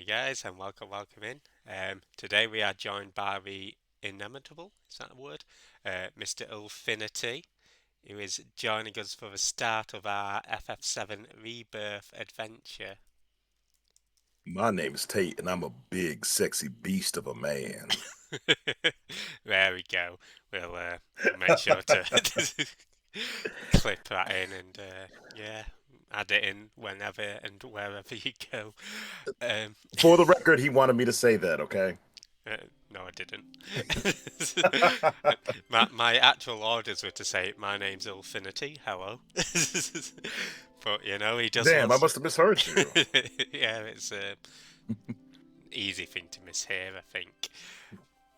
Hey guys, and welcome in. Today we are joined by the inimitable, is that a word? Mr. iLLFiNiTy, who is joining us for the start of our FF7 Rebirth adventure. My name is Tate, and I'm a big, sexy beast of a man. There we go. We'll make sure to clip that in and yeah, add it in whenever and wherever you go. Um, For the record, he wanted me to say that, okay? Uh, no, I didn't. My actual orders were to say, "My name's iLLFiNiTy, hello." But he just Damn, I wants to. must have misheard you. Yeah, it's a easy thing to mishear, I think.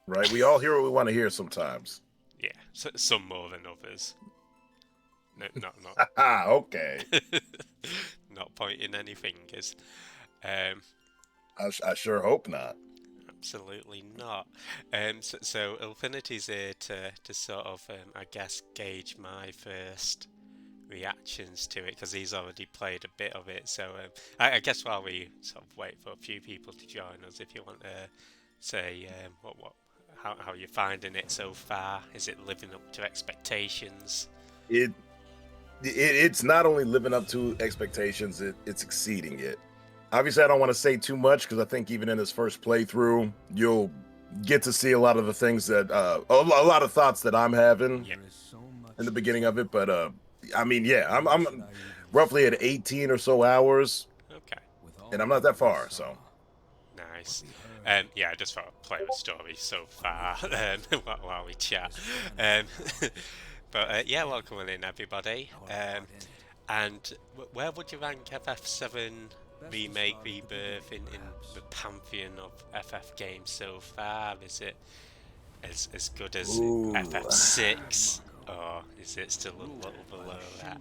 Right? We all hear what we want to hear sometimes. Yeah, some more than others. No, not Ah, okay. not pointing any fingers. Um, I sure hope not. Absolutely not. So iLLFiNiTy's here to sort of, I guess, gauge my first reactions to it because he's already played a bit of it. So I guess while we sort of wait for a few people to join us, if you want to say how you're finding it so far, is it living up to expectations? It, it's not only living up to expectations, it's exceeding it. Obviously, I don't want to say too much because I think even in this first playthrough, you'll get to see a lot of the things that a lot of thoughts that I'm having Yeah. in the beginning of it. But I mean, yeah, I'm roughly at 18 or so hours, Okay. and I'm not that far. So Nice. Yeah, I just thought I'd play the story so far while we chat. Um, but yeah, welcome in everybody. And where would you rank FF7 Remake Rebirth in the pantheon of FF games so far? Is it as good as ooh, FF6, or is it still a little below that?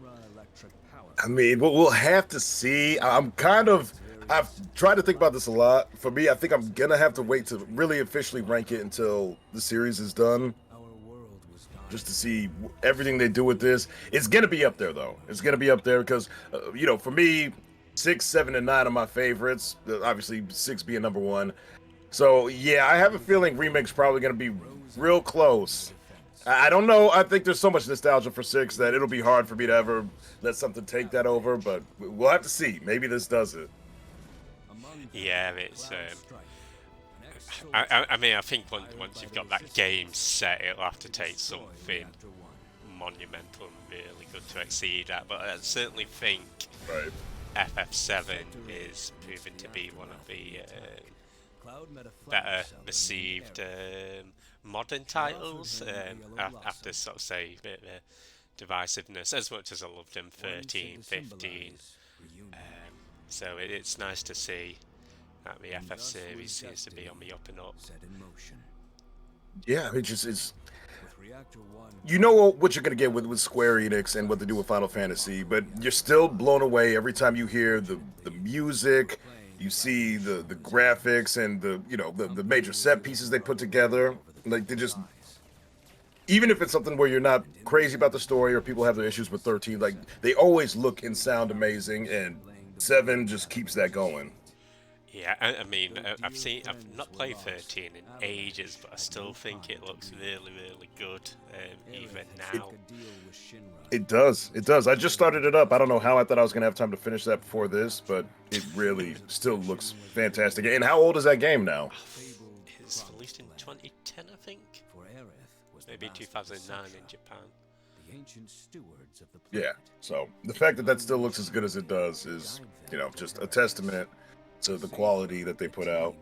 I mean, we'll have to see. I've tried to think about this a lot. For me, I think I'm gonna have to wait to really officially rank it until the series is done, just to see everything they do with this. It's gonna be up there though. It's gonna be up there because for me, 6, 7, and 9 are my favorites. Obviously, six being number one. So yeah, I have a feeling remake's probably gonna be real close. I don't know. I think there's so much nostalgia for six that it'll be hard for me to ever let something take that over. But we'll have to see. Maybe this does it. Yeah, it's. I mean, I think once you've got that game set, it'll have to take something monumental and really good to exceed that. But I certainly think Right. FF7 is proven to be one of the better received modern titles after sort of say a bit of divisiveness. As much as I loved them 13, 15, so it's nice to see that the FF series seems to be on the up and up. Yeah. It's you know what you're gonna get with Square Enix and what they do with Final Fantasy, but you're still blown away every time you hear the music. You see the graphics and the major set pieces they put together. Like they just even if it's something where you're not crazy about the story or people have their issues with 13, like they always look and sound amazing, and 7 just keeps that going. Yeah, I mean, I've not played 13 in ages, but I still think it looks really, really good, even It now. it does. I just started it up. I don't know how I thought I was gonna have time to finish that before this, but it really still looks fantastic. And how old is that game now? It's released in 2010, I think. Maybe 2009 in Japan. Yeah. So the fact that that still looks as good as it does is, just a testament to the quality that they put out.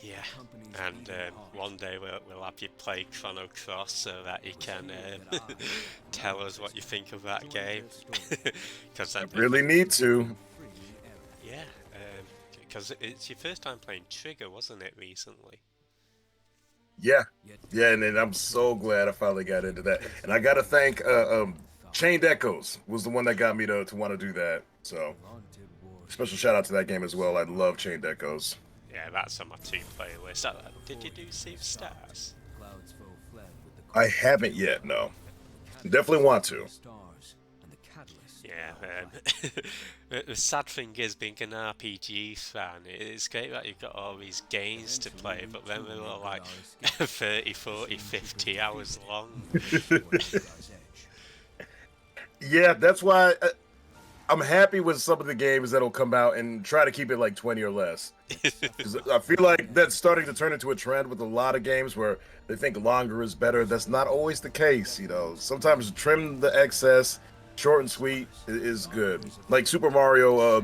Yeah, and one day we'll have you play Chrono Cross so that you can tell us what you think of that game. Because I really need to. yeah, because it's your first time playing Trigger, wasn't it, recently? Yeah, yeah, and I'm so glad I finally got into that. And I gotta thank Chained Echoes was the one that got me to want to do that. So special shout out to that game as well. I love Chained Echoes. Yeah, that's on my two playlist. Did you do Sea of Stars? I haven't yet. No, definitely want to. Yeah, The sad thing is, being an RPG fan, it's great that you've got all these games to play, but then they're all like 30, 40, 50 hours long. Yeah, that's why I'm happy with some of the games that'll come out and try to keep it like 20 or less. 'Cause I feel like that's starting to turn into a trend with a lot of games where they think longer is better. That's not always the case, you know. Sometimes trim the excess, short and sweet is good. Like Super Mario, or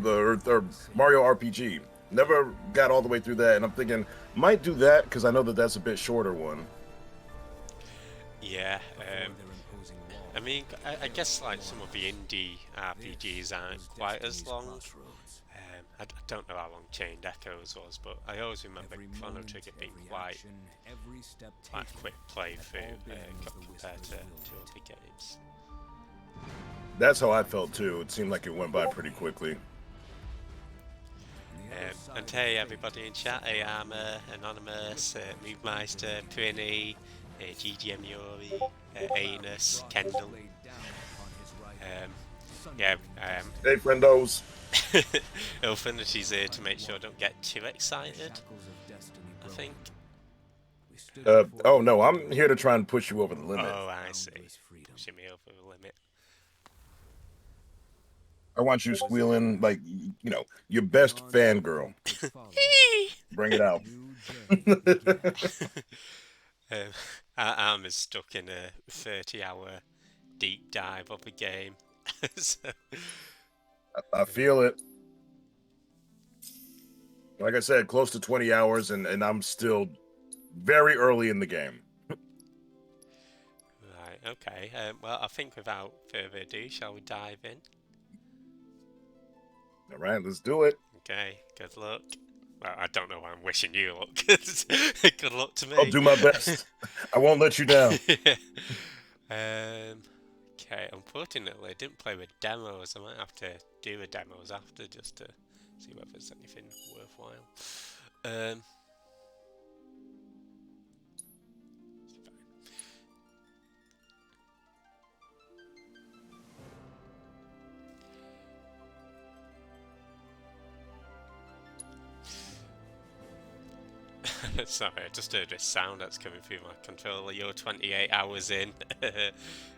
Mario RPG. Never got all the way through that, and I'm thinking might do that because I know that that's a bit shorter one. Yeah, I mean, I guess like some of the indie RPGs aren't quite as long. I don't know how long Chained Echoes was, but I always remember Chrono Trigger being quite quick playthrough compared to other games. That's how I felt too. It seemed like it went by pretty quickly. And hey, everybody in chat, hey, Armour, Anonymous, Movemeister, Prinny, GGM Yuri, Anus, Kendall. Hey, friendos. iLLFiNiTy's here to make sure I don't get too excited, I think. Oh no, I'm here to try and push you over the limit. Oh, I see. Pushing me over the limit. I want you squealing like, you know, your best fangirl. Bring it out. I'm stuck in a 30-hour deep dive of a game. So. I feel it. Like I said, close to 20 hours, and I'm still very early in the game. Right, okay. Well, I think without further ado, shall we dive in? All right, let's do it. Okay, good luck. Well, I don't know why I'm wishing you luck. Good luck to me. I'll do my best. I won't let you down. Okay, unfortunately, I didn't play with demos. I might have to do the demos after just to see whether there's anything worthwhile. Sorry, I just heard this sound that's coming through my controller. You're 28 hours in,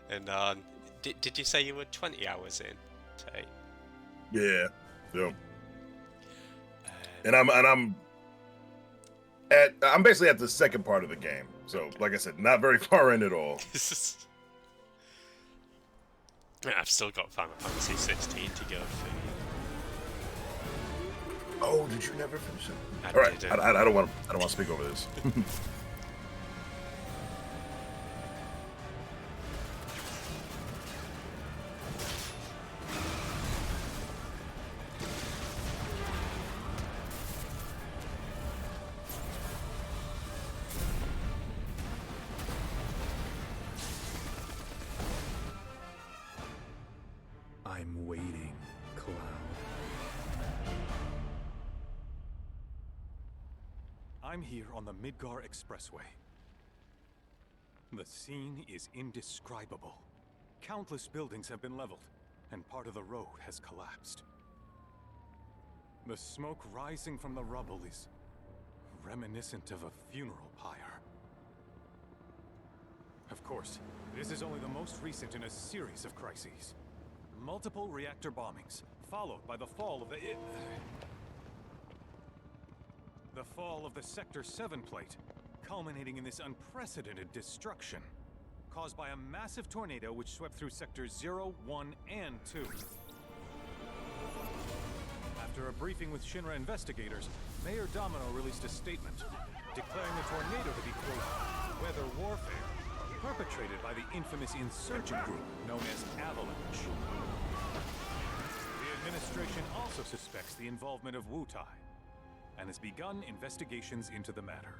and on. Did you say you were 20 hours in, Tate? Yeah. So. And I'm basically at the second part of the game. So, like I said, not very far in at all. I've still got Final Fantasy 16 to go through. Oh, did you never finish it? I all right, didn't. I don't want to speak over this. I'm waiting, Cloud. I'm here on the Midgar Expressway. The scene is indescribable. Countless buildings have been leveled, and part of the road has collapsed. The smoke rising from the rubble is reminiscent of a funeral pyre. Of course, this is only the most recent in a series of crises. Multiple reactor bombings, followed by the fall of the Sector 7 plate, culminating in this unprecedented destruction, caused by a massive tornado which swept through Sectors 0, 1, and 2. After a briefing with Shinra investigators, Mayor Domino released a statement, declaring the tornado to be, quote, weather warfare, perpetrated by the infamous insurgent group known as Avalanche. The administration also suspects the involvement of Wutai, and has begun investigations into the matter.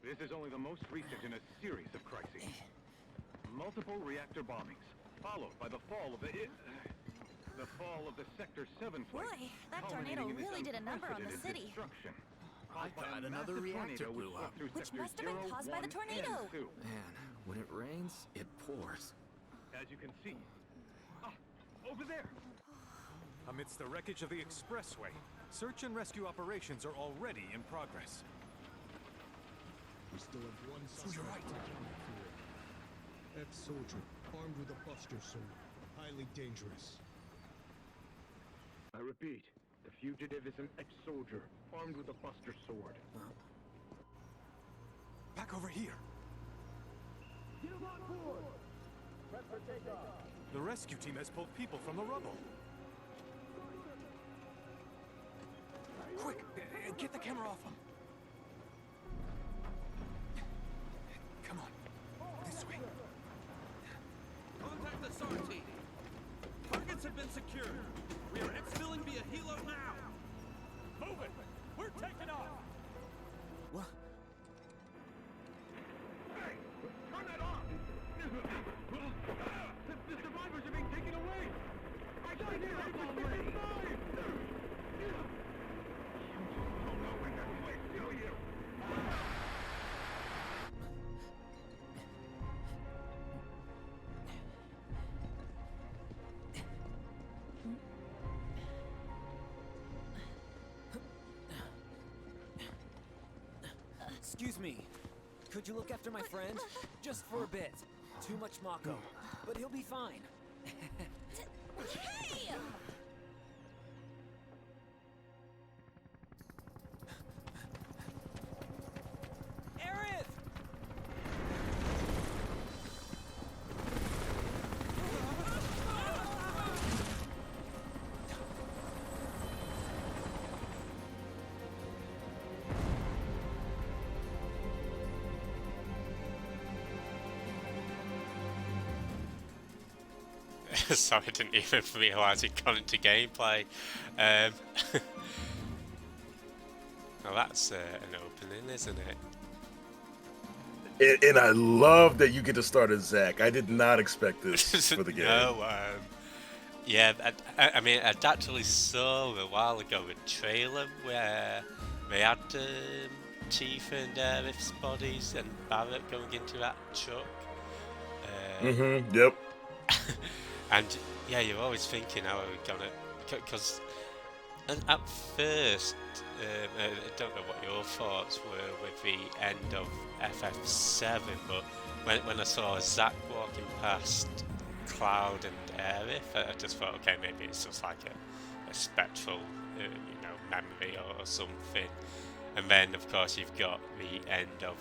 This is only the most recent in a series of crises. Multiple reactor bombings, followed by the fall of the Sector 7 flight. Boy, that tornado really did a number on the city. I thought another reactor blew up. Which must have been caused by the tornado. Man, when it rains, it pours. As you can see. Ah, over there! Amidst the wreckage of the expressway, search and rescue operations are already in progress. We still have one So you're right. ex-soldier, armed with a buster sword. Highly dangerous. I repeat, the fugitive is an ex-soldier, armed with a buster sword. Back over here. The rescue team has pulled people from the rubble. Quick, get the camera off them. Come on, this way. Contact the SAR team. Targets have been secured. We are exfilling via helo now. Move it! We're taking off! What? Hey! Turn that off! The survivors are being taken away! I got it! Already! Don't know when that place, do you? Excuse me. Could you look after my friend? Just for a bit. Too much Mako. But he'll be fine. Hey! Aerith! Sorry, I didn't even realise it got into gameplay. Well, that's an opening, isn't it? And I love that you get to start as Zack. I did not expect this for the game. No, yeah, I mean, I'd actually saw a while ago a trailer where they had Tifa and Aerith's bodies and Barrett going into that truck. Yep. And yeah, you're always thinking how are we gonna, because at first, I don't know what your thoughts were with the end of FF7, but when I saw Zack walking past Cloud and Aerith, I just thought, okay, maybe it's just like a spectral, memory or something. And then, of course, you've got the end of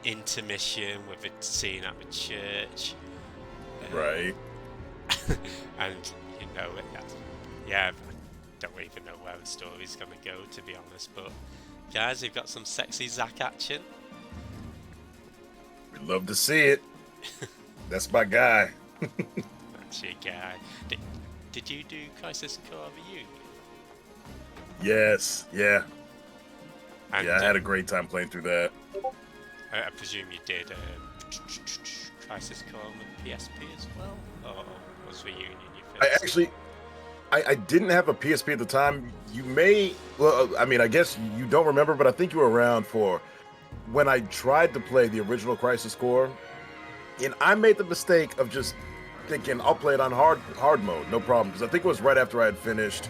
Intermission with the scene at the church. Right. And yeah, I don't even know where the story's gonna go, to be honest. But guys, we've got some sexy Zack action. We'd love to see it. That's my guy. That's your guy. Did you do Crisis Core Reunion? Yes. Yeah. And, yeah, I had a great time playing through that. I presume you did Crisis Core on the PSP as well, or was Reunion your first? I didn't have a PSP at the time. You may, well, I mean, I guess you don't remember, but I think you were around for when I tried to play the original Crisis Core, and I made the mistake of just thinking I'll play it on hard mode, no problem, because I think it was right after I had finished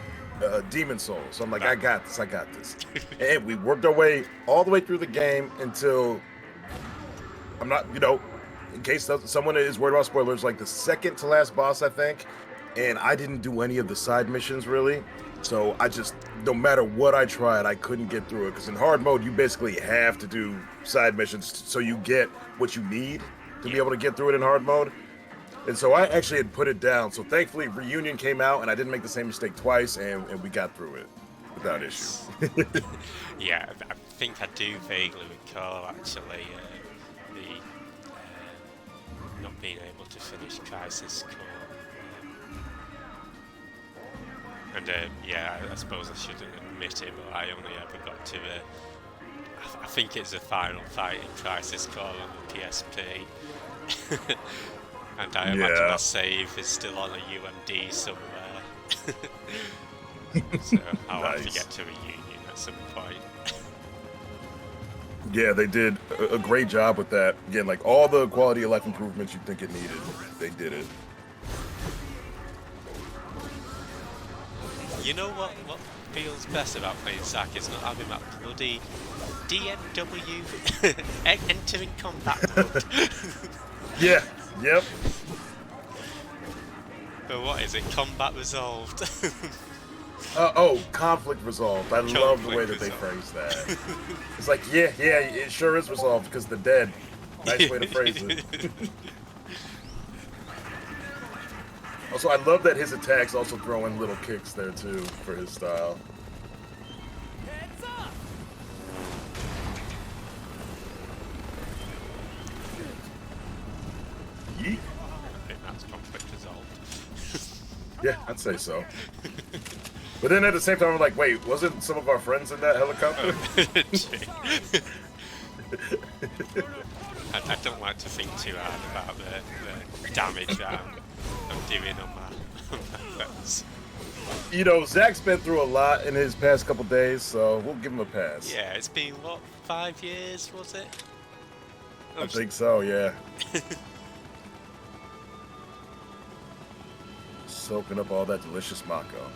Demon Souls. So I'm like, I got this. And we worked our way all the way through the game until I'm not, in case someone is worried about spoilers, like the second to last boss, I think. And I didn't do any of the side missions really. So I just, no matter what I tried, I couldn't get through it. Because in hard mode, you basically have to do side missions so you get what you need to be able to get through it in hard mode. And so I actually had put it down. So thankfully Reunion came out and I didn't make the same mistake twice and we got through it without issue. Yeah, I think I do vaguely recall actually the not being able to finish Crisis Core. And yeah, I suppose I shouldn't admit it, but I only ever got to I think it's a Final Fighting Crisis Core on the PSP. And I imagine Yeah. my save is still on a UMD somewhere. So I'll have to Nice. get to a Union at some point. Yeah, they did a great job with that. Again, like all the quality of life improvements you think it needed, they did it. You know what feels best about playing Zack is not having that bloody DMW entering combat mode. Yeah, yep. But what is it? Combat resolved. Oh, conflict resolved. I love the way that Conflict they resolved. phrase that. It's like, yeah, it sure is resolved because they're dead. Nice way to phrase it. Also, I love that his attacks also throw in little kicks there too for his style. Heads up! Yeet. I think that's conflict resolved. Yeah, I'd say so. But then at the same time, I'm like, wait, wasn't some of our friends in that helicopter? I don't like to think too hard about the damage I'm doing on my friends. You know, Zach's been through a lot in his past couple days, so we'll give him a pass. Yeah, it's been, what, 5 years, was it? I think so, yeah. Soaking up all that delicious Mako.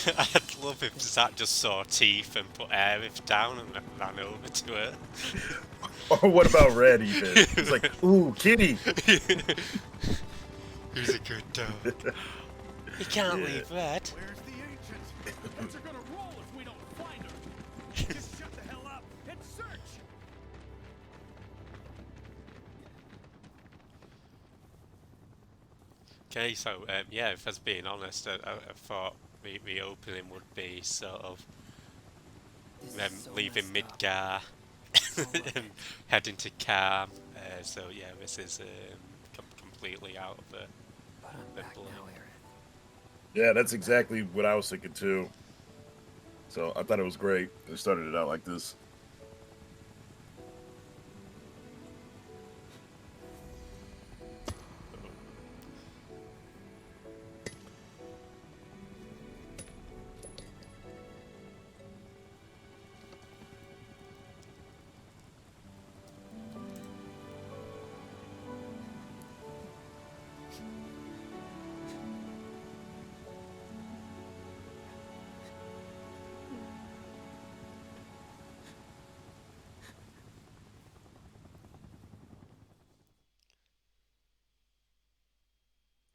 I'd love if Zach just saw teeth and put Aerith down and ran over to her. Or what about Red even? He's like, ooh, kitty. He's a good dog. You can't leave Red. Where's the ancient? The bets are gonna roll if we don't find her. Just shut the hell up and search. Okay, so yeah, if I was being honest, I thought the opening would be sort of them leaving Midgar and heading to Calm. So yeah, this is completely out of the blue. Yeah, that's exactly what I was thinking too. So I thought it was great. They started it out like this.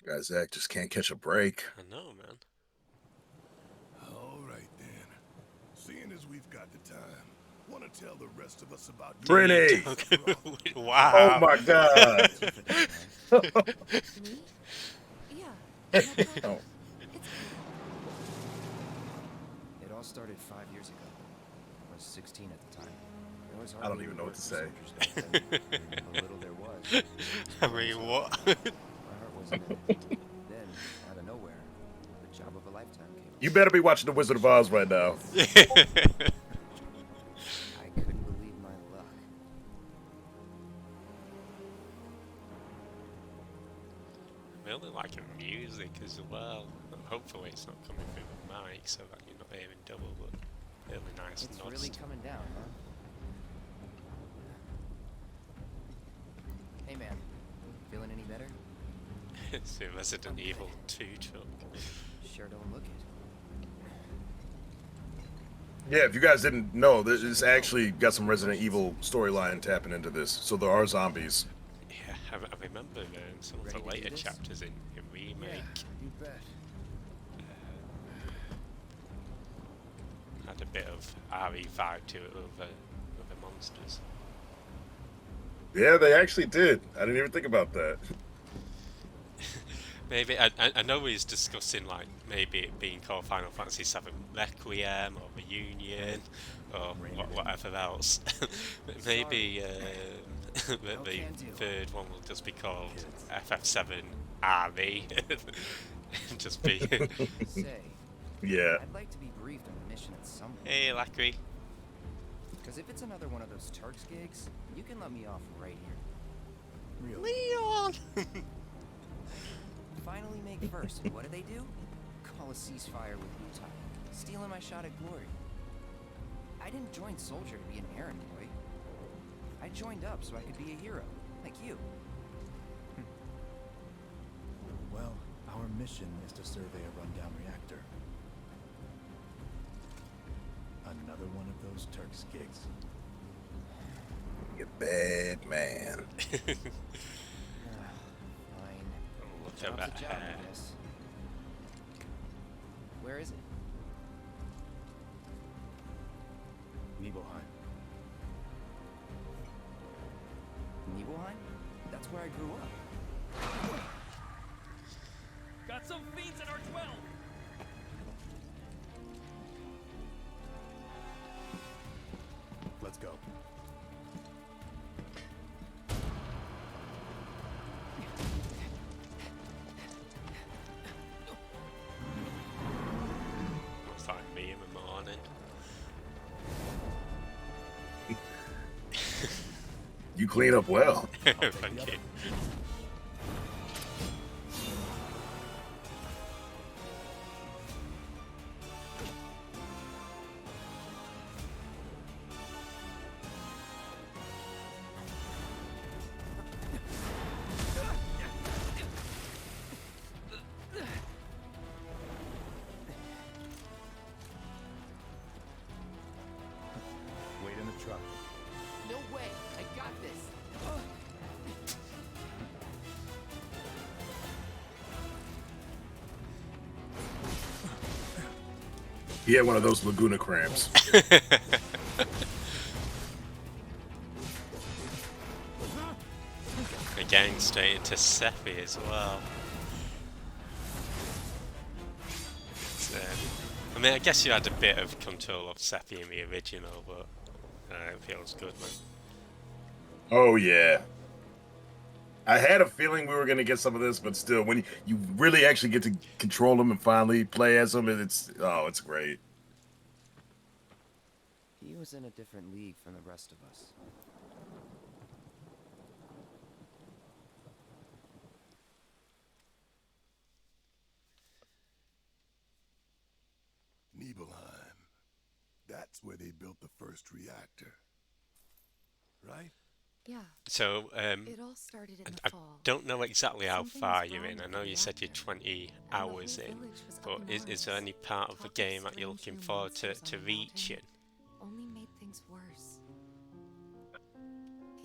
Guys, Zach just can't catch a break. I know, man. All right then. Seeing as we've got the time, want to tell the rest of us about Brittany! Wow. Oh my god! Yeah. No problem. Oh. It all started 5 years ago. I was 16 at the time. There was I don't hardly even any know what work to for say. soldiers back then. How little there was. I mean, what? My heart wasn't in it. Then, out of nowhere, the job of a lifetime came up. You better be watching The Wizard of Oz right now. I couldn't believe my luck. I really like your music as well. Hopefully it's not coming through the mic so that you're not hearing double, but really nice It's nods. really coming down, huh? Hey man, feeling any better? It's the Resident Evil 2 truck. Sure don't look it. Yeah, if you guys didn't know, this actually got some Resident Evil storyline tapping into this. So there are zombies. Yeah, I remember some of Ready the to do later this? chapters in Remake You bet. had a bit of RE vibe to it over monsters. Yeah, they actually did. I didn't even think about that. Maybe I know he's discussing like maybe it being called Final Fantasy VII Requiem or Reunion or whatever else. But maybe the third one will just be called FF7 RE. Just be. Say, Yeah. I'd like to be briefed on the mission at some point. Hey, Lackery. Because if it's another one of those Turks gigs, you can let me off right here. Really? Leon! Finally make first, and what do? Call a ceasefire with Utah. Stealing my shot at glory. I didn't join Soldier to be an errand boy. I joined up so I could be a hero, like you. Well, our mission is to survey a rundown reactor. Another one of those Turks gigs. You bad man. Fine. Look at Job's that a job, hair. I guess. Where is it? Nibelheim. Nibelheim? That's where I grew up. Got some fiends at our 12. Let's go. Looks like me in the morning. You clean up well. Thank you. Wait in the truck. No way. I got this. He had one of those Laguna cramps. Again, straight into Sephi as well. I mean, I guess you had a bit of control of Sephi in the original, but it feels good, man. Oh yeah. I had a feeling we were gonna get some of this, but still, when you really actually get to control them and finally play as them, it's great. He was in a different league from the rest of us. Nibelheim. That's where they built the first reactor. Right? Yeah, So, it all started in the I fall. don't know exactly how Something far was you're wrong in. I with know the you said you're reactor, 20 and the whole hours in, village was up but in is there arms. any part of the Talk of game that you're strange looking new forward to monsters on the reaching? mountain only made things worse.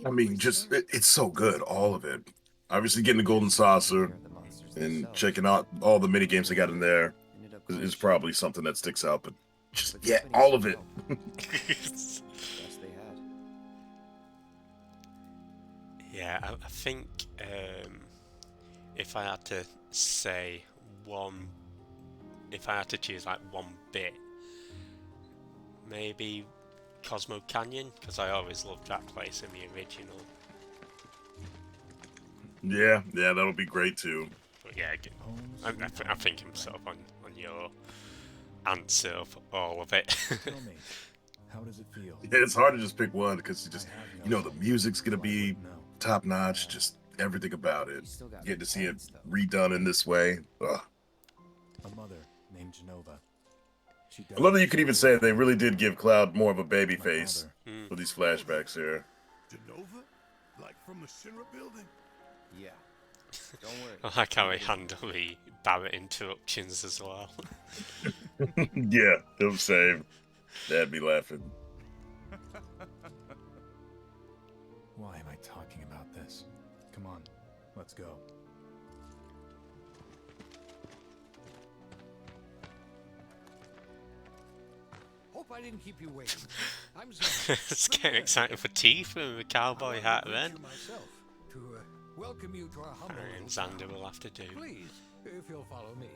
I People mean, were just scared. it's so good, all of it. Obviously, getting the golden saucer Care of the monsters and themselves. checking out all the mini games they got in there Ended up is going probably something that sticks out. But just The yeah, company all of said it. no. Best they had. Yeah, I think if I had to say one, if I had to choose like one bit, maybe Cosmo Canyon, because I always loved that place in the original. Yeah, that'll be great too. But yeah, I think I'm sort of on your answer of all of it. Tell me, how does it feel? Yeah, it's hard to just pick one because I have the no music's gonna so I be wouldn't know. top notch, just everything about it. You still got Getting to see it parents, though. redone in this way. Ugh. A mother named Genova. She I love that you died could even shortly say they really did give Cloud more of a baby My face father. for these flashbacks here. Genova? Like from the Shinra building? Yeah. Don't worry. I like how he handled the Barrett interruptions as well. Yeah, them same. Dad be laughing. Why am I talking about this? Come on, let's go. Hope I didn't keep you waiting. I'm Zan. It's getting excited for Teeth with the cowboy hat then. myself to welcome you to our humble And little Xander town. will have to do. Please, if you'll follow me.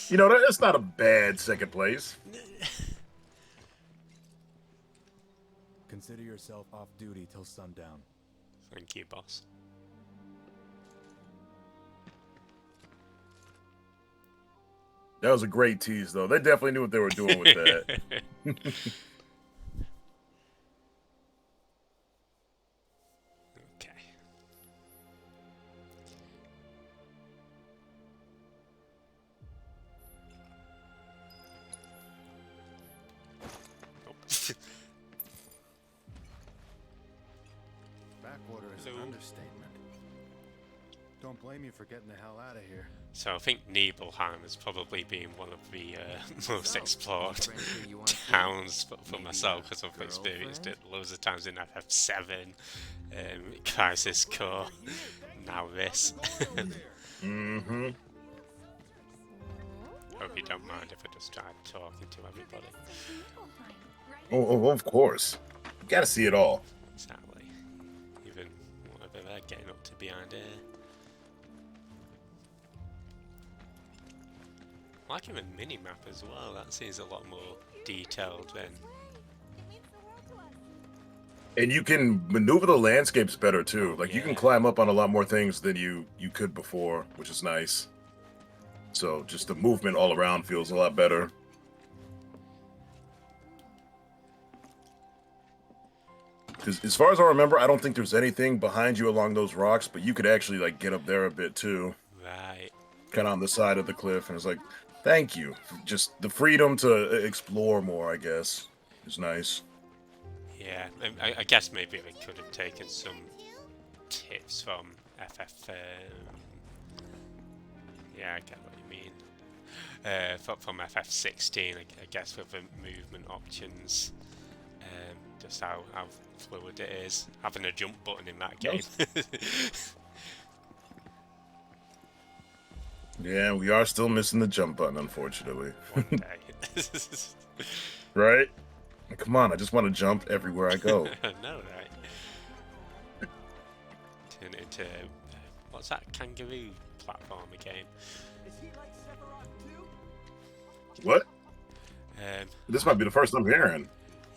You know, that's not a bad second place. Consider yourself off duty till sundown. Thank you, boss. That was a great tease, though. They definitely knew what they were doing with that. Okay. Oh. Backwater is an Hello. understatement. Don't blame you for getting the hell out of here. So I think Nibelheim has probably been one of the most So, explored friend who you want to be? towns for Maybe myself, a because I've experienced it girlfriend? loads of times in FF7, Crisis Core, now this. Mm-hmm. Hope you don't mind if I just try talking to everybody. Oh, of course. You gotta see it all. Exactly. Even whatever they're getting up to behind here. I like even mini-map as well, that seems a lot more detailed than... And you can maneuver the landscapes better too. Like you can Yeah. climb up on a lot more things than you could before, which is nice. So just the movement all around feels a lot better. Because as far as I remember, I don't think there's anything behind you along those rocks, but you could actually like get up there a bit too. Right. Kind of on the side of the cliff, and it's like, thank you. Just the freedom to explore more, I guess, is nice. Yeah, I guess maybe we could have taken some tips from FF. Yeah, I get what you mean. From FF16, I guess with the movement options, just how fluid it is. Having a jump button in that game. Yeah, we are still missing the jump button, unfortunately. One day. Right? Come on, I just want to jump everywhere I go. I know, right? Turn it into what's that kangaroo platformer game? What? Um, This might be the first I'm hearing.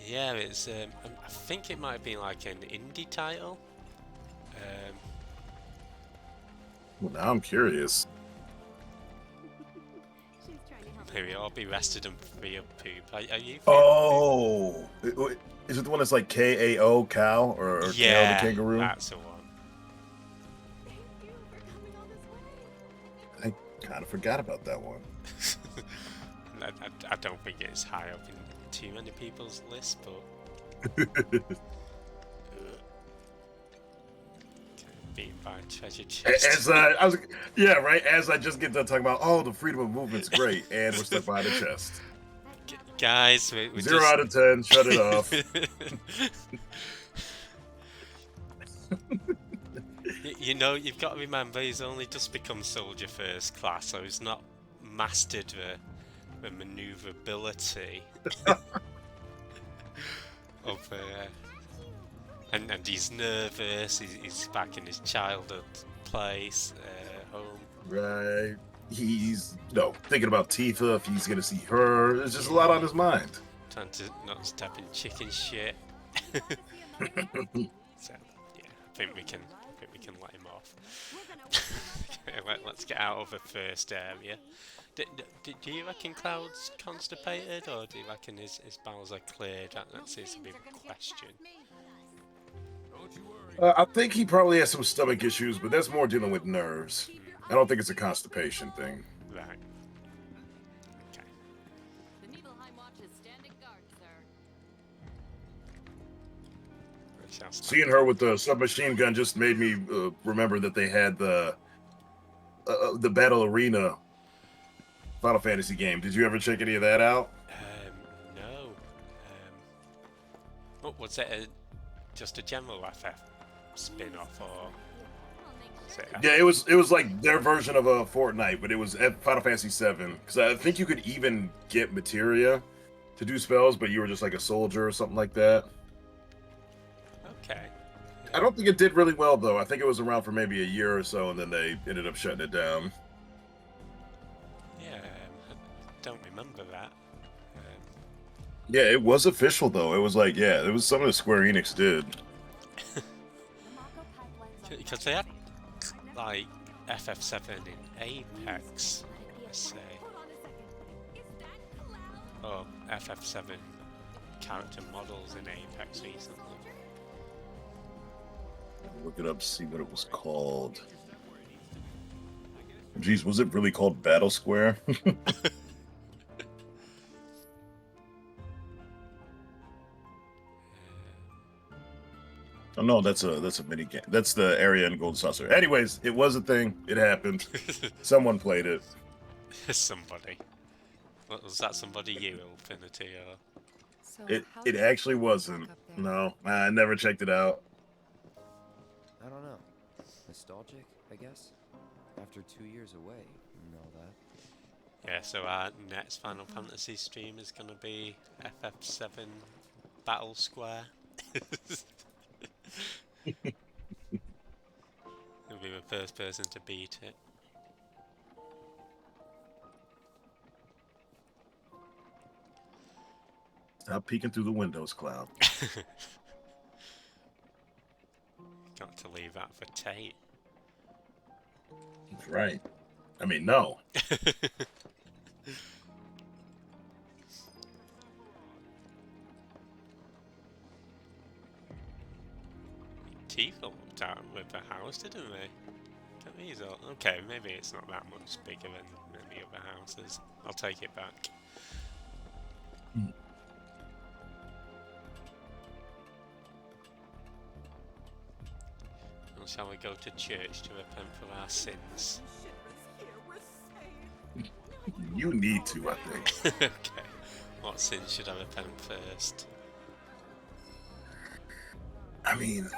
Yeah, it's. I think it might be like an indie title. Well, now I'm curious. Maybe I'll be rested and free of poop. Are you? Oh, is it the one that's like KAO, cow, or Yeah, Kao the kangaroo? that's the one. I kind of forgot about that one. I don't think it's high up in too many people's list, but being by treasure chest. As I was, yeah, right. As I just get done talking about, oh, the freedom of movement's great, and we're stuck behind the chest. Guys, we're 0 just... out of 10. Shut it off. You know, you've got to remember he's only just become soldier first class, so he's not mastered the maneuverability of and he's nervous. He's back in his childhood place, home. Right. He's thinking about Tifa, if he's gonna see her. There's just a lot on his mind. Trying to not step in chicken shit. So yeah, I think we can let him off. Let's get out of the first area. Do you reckon Cloud's constipated, or do you reckon his bowels are cleared? That seems to be the question. I think he probably has some stomach issues, but that's more dealing with nerves. I don't think it's a constipation thing. Right. Okay. The Nibelheim Watch is standing guard, sir. Seeing her with the submachine gun just made me remember that they had the Battle Arena Final Fantasy game. Did you ever check any of that out? No. Was it just a general FF spin-off, or was it? Yeah, it was like their version of a Fortnite, but it was at Final Fantasy VII. Because I think you could even get materia to do spells, but you were just like a soldier or something like that. Okay. I don't think it did really well, though. I think it was around for maybe a year or so, and then they ended up shutting it down. Yeah, I don't remember that. Yeah, it was official, though. It was like, yeah, it was something that Square Enix did. Because they had, like, FF7 in Apex, let's say. FF7 character models in Apex recently. Look it up, see what it was called. Jeez, was it really called Battle Square? Oh no, that's a mini game. That's the area in Golden Saucer. Anyways, it was a thing. It happened. Someone played it. Somebody. What was that? Somebody you, iLLFiNiTy, or? So It actually wasn't. No, I never checked it out. I don't know. Nostalgic, I guess? After 2 years away and all that. Yeah, so our next Final Fantasy stream is going to be FF7 Battle Square. It'll be the first person to beat it. Stop peeking through the windows, Cloud. Got to leave that for Tate. That's right. I mean, no. Tifa looked out with the house, didn't they? These are, okay, maybe it's not that much bigger than many other houses. I'll take it back. Well, shall we go to church to repent for our sins? You need to, I think. Okay. What sins should I repent first? I mean,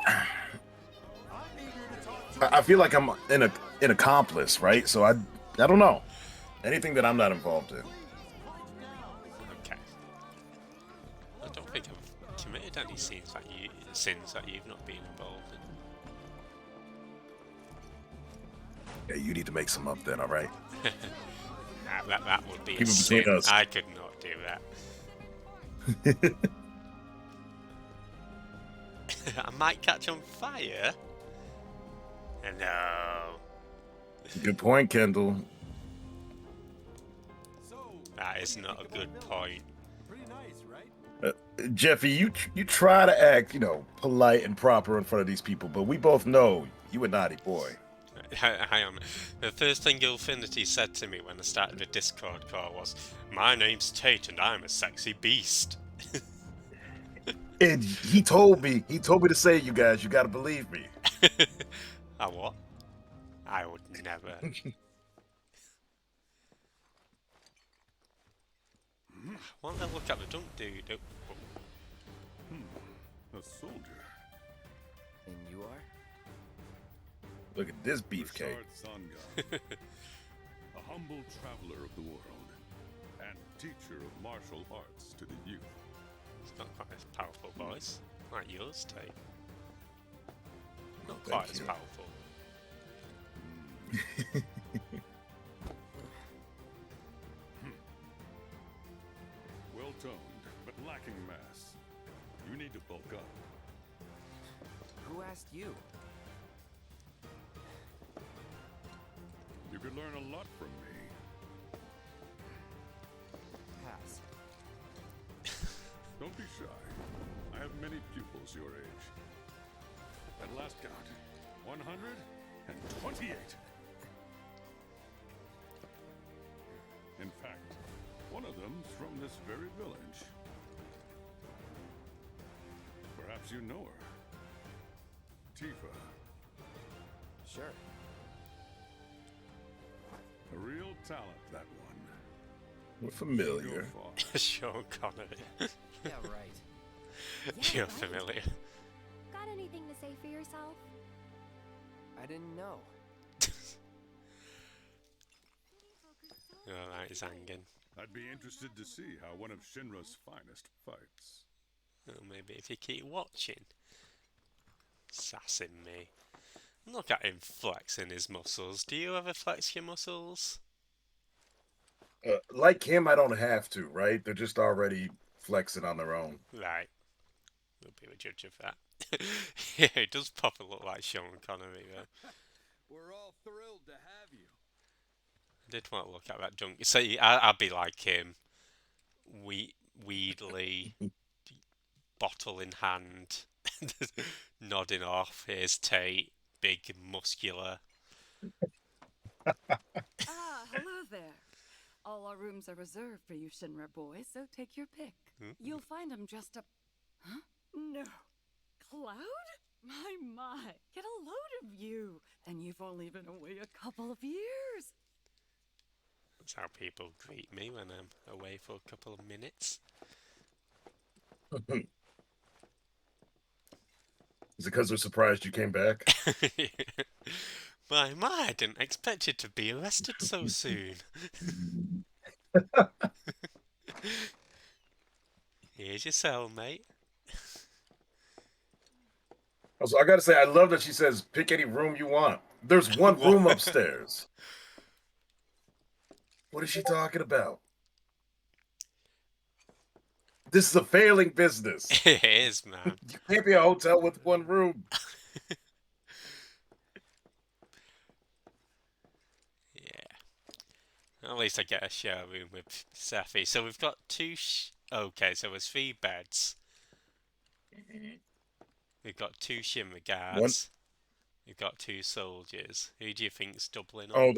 I feel like I'm an accomplice, right? So I don't know. Anything that I'm not involved in. Okay. I don't think I've committed any sins that you've not been involved in. Yeah, you need to make some up then, all right? that would be Keep a it sin. between us. I could not do that. I might catch on fire. No. Good point, Kendall. That is not a good point. Pretty nice, right? Jeffy, you try to act, polite and proper in front of these people, but we both know you a naughty boy. Hang on. The first thing iLLFiNiTy said to me when I started the Discord call was, "My name's Tate and I'm a sexy beast." And he told me to say, you guys, you gotta believe me. I what? I would never. Want to look at the dunk dude? A soldier. And you are? Look at this beefcake. Sangan, a humble traveler of the world, and teacher of martial arts to the youth. It's not quite as powerful voice like yours, Tate. Not Thank quite as you. powerful. Well toned, but lacking mass. You need to bulk up. Who asked you? You could learn a lot from me. Pass. Don't be shy. I have many pupils your age. At last count, 128. In fact, one of them's from this very village. Perhaps you know her. Tifa. Sure. A real talent, that one. We're familiar. Go far. Sean Connery. Yeah, right. You're familiar. Got anything to say for yourself? I didn't know. Alright, Zangan. I'd be interested to see how one of Shinra's finest fights. Oh, maybe if you keep watching. Sassing me. Look at him flexing his muscles. Do you ever flex your muscles? Like him, I don't have to, right? They're just already flexing on their own. Right. We'll be the judge of that. Yeah, it does proper look like Sean Connery, though. We're all thrilled to have you. I did want to look at that junk. See, I'd be like him. Weedly, bottle in hand, nodding off. Here's Tate, big, muscular. Ah, hello there. All our rooms are reserved for you Shinra boys, so take your pick. You'll find them just up... Huh? No. Cloud? My. Get a load of you. And you've only been away a couple of years. That's how people greet me when I'm away for a couple of minutes. Is it because they're surprised you came back? My, I didn't expect you to be arrested so soon. Here's your cell, mate. Also, I gotta say, I love that she says, pick any room you want. There's one room upstairs. What is she talking about? This is a failing business. It is, man. You can't be a hotel with one room. Yeah. At least I get a share room with Sephi. So we've got two... okay, so there's 3 beds. We've got 2 Shinra guards. We've got 2 soldiers. Who do you think's doubling up? Oh,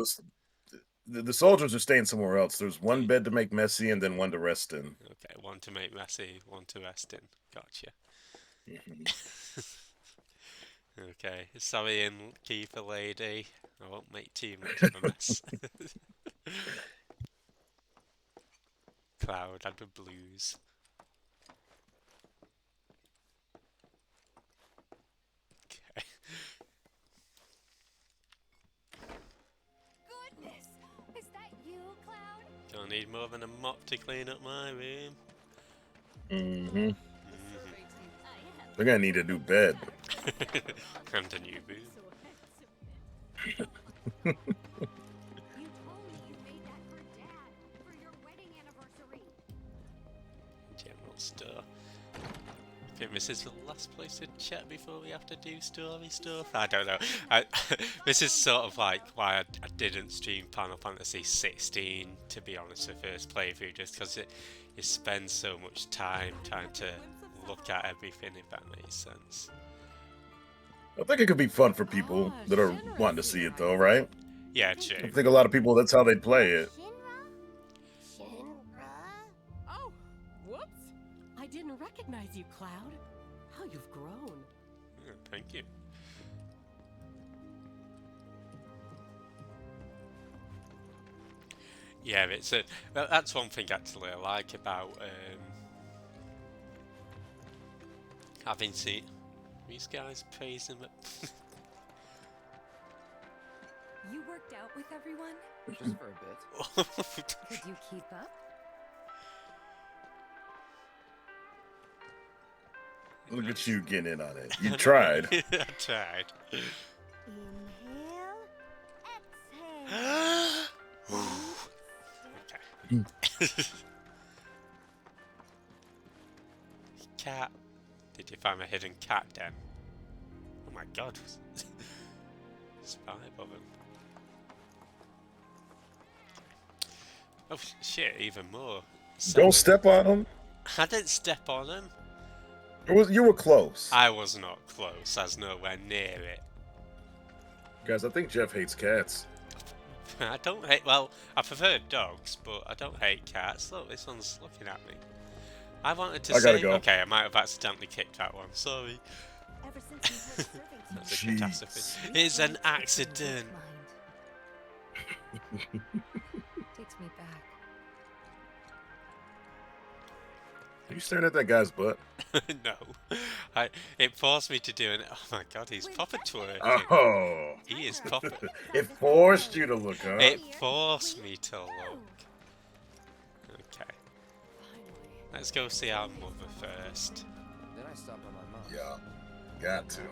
the soldiers are staying somewhere else. There's one bed to make messy and then one to rest in. Okay, one to make messy, one to rest in. Gotcha. Okay, sorry in keeper lady. I won't make too much of a mess. Cloud and the blues. Okay. Goodness! Is that you, Cloud? Gonna need more than a mop to clean up my room. Mm-hmm. They're gonna need a new bed. And a new room. You told me you made that for Dad for your wedding anniversary. General store. I think this is the last place to check before we have to do story stuff. I don't know. This is sort of like why I didn't stream Final Fantasy 16, to be honest, the first playthrough, just because you spend so much time trying to look at everything, if that makes sense. I think it could be fun for people that are wanting to see it, though, right? Yeah, true. I think a lot of people, that's how they'd play it. Oh, whoops. I didn't recognize you, Cloud. How you've grown. Yeah, thank you. Yeah, it's that's one thing actually I like about having seen these guys praise him. You worked out with everyone? Just for a bit. Could you keep up? Look at you getting in on it. You tried. I tried. Inhale, exhale. Okay. Cat. Did you find a hidden cat den? Oh my god. There's 5 of them. Oh shit, even more. 7. Don't step on them. I didn't step on them. You were close. I was not close. I was nowhere near it. Guys, I think Jeff hates cats. I don't hate... Well, I prefer dogs, but I don't hate cats. Look, this one's looking at me. I wanted to I gotta say... go. Okay, I might have accidentally kicked that one. Sorry. Ever since you heard serving That's a Jeez. catastrophe. It's an accident. Takes me back. Are you staring at that guy's butt? No. It forced me to do an... Oh my god, he's proper twerking. Oh. He is proper... It forced you to look, huh? It forced me to look. Okay. Let's go see our mother first. Then I stopped by my mom's. Yeah. Got to.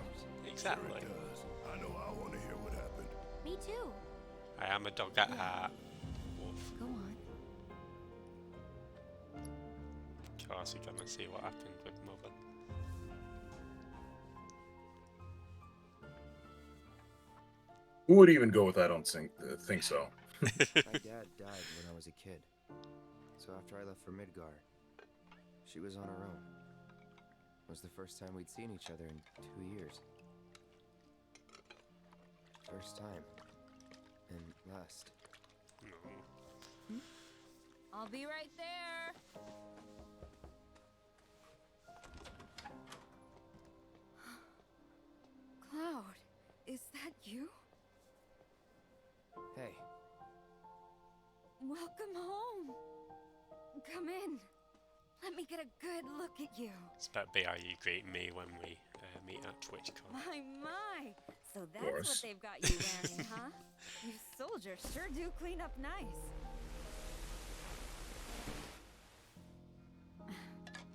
Exactly. Sure it does. I know I want to hear what happened. Me too. I am a dog at heart. Wolf. Go on. Of course, we're gonna see what happened with mother. Who would even go with that? I don't think so. My dad died when I was a kid. So after I left for Midgar, she was on her own. It was the first time we'd seen each other in 2 years. First time. And last. I'll be right there. Cloud, is that you? Hey, Welcome home. Come in. Let me get a good look at you. It's about be how you greet me when we meet at TwitchCon. My. So that's course. what they've got you wearing, huh? You soldiers sure do clean up nice.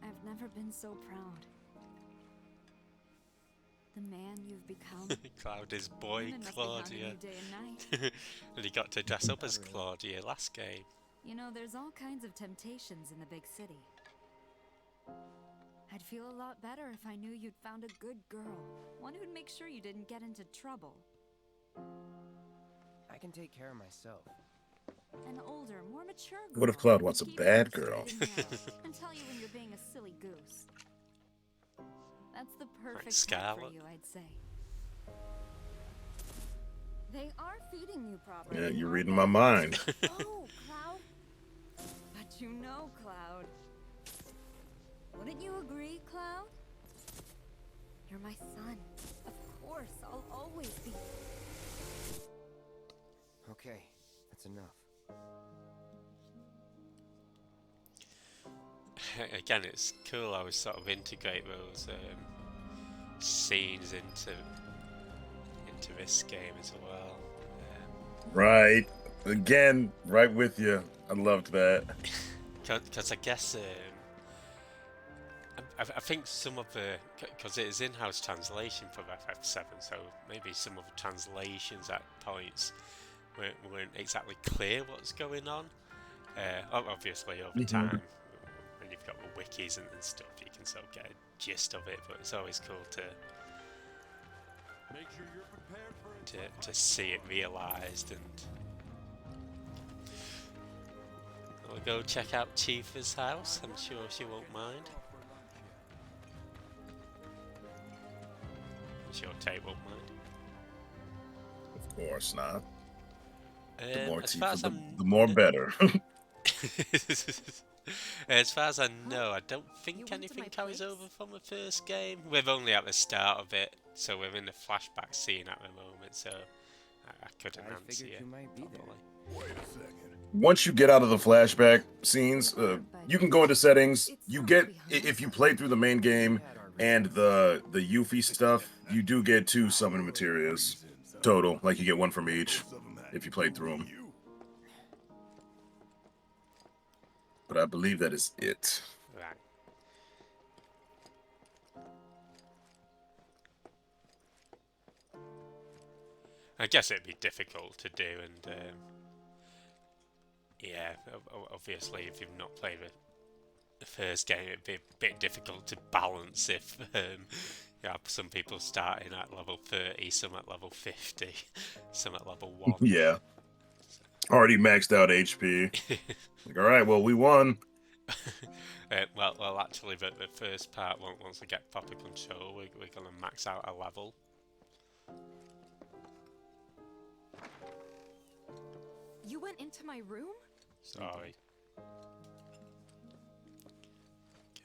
I've never been so proud. The man you've become. Cloud is boy Women must be hounding Claudia. you day and night. And he got to dress up as Claudia last game. You know, there's all kinds of temptations in the big city. I'd feel a lot better if I knew you'd found a good girl. One who'd make sure you didn't get into trouble. I can take care of myself. An older, more mature girl. What if Cloud who wants a could keep bad you girl? straight and narrow and tell you when you're being a silly goose. That's the perfect type for Scarlet. you, I'd say. They are feeding you properly. Yeah, you're aren't reading they? my mind. Oh, Cloud. But you know, Cloud. Wouldn't you agree, Cloud? You're my son. Of course, I'll always be. Okay, that's enough. Again, it's cool how we sort of integrate those scenes into this game as well. Right. Again, right with you. I loved that. Because I guess I think some of the, because it is in-house translation for FF7, so maybe some of the translations at points weren't exactly clear what's going on. Obviously over time, when you've got the wikis and stuff, you can sort of get a gist of it, but it's always cool to Make sure you're prepared for to see it realised. And we'll go check out Tifa's house. I'm sure she won't mind. I'm sure Tate won't mind. Of course not. The more As teeth, far as the more better. As far as I know, I don't You think went to anything my carries place? over from the first game. We're only at the start of it, so we're in the flashback scene at the moment, so I couldn't I answer figured you might be there. probably. Wait a second. Once you get out of the flashback scenes, you can go into settings. You get, if you play through the main game and the Yuffie stuff, you do get 2 summon materials total. Like you get 1 from each if you played through them. But I believe that is it. Right. I guess it'd be difficult to do, and yeah, obviously if you've not played the first game, it'd be a bit difficult to balance if you have some people starting at level 30, some at level 50, some at level 1. Yeah. Already maxed out HP. Like, all right, well, we won. Well, actually, the first part, once we get proper control, we're going to max out a level. You went into my room? Sorry.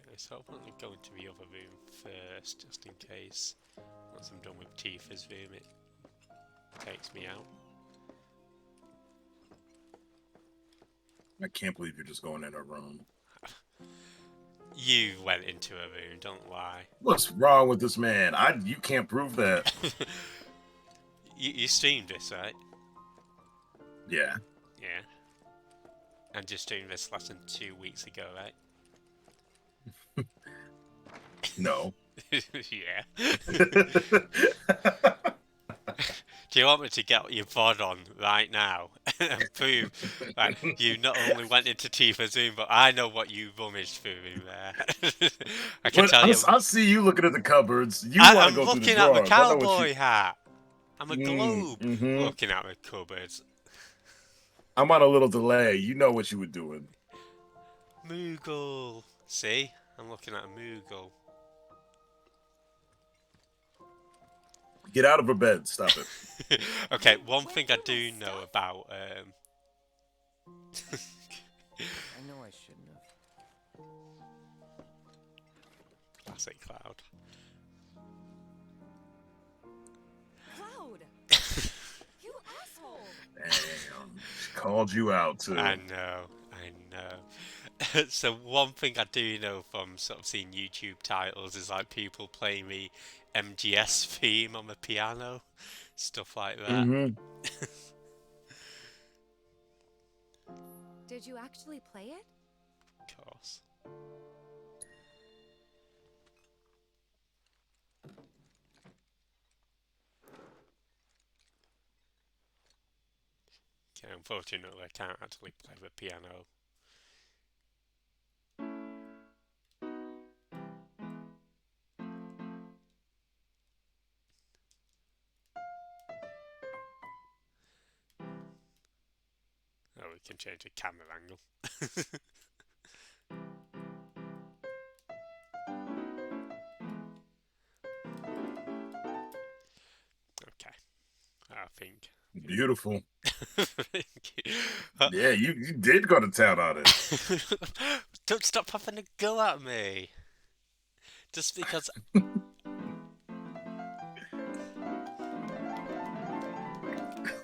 Okay, so I want to go into the other room first, just in case. Once I'm done with Tifa's room, it takes me out. I can't believe you're just going in her room. You went into a room, don't lie. What's wrong with this man? You can't prove that. You streamed this, right? Yeah. Yeah. And you streamed this less than 2 weeks ago, right? No. Yeah. Do you want me to get your VOD on right now and prove that you not only went into Tifa's room, but I know what you rummaged through in there? I can tell you. I see you looking at the cupboards. You want to I'm go through the looking at the drawers. I know what cowboy you- hat. I'm a globe mhm. looking at the cupboards. I'm on a little delay. You know what you were doing. Moogle. See? I'm looking at a Moogle. Get out of her bed. Stop it. Okay, one thing I do know about I know I shouldn't have. classic Cloud. Cloud! You asshole! Damn. She called you out, too. I know. So one thing I do know from sort of seeing YouTube titles is like people playing the MGS theme on the piano, stuff like that. Mm-hmm. Did you actually play it? Of course. Okay, unfortunately I can't actually play the piano. Oh, we can change the camera angle. Okay, I think. Beautiful. Thank you. Yeah, you did go to town on it. Don't stop having a go at me. Just because.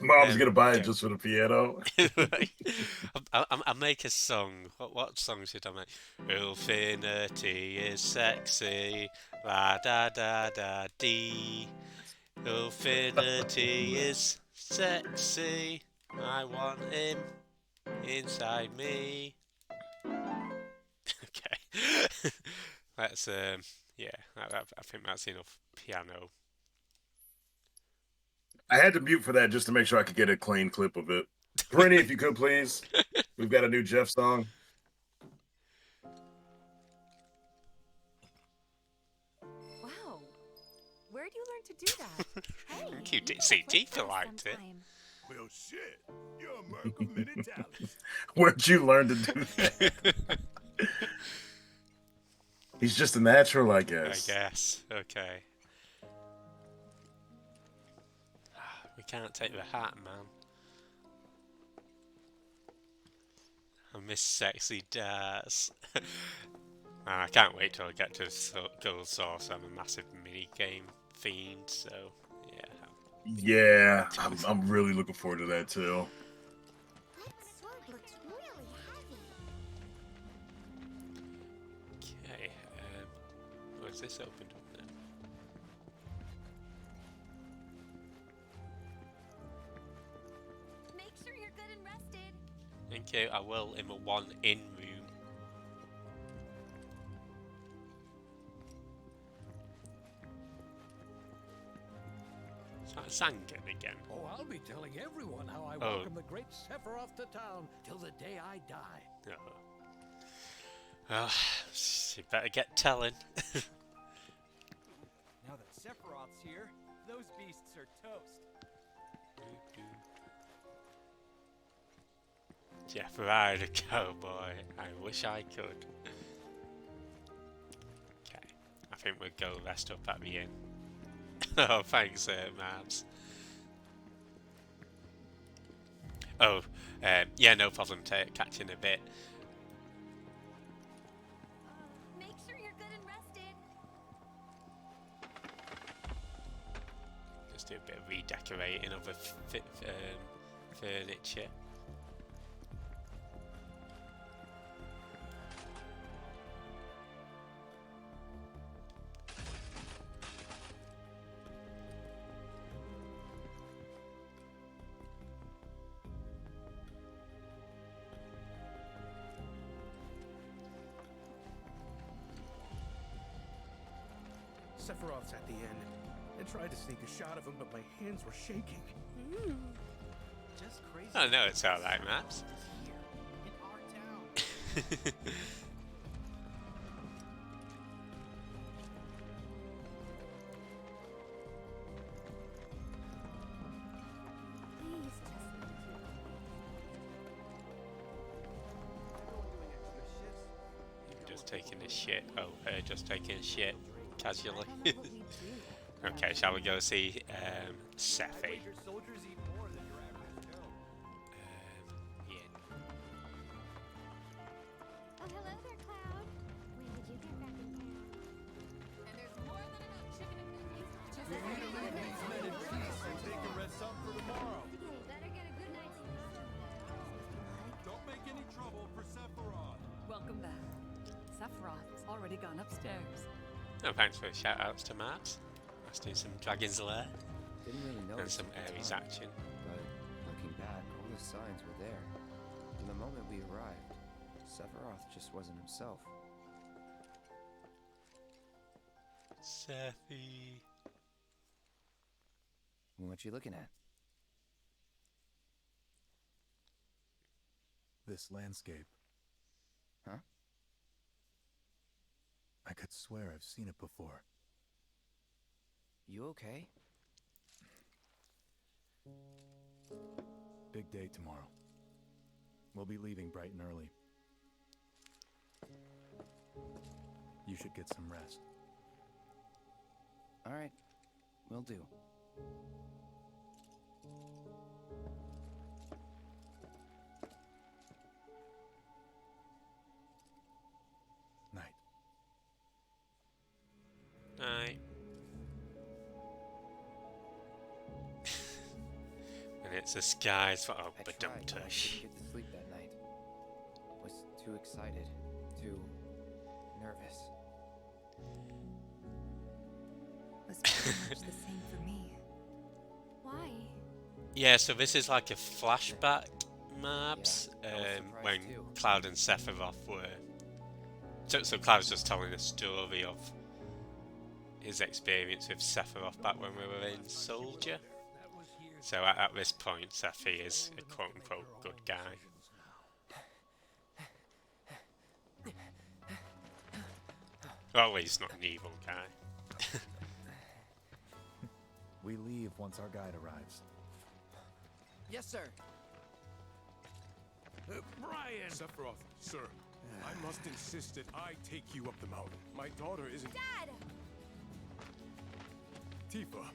Mom's gonna buy it just for the piano. I make a song. What song should I make? iLLFiNiTy is sexy. La da da da dee. iLLFiNiTy is sexy. I want him inside me. Okay. Let's yeah. I think that's enough piano. I had to mute for that just to make sure I could get a clean clip of it. Brittany, if you could, please. We've got a new Jeff song. Wow. Where'd you learn to do that? Hey, You did see Tifa liked it. Well, shit. You're a merc of many talents. Where'd you learn to do that? He's just a natural, I guess. I guess. Okay. We can't take the hat, man. I miss sexy darts. I can't wait till I get to Gold Source. I'm a massive mini-game fiend, so yeah. Yeah, I'm really looking forward to that too. That sword looks really heavy. Okay. Where's this opened up now? Make sure you're good and rested. Thank you. I will in the one in room. Is that Zangan again? Oh, I'll be telling everyone how I Oh. welcome the great Sephiroth to town till the day I die. No. Oh, you better get telling. Now that Sephiroth's here, those beasts are toast. Jeff ride a cowboy. I wish I could. Okay, I think we'll go rest up at the inn. Oh, thanks, Mabs. Oh, yeah, no problem. Catch you in a bit. Make sure you're good and rested. Just do a bit of redecorating of the furniture. Sephiroth's at the end. I tried to sneak a shot of him, but my hands were shaking. Just crazy. Oh no, it's alright, Maps. Here, in our town. Please just. Doing extra shifts. taking a shit. Oh, her just taking a shit casually. Okay, shall we go see Sephi? Yeah. Oh, hello there, Cloud. When did you get back in town? And there's more than enough chicken and cookies. Take a rest up for tomorrow. Better get a good night's sleep. Don't make any trouble for Sephiroth. Welcome back. Sephiroth's already gone upstairs. Oh, thanks for the shout outs to Matt. Let's do some Dragon's Lair Didn't really and notice some at the Ares time, action. but looking back, all the signs were there. From the moment we arrived, Sephiroth just wasn't himself. Sephi. What you looking at? This landscape. Huh? I could swear I've seen it before. You okay? Big day tomorrow. We'll be leaving bright and early. You should get some rest. All right, will do. Night. Night. And it's the skies for I tried, but I couldn't tush. get to sleep that night. Was too excited, too nervous. Was pretty much the same for me. Why? Yeah, so this is like a flashback maps Yeah, I was surprised when too. Cloud and Sephiroth were. So Cloud's just telling a story of his experience with Sephiroth back when we were in Soldier. So at this point, Sephi is a quote-unquote good guy. Well, at least not an evil guy. We leave once our guide arrives. Yes, sir. Brian! Sephiroth, sir, I must insist that I take you up the mountain. My daughter isn't... Dad! Tifa,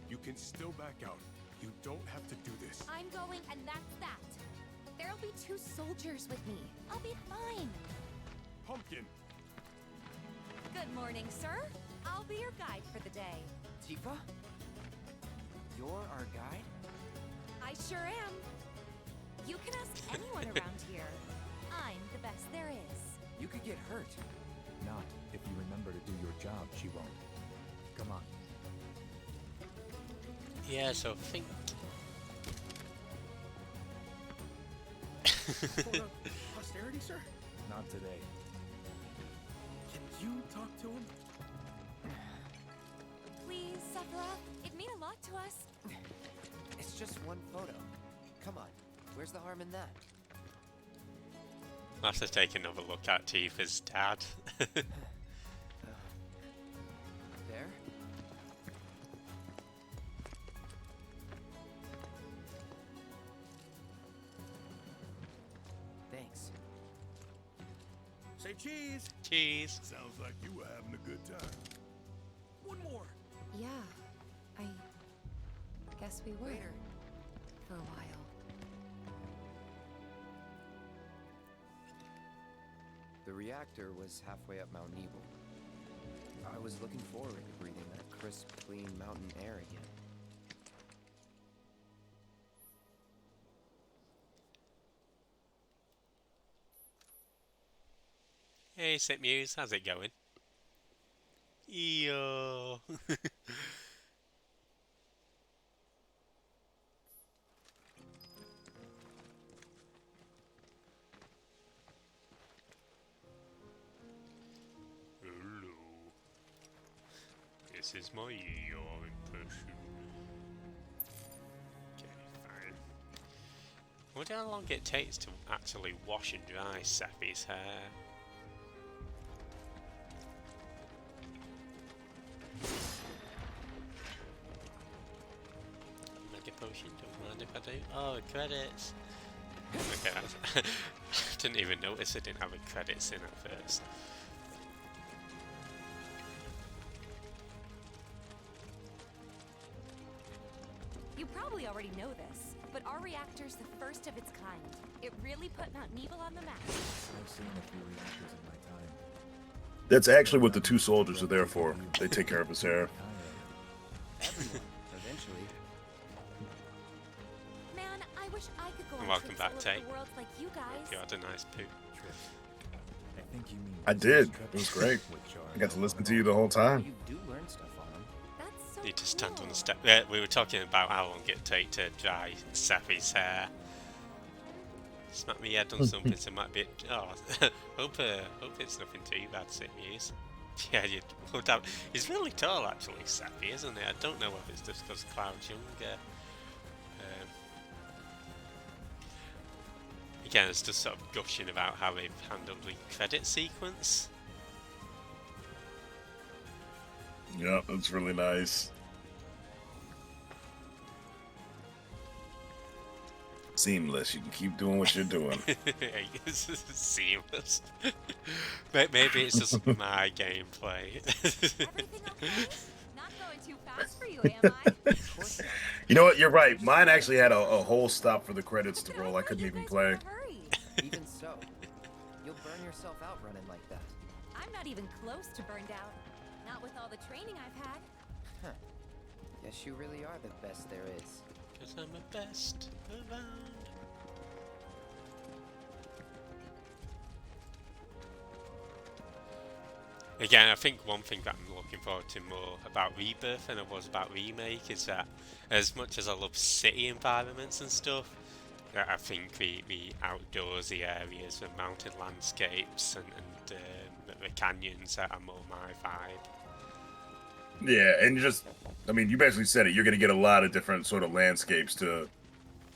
you can still back out. You don't have to do this. I'm going, and that's that. There'll be 2 soldiers with me. I'll be fine. Pumpkin! Good morning, sir. I'll be your guide for the day. Tifa? You're our guide? I sure am. You can ask anyone around here. I'm the best there is. You could get hurt. Not if you remember to do your job, she won't. Come on. Yeah, so I think. For posterity, sir? Not today. Can you talk to him? Please, Sephiroth. It'd mean a lot to us. It's just one photo. Come on. Where's the harm in that? I'll have to take another look at Tifa's dad. There? Thanks. Say cheese! Cheese. Sounds like you were having a good time. One more! Yeah, I guess we were. Later. For a while. The reactor was halfway up Mount Nebel. I was looking forward to breathing that crisp, clean mountain air again. Hey, Sit Muse, how's it going? Yo. Hello. This is my impression. Okay, fine. I wonder how long it takes to actually wash and dry Sephi's hair. Mega potion, don't mind if I do. Oh, credits! Okay, that's didn't even notice I didn't have a credits in at first. You probably already know this, but our reactor's the first of its kind. It really put Mount Nebel on the map. I've seen a few reactors in my time. That's actually what the 2 soldiers are there for. They take care of his hair. Everyone, eventually. Man, I wish I could go on Welcome trips back, all over Tay. the world like you guys. You had a nice poo. I think you mean I did. It was great. I got to listen to you the whole time. You do learn stuff on them. That's so Need to stand cool. on the step. We were talking about how long it'd take to dry Sappy's hair. Smack me head on something, so it might be. Oh, hope it's nothing too bad, Sinews. Yeah, you would have. He's really tall, actually, Sappy, isn't he? I don't know if it's just because Cloud's younger. Again, it's just sort of gushing about how they've handled the credit sequence. Yeah, that's really nice. Seamless. You can keep doing what you're doing. It's seamless. Maybe it's just my gameplay. Everything okay? Not going too fast for you, am I? You know what? You're right. Mine actually had a whole stop for the credits to roll. I couldn't even play. Even so, you'll burn yourself out running like that. I'm not even close to burned out. Not with all the training I've had. Huh. Guess you really are the best there is. Because I'm the best around. Again, I think one thing that I'm looking forward to more about Rebirth than I was about Remake is that as much as I love city environments and stuff, I think the outdoorsy areas, the mountain landscapes and the canyons are more my vibe. Yeah, and I mean, you basically said it. You're going to get a lot of different sort of landscapes to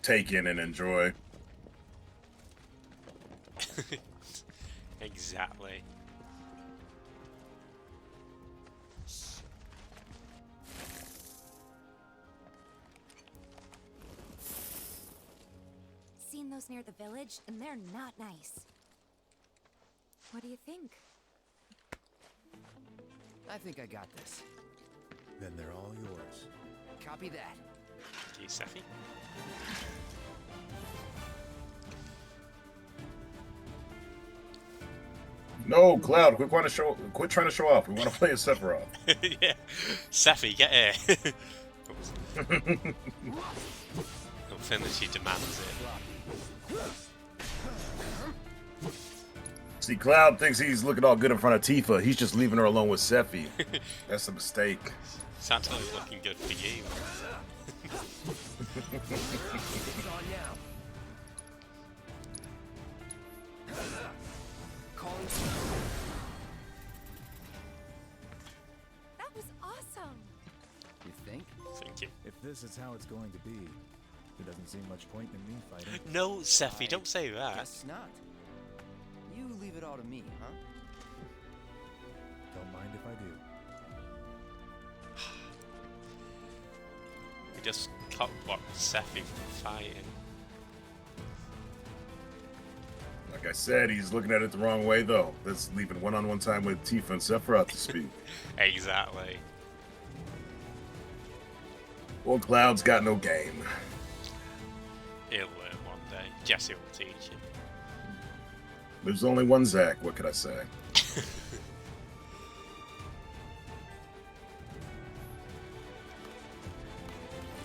take in and enjoy. Exactly. Seen those near the village, and they're not nice. What do you think? I think I got this. Then they're all yours. Copy that. Do you, Seffi? No, Cloud, quit trying to show off. We want to play a Sephiroth. Yeah. Seffi, get here. iLLFiNiTy demands it. See, Cloud thinks he's looking all good in front of Tifa. He's just leaving her alone with Sephi. That's a mistake. It's actually looking good for you. It's on now. Calling. That was awesome. You think? Thank you. If this is how it's going to be, there doesn't seem much point in me fighting. No, Seffi, don't say that. Guess not. You leave it all to me, huh? Don't mind if I do. We just cockblocked Seffi from fighting. Like I said, he's looking at it the wrong way, though. That's leaving one-on-one time with Tifa and Sephiroth to speak. Exactly. Well, Cloud's got no game. He'll learn one day. Jesse will teach him. There's only one Zack. What could I say? Take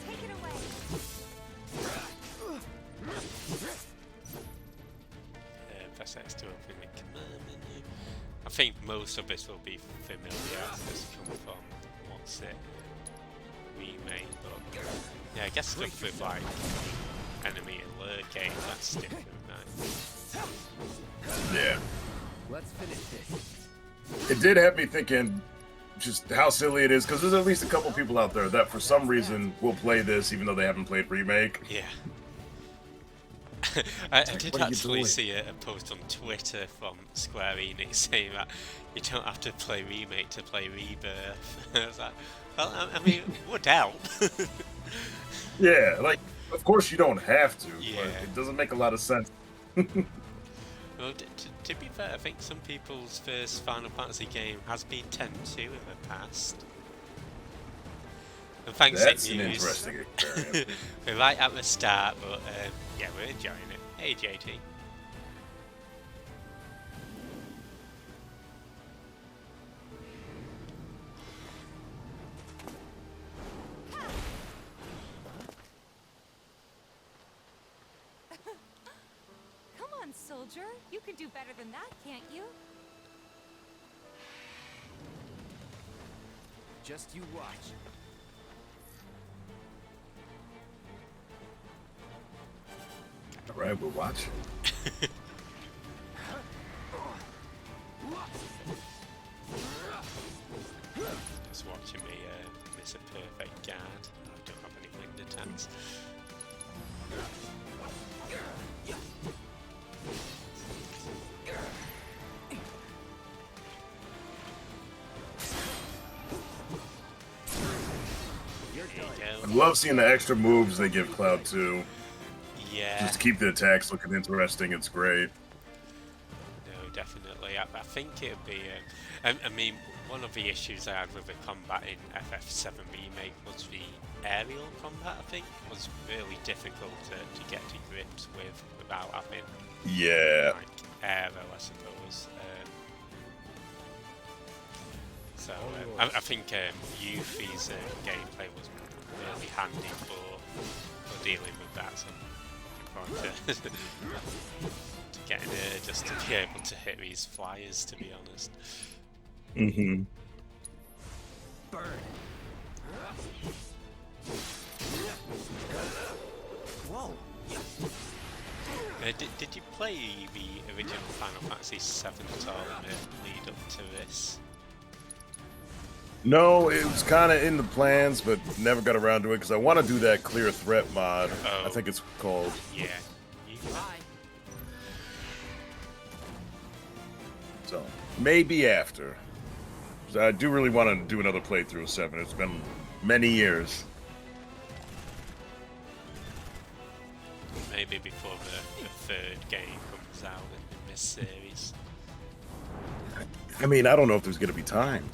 it away. Press X to open the command menu. I think most of this will be familiar as this come from what's it remade, but yeah, I guess stuff with like enemy alert game, that's different, right? Yeah. Let's finish this. It did have me thinking just how silly it is, because there's at least a couple people out there that for some reason will play this even though they haven't played Remake. Yeah. I did actually see a post on Twitter from Square Enix saying that you don't have to play Remake to play Rebirth. I was like, well, I mean, it would help. Yeah, like, of course you don't have to, Yeah. but it doesn't make a lot of sense. Well, to be fair, I think some people's first Final Fantasy game has been 10-2 in the past. And thanks, That's It an News. interesting experience. We're right at the start, but yeah, we're enjoying it. Hey, JT. Come on, soldier. You can do better than that, can't you? Just you watch. All right, we'll watch. Just watching me miss a perfect guard. I don't have any wind attacks. I love seeing the extra moves they give Cloud too. Yeah. Just to keep the attacks looking interesting. It's great. No, definitely. I think it'd be. I mean, one of the issues I had with the combat in FF7 Remake was the aerial combat. I think was really difficult to get to grips with without having Yeah. like aero, I suppose. So I think Yuffie's gameplay was really handy for dealing with that. So I'm looking forward to getting just to be able to hit these flyers, to be honest. Mm-hmm. Burn. Whoa. Did you play the original Final Fantasy VII at all in the lead up to this? No, it was kind of in the plans, but never got around to it because I want to do that clear threat mod. Oh. I think it's called. Yeah. Bye. So maybe after. 'Cause I do really want to do another playthrough of 7. It's been many years. Maybe before the third game comes out in this series. I mean, I don't know if there's going to be time.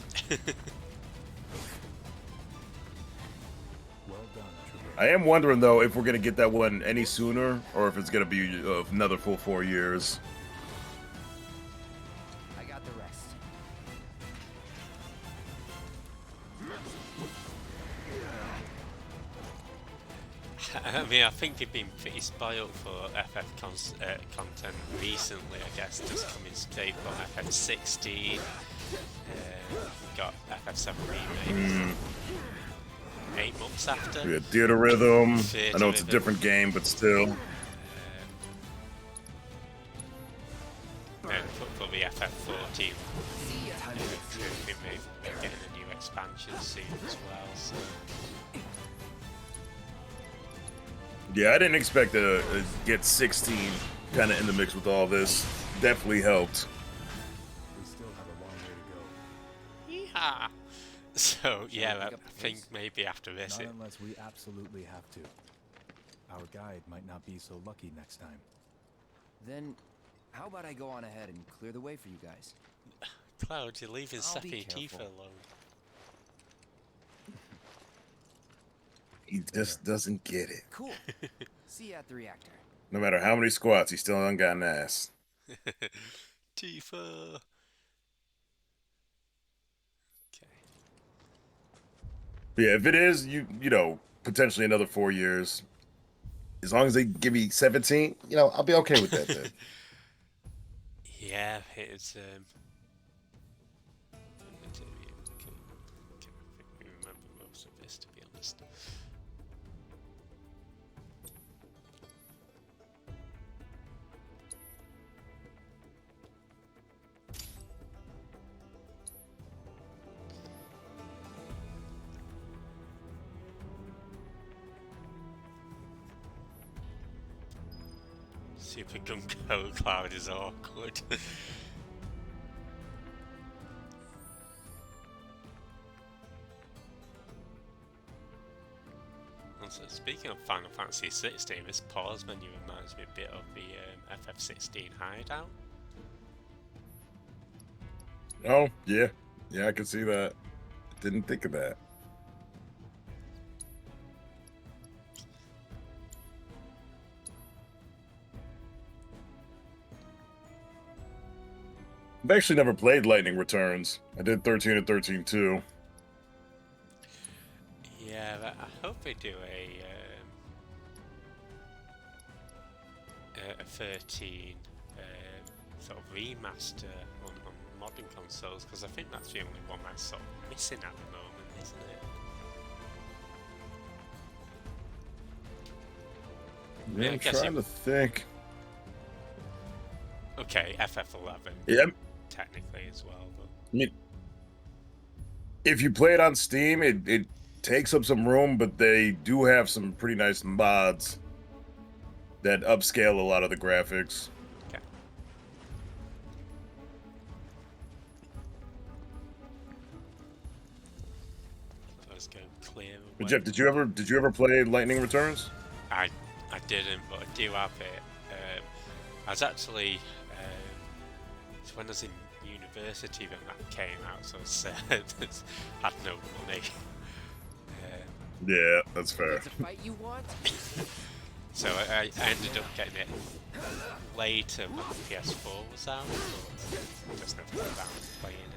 Well done, Trooper. I am wondering, though, if we're going to get that one any sooner or if it's going to be another full 4 years. I got the rest. I mean, I think they've been pretty spoiled for FF content recently, I guess, just coming straight from FF16. We got FF7 Remake 8 months after. We had Theater Rhythm. Theater I know it's a Rhythm. different game, but still. And for the FF14 remake, we're getting a new expansion soon as well. So. Yeah, I didn't expect to get 16 kind of in the mix with all this. Definitely helped. We still have a long way to go. Yeehaw! So yeah, pick I up the think pace? maybe after this, Not unless we absolutely have to. Our guide might not be so lucky next time. Then, how about I go on ahead and clear the way for you guys? Cloud, you're leaving I'll be Seppi Tifa careful. alone. He just doesn't get it. Cool. See you at the reactor. No matter how many squats, he still ain't got an ass. Tifa. Okay. Yeah, if it is, you know, potentially another 4 years. As long as they give me 17, you know, I'll be okay with that then. Yeah, it's material. Okay. I think we remember most of this, to be honest. Super Gunko Cloud is awkward. Also, speaking of Final Fantasy XVI, this pause menu reminds me a bit of the FF16 hideout. Oh, yeah. Yeah, I can see that. Didn't think of that. I've actually never played Lightning Returns. I did 13 and 13 too. Yeah, but I hope they do a 13 sort of remaster on modern consoles, because I think that's the only one that's sort of missing at the moment, isn't it? Yeah, I'm trying to think. Okay, FF11. Yeah. Technically as well, but I mean, if you play it on Steam, it takes up some room, but they do have some pretty nice mods that upscale a lot of the graphics. okay. Let's go clear. But Jeff, did you ever play Lightning Returns? I didn't, but I do have it. I was actually it's when I was in university when that came out, so I had no money. Yeah, that's fair. It's a fight you want? So I ended up getting it later when the PS4 was out, but just never got around to playing it.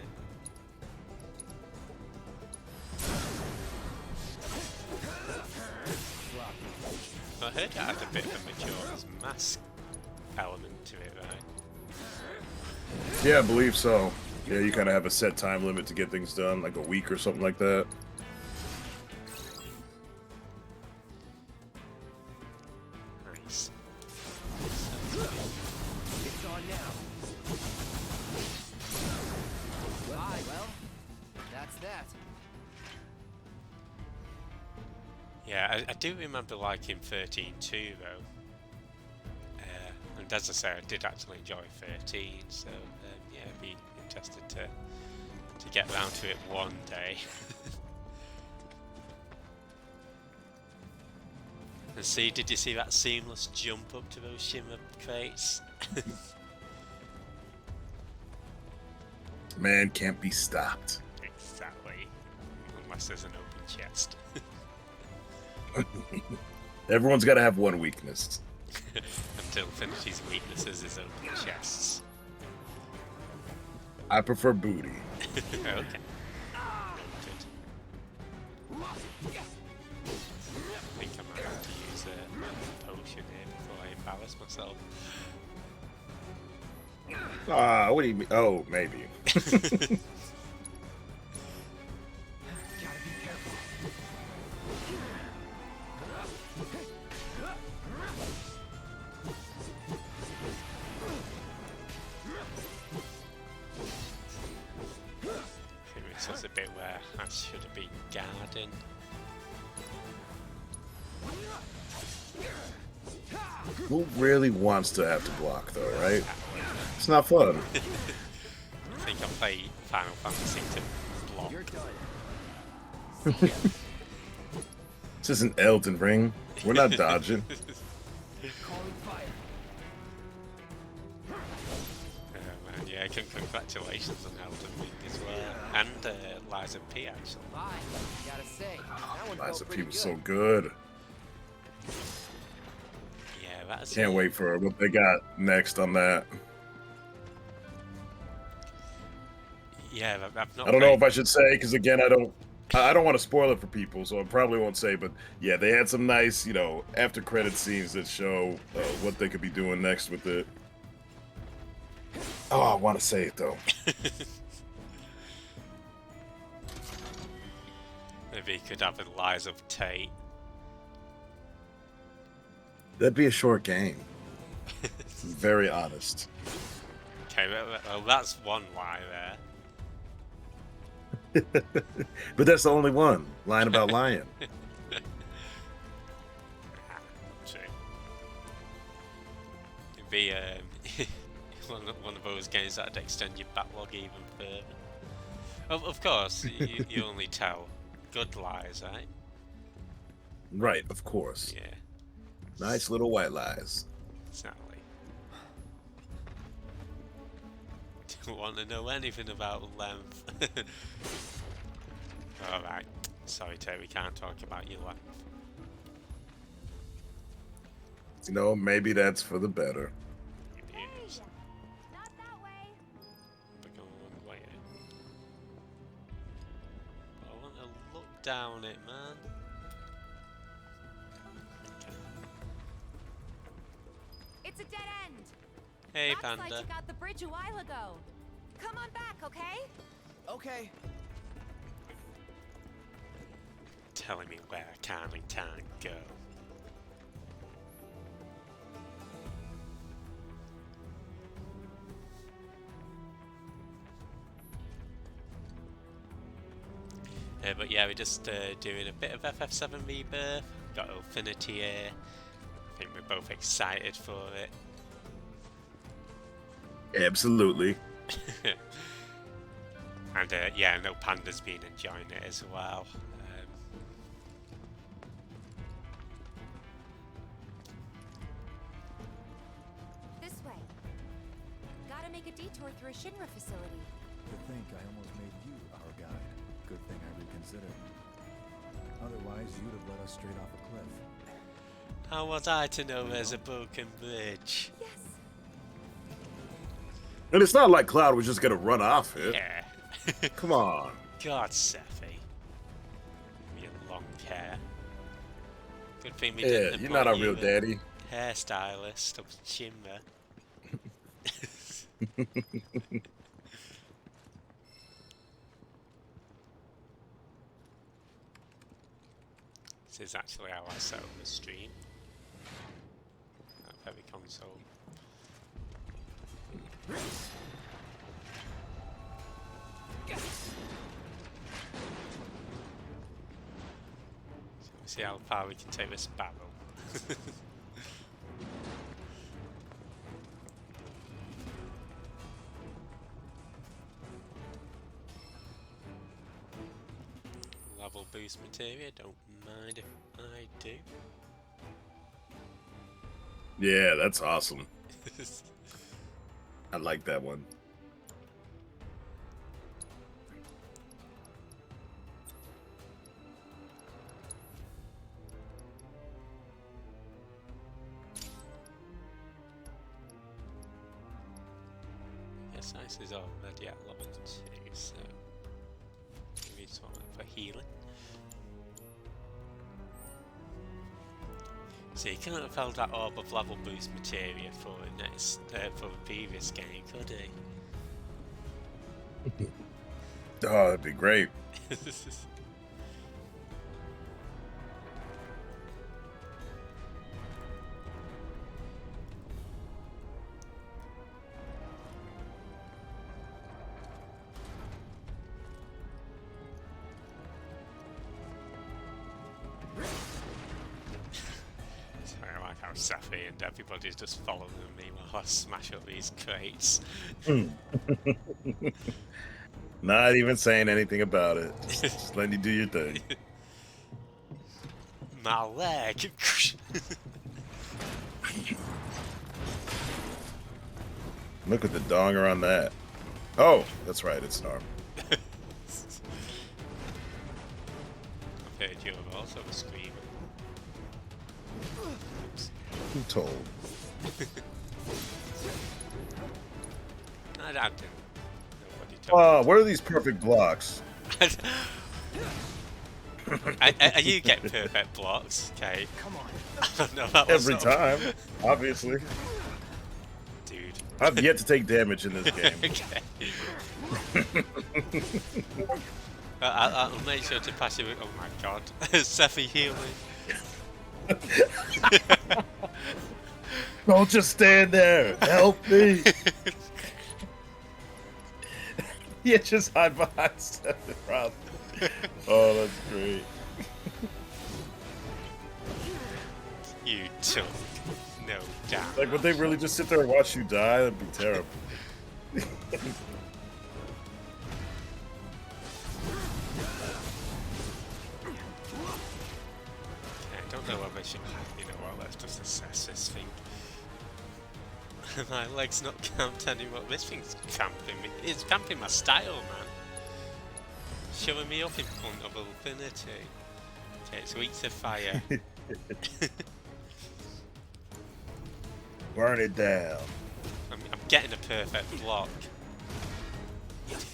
I heard it had a bit of a Majora's Mask element to it, right? Yeah, I believe so. Yeah, you kind of have a set time limit to get things done, like a week or something like that. Nice. It's on now. Well, that's that. Yeah, I do remember liking 13 too, though. And as I say, I did actually enjoy 13, so yeah, I'd be interested to get around to it one day. And see, did you see that seamless jump up to those shimmer crates? Man can't be stopped. Exactly. Unless there's an open chest. Everyone's got to have one weakness. Until iLLFiNiTy's weaknesses is open chests. I prefer booty. Okay. Noted. I think I might have to use a potion here before I embarrass myself. Ah, what do you mean? Oh, maybe. This was a bit where I should have been guarding. Who really wants to have to block, though, right? It's not fun. I think I play Final Fantasy to block. You're done. This isn't Elden Ring. We're not dodging. Calling fire. Man, yeah, congratulations on Elden Ring as well. And Liza P, actually. Bye. Gotta say, that one felt Liza P pretty was good. so good. Yeah, that's Can't wait for what they got next on that. Yeah, I've not. I don't know if I should say, because again, I don't want to spoil it for people, so I probably won't say. But yeah, they had some nice, after credit scenes that show what they could be doing next with it. Oh, I want to say it though. Maybe you could have a Lies of Tate. That'd be a short game. Very honest. Okay, well, that's one lie there. But that's the only one. Lying about lying. True. It'd be one of those games that'd extend your backlog even further. Of course, you only tell good lies, right? Right, of course. Yeah. Nice little white lies. Exactly. don't want to know anything about length. Alright. Sorry, Terry, we can't talk about your length. You know, maybe that's for the better. Hey, not that way. We're going the wrong way. I want to look down it, man. Okay. It's a dead end. Hey, Looks Panda. like you got the bridge a while ago. Come on back, okay? Okay. Telling me where I can and can't go. But yeah, we're just doing a bit of FF7 Rebirth. Got iLLFiNiTy here. I think we're both excited for it. Absolutely. And yeah, I know Panda's been enjoying it as well. This way. Gotta make a detour through a Shinra facility. To think I almost made you our guide. Good thing I reconsidered. Otherwise, you'd have led us straight off a cliff. How was I to know there's a broken bridge? Yes. And it's not like Cloud was just gonna run off it. Yeah. Come on. God, Sephi. Your long hair. Good thing we Yeah, didn't you're not a appoint real you daddy. hairstylist of Shinra. This is actually how I set up the stream. That very console. So we'll see how far we can take this barrel. Level boost materia, don't mind if I do. Yeah, that's awesome. I like that one. Yes, Ice is already at level 2, so maybe it's one for healing. So you couldn't have held that orb of level boost materia for the previous game, could he? Oh, that'd be great. I like how Safi and everybody's just following me while I smash up these crates. Not even saying anything about it. Just letting you do your thing. My leg! Look at the donger on that. Oh, that's right, it's an arm. I've heard you have also screaming. Oops. Who told? I didn't. Nobody told. What are these perfect blocks? Are you getting perfect blocks? Okay. Come on. No, that was Every time, obviously. Dude. I've yet to take damage in this game. Okay. I'll make sure to pass you. Oh my god. Sephi healing. Don't just stand there. Help me. You just hide behind Stephen Rob. Oh, that's great. You took no damage. Like, would they really just sit there and watch you die? That'd be terrible. I don't know whether she. You know what? Let's just assess this thing. My leg's not camped anymore. This thing's camping me. It's camping my style, man. Showing me up in front of iLLFiNiTy. Okay, it's weak to fire. Burn it down. I'm getting a perfect block.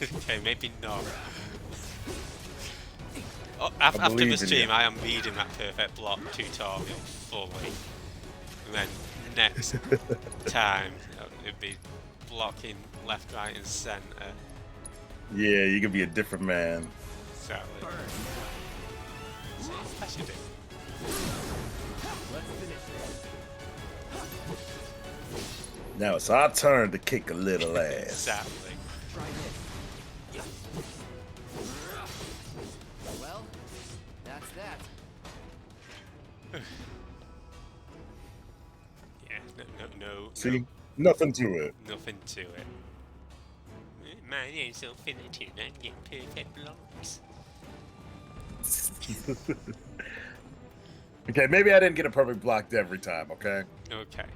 Okay, maybe not. Oh, after the stream, I am reading that perfect block tutorial fully. And then next time, it'd be blocking left, right, and centre. Yeah, you could be a different man. Exactly. See, I should do. Let's finish this. Now it's our turn to kick a little ass. Exactly. Try this. Well, that's that. Yeah, no. See? Nothing to it. Nothing to it. My name's iLLFiNiTy and I'm getting perfect blocks. Okay, maybe I didn't get a perfect block every time, okay? Okay.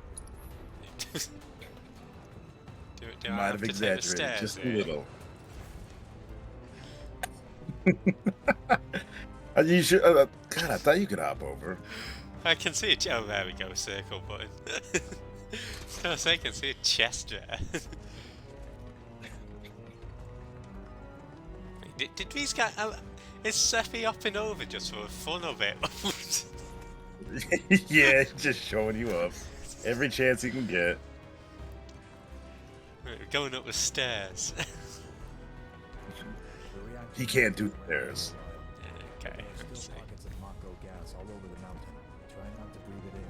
do Might have exaggerated just a little. You should. God, I thought you could hop over. I can see a oh, there we go, circle button. So I can see a chest there. Did these guys? Is Sephi hopping over just for the fun of it? Yeah, just showing you up every chance he can get. Going up the stairs. He can't do stairs. Okay. There's still pockets of Mako gas all over the mountain. Try not to breathe it in.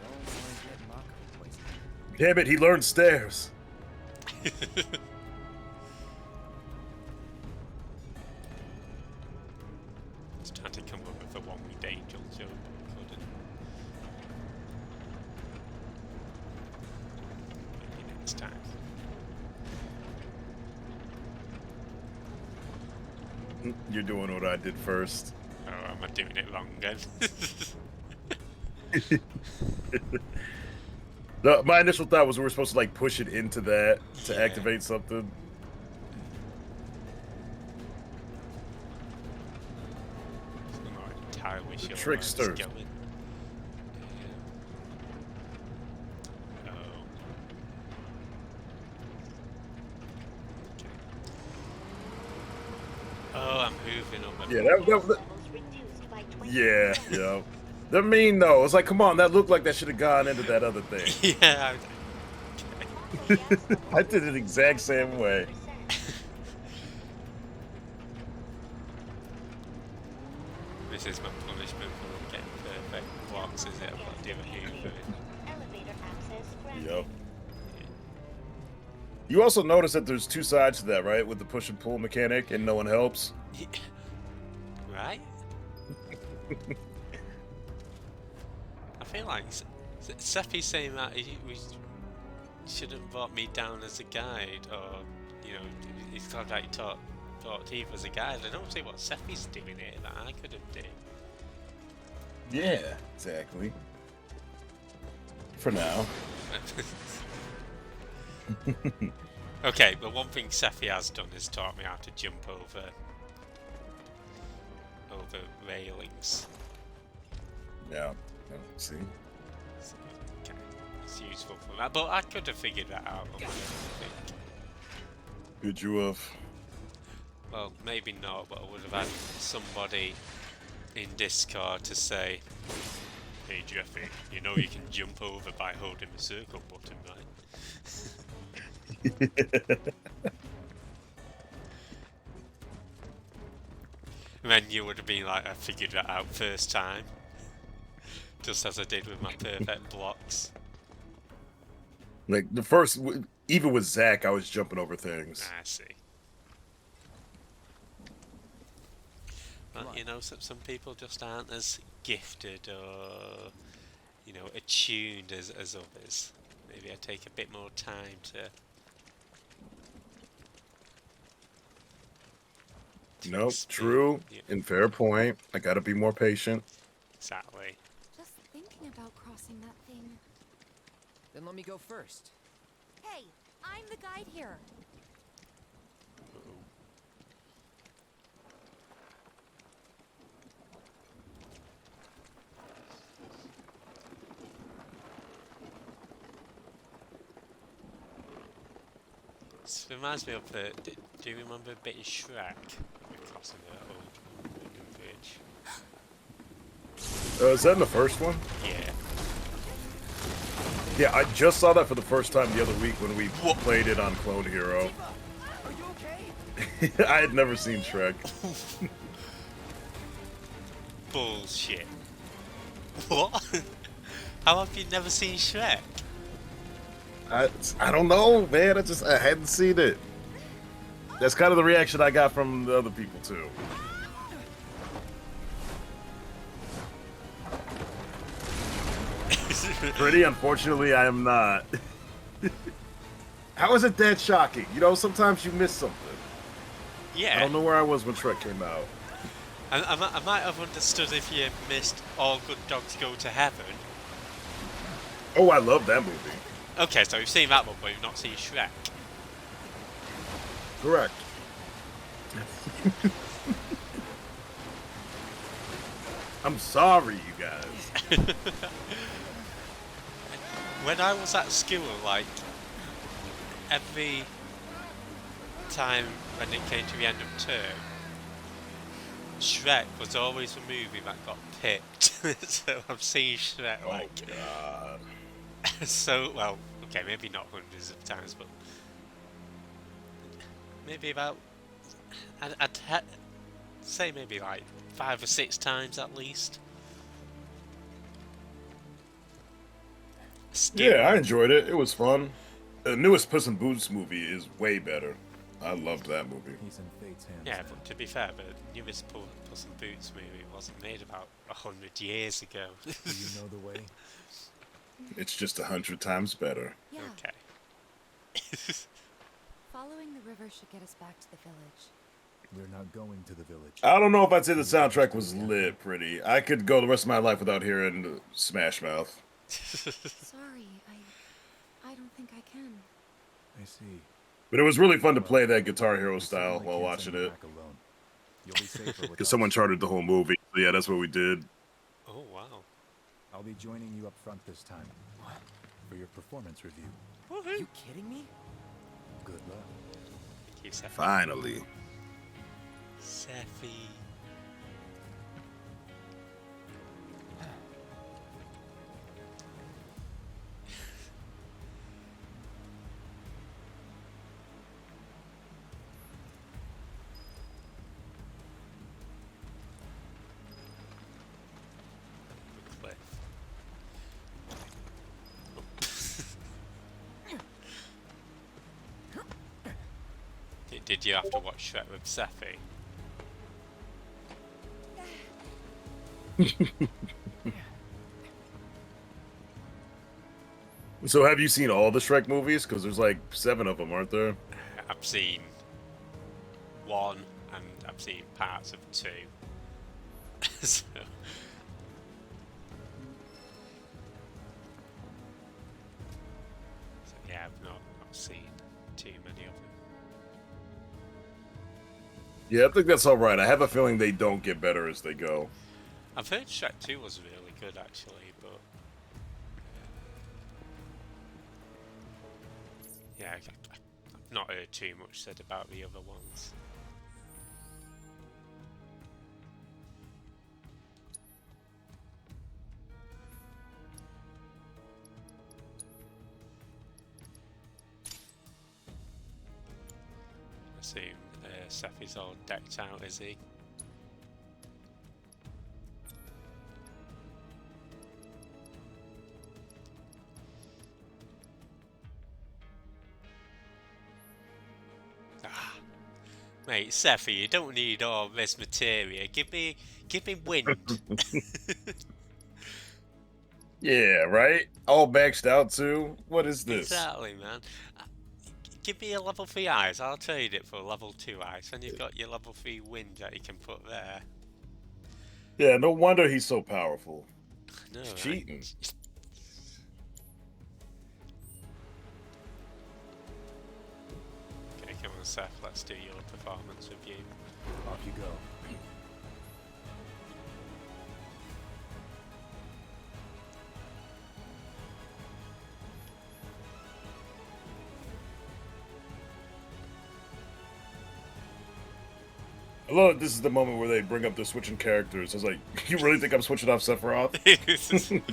Don't want to get Mako poisoned. Damn it, he learned stairs. It's trying to come up with a one-winged angel, so couldn't. Maybe next time. You're doing what I did first. Oh, am I doing it wrong again? No, my initial thought was we were supposed to like push it into that to activate something. I'm not entirely sure. Trickster. Oh, I'm moving up. Yeah, yeah. They're mean though. It's like, come on, that looked like that should have gone into that other thing. Yeah. I did it the exact same way. This is my punishment for getting perfect blocks, is it? I've got to do a Hoover. Yep. You also notice that there's two sides to that, right? With the push and pull mechanic and no one helps. Right? I feel like Sephi's saying that we shouldn't have brought me down as a guide, or, you know, he's glad that he taught Eve as a guide. I don't see what Sephi's doing here that I couldn't do. Yeah, exactly. For now. Okay, but one thing Sephi has done is taught me how to jump over railings. Yeah, see? So, okay, it's useful for that, but I could have figured that out on my own, I think. Could you have? Well, maybe not, but I would have had somebody in Discord to say, "Hey Jeffy, you know you can jump over by holding the circle button, right?" And then you would have been like, I figured that out first time. Just as I did with my perfect blocks. Like, the first, even with Zach, I was jumping over things. I see. Well, you know, some people just aren't as gifted or, you know, attuned as others. Maybe I take a bit more time to... Nope, true, and fair point. I gotta be more patient. Exactly. Just thinking about crossing that thing. Then let me go first. Hey, I'm the guide here. This reminds me of the. Do you remember a bit of Shrek? Crossing the old wooden bridge. Is that in the first one? Yeah. Yeah, I just saw that for the first time the other week when we played it on Clone Hero. Are you okay? I had never seen Shrek. Bullshit. What? How have you never seen Shrek? I don't know, man. I hadn't seen it. That's kind of the reaction I got from the other people too. Pretty unfortunately, I am not. How is it that shocking? You know, sometimes you miss something. Yeah. I don't know where I was when Shrek came out. I might have understood if you missed All Good Dogs Go to Heaven. Oh, I love that movie. Okay, so you've seen that one, but you've not seen Shrek. Correct. I'm sorry, you guys. When I was at school, like, every time when it came to the end of term, Shrek was always a movie that got picked. So I've seen Shrek, like... Oh, God. So, well, okay, maybe not hundreds of times, but... Maybe about... I'd say maybe like 5 or 6 times at least. Yeah, I enjoyed it. It was fun. The newest Puss in Boots movie is way better. I loved that movie. He's in fate's hands. Yeah, but to be fair, the newest Puss in Boots movie wasn't made about 100 years ago. Do you know the way? It's just 100 times better. Yeah. Okay. Following the river should get us back to the village. We're not going to the village. I don't know if I'd say the soundtrack was lit pretty. I could go the rest of my life without hearing Smash Mouth. Sorry, I don't think I can. I see. But it was really fun to play that Guitar Hero style while watching it. You'll be safer with Because us. someone charted the whole movie. So yeah, that's what we did. Oh, wow. I'll be joining you up front this time. For your performance review. Are you kidding me? Good luck. Thank you, Sephi. Finally. Sephi. Did you have to watch Shrek with Sephi? So have you seen all the Shrek movies? Because there's like 7 of them, aren't there? I've seen 1 and I've seen parts of 2. So yeah, I've not seen too many of them. Yeah, I think that's alright. I have a feeling they don't get better as they go. I've heard Shrek 2 was really good actually, but yeah, I've not heard too much said about the other ones. I assume Sephi's all decked out, is he? Mate, Sephi, you don't need all this materia. Give me wind. Yeah, right? All maxed out too? What is this? Exactly, man. Give me a level 3 eyes. I'll trade it for level 2 eyes. And you've got your level 3 wind that you can put there. Yeah, no wonder he's so powerful. No, He's right? cheating. Seth, let's do your performance review. Off you go. I love it. This is the moment where they bring up the switching characters. I was like, you really think I'm switching off Sephiroth?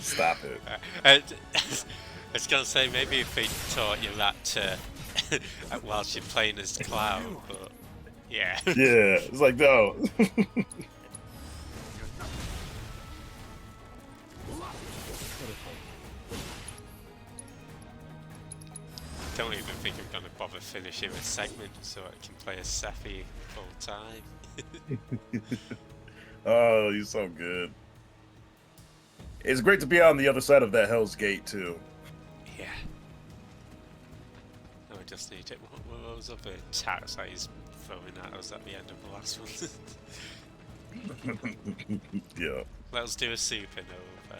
Stop it. I was gonna say, maybe if they taught you that whilst you're playing as Cloud, but yeah. Yeah, it's like, no. Don't even think I'm gonna bother finishing a segment so I can play as Sephi full time. Oh, you're so good. It's great to be on the other side of that Hell's Gate, too. Yeah. No, I just need it. What were those other attacks that he's throwing at us at the end of the last one? Yeah. Let's do a supernova.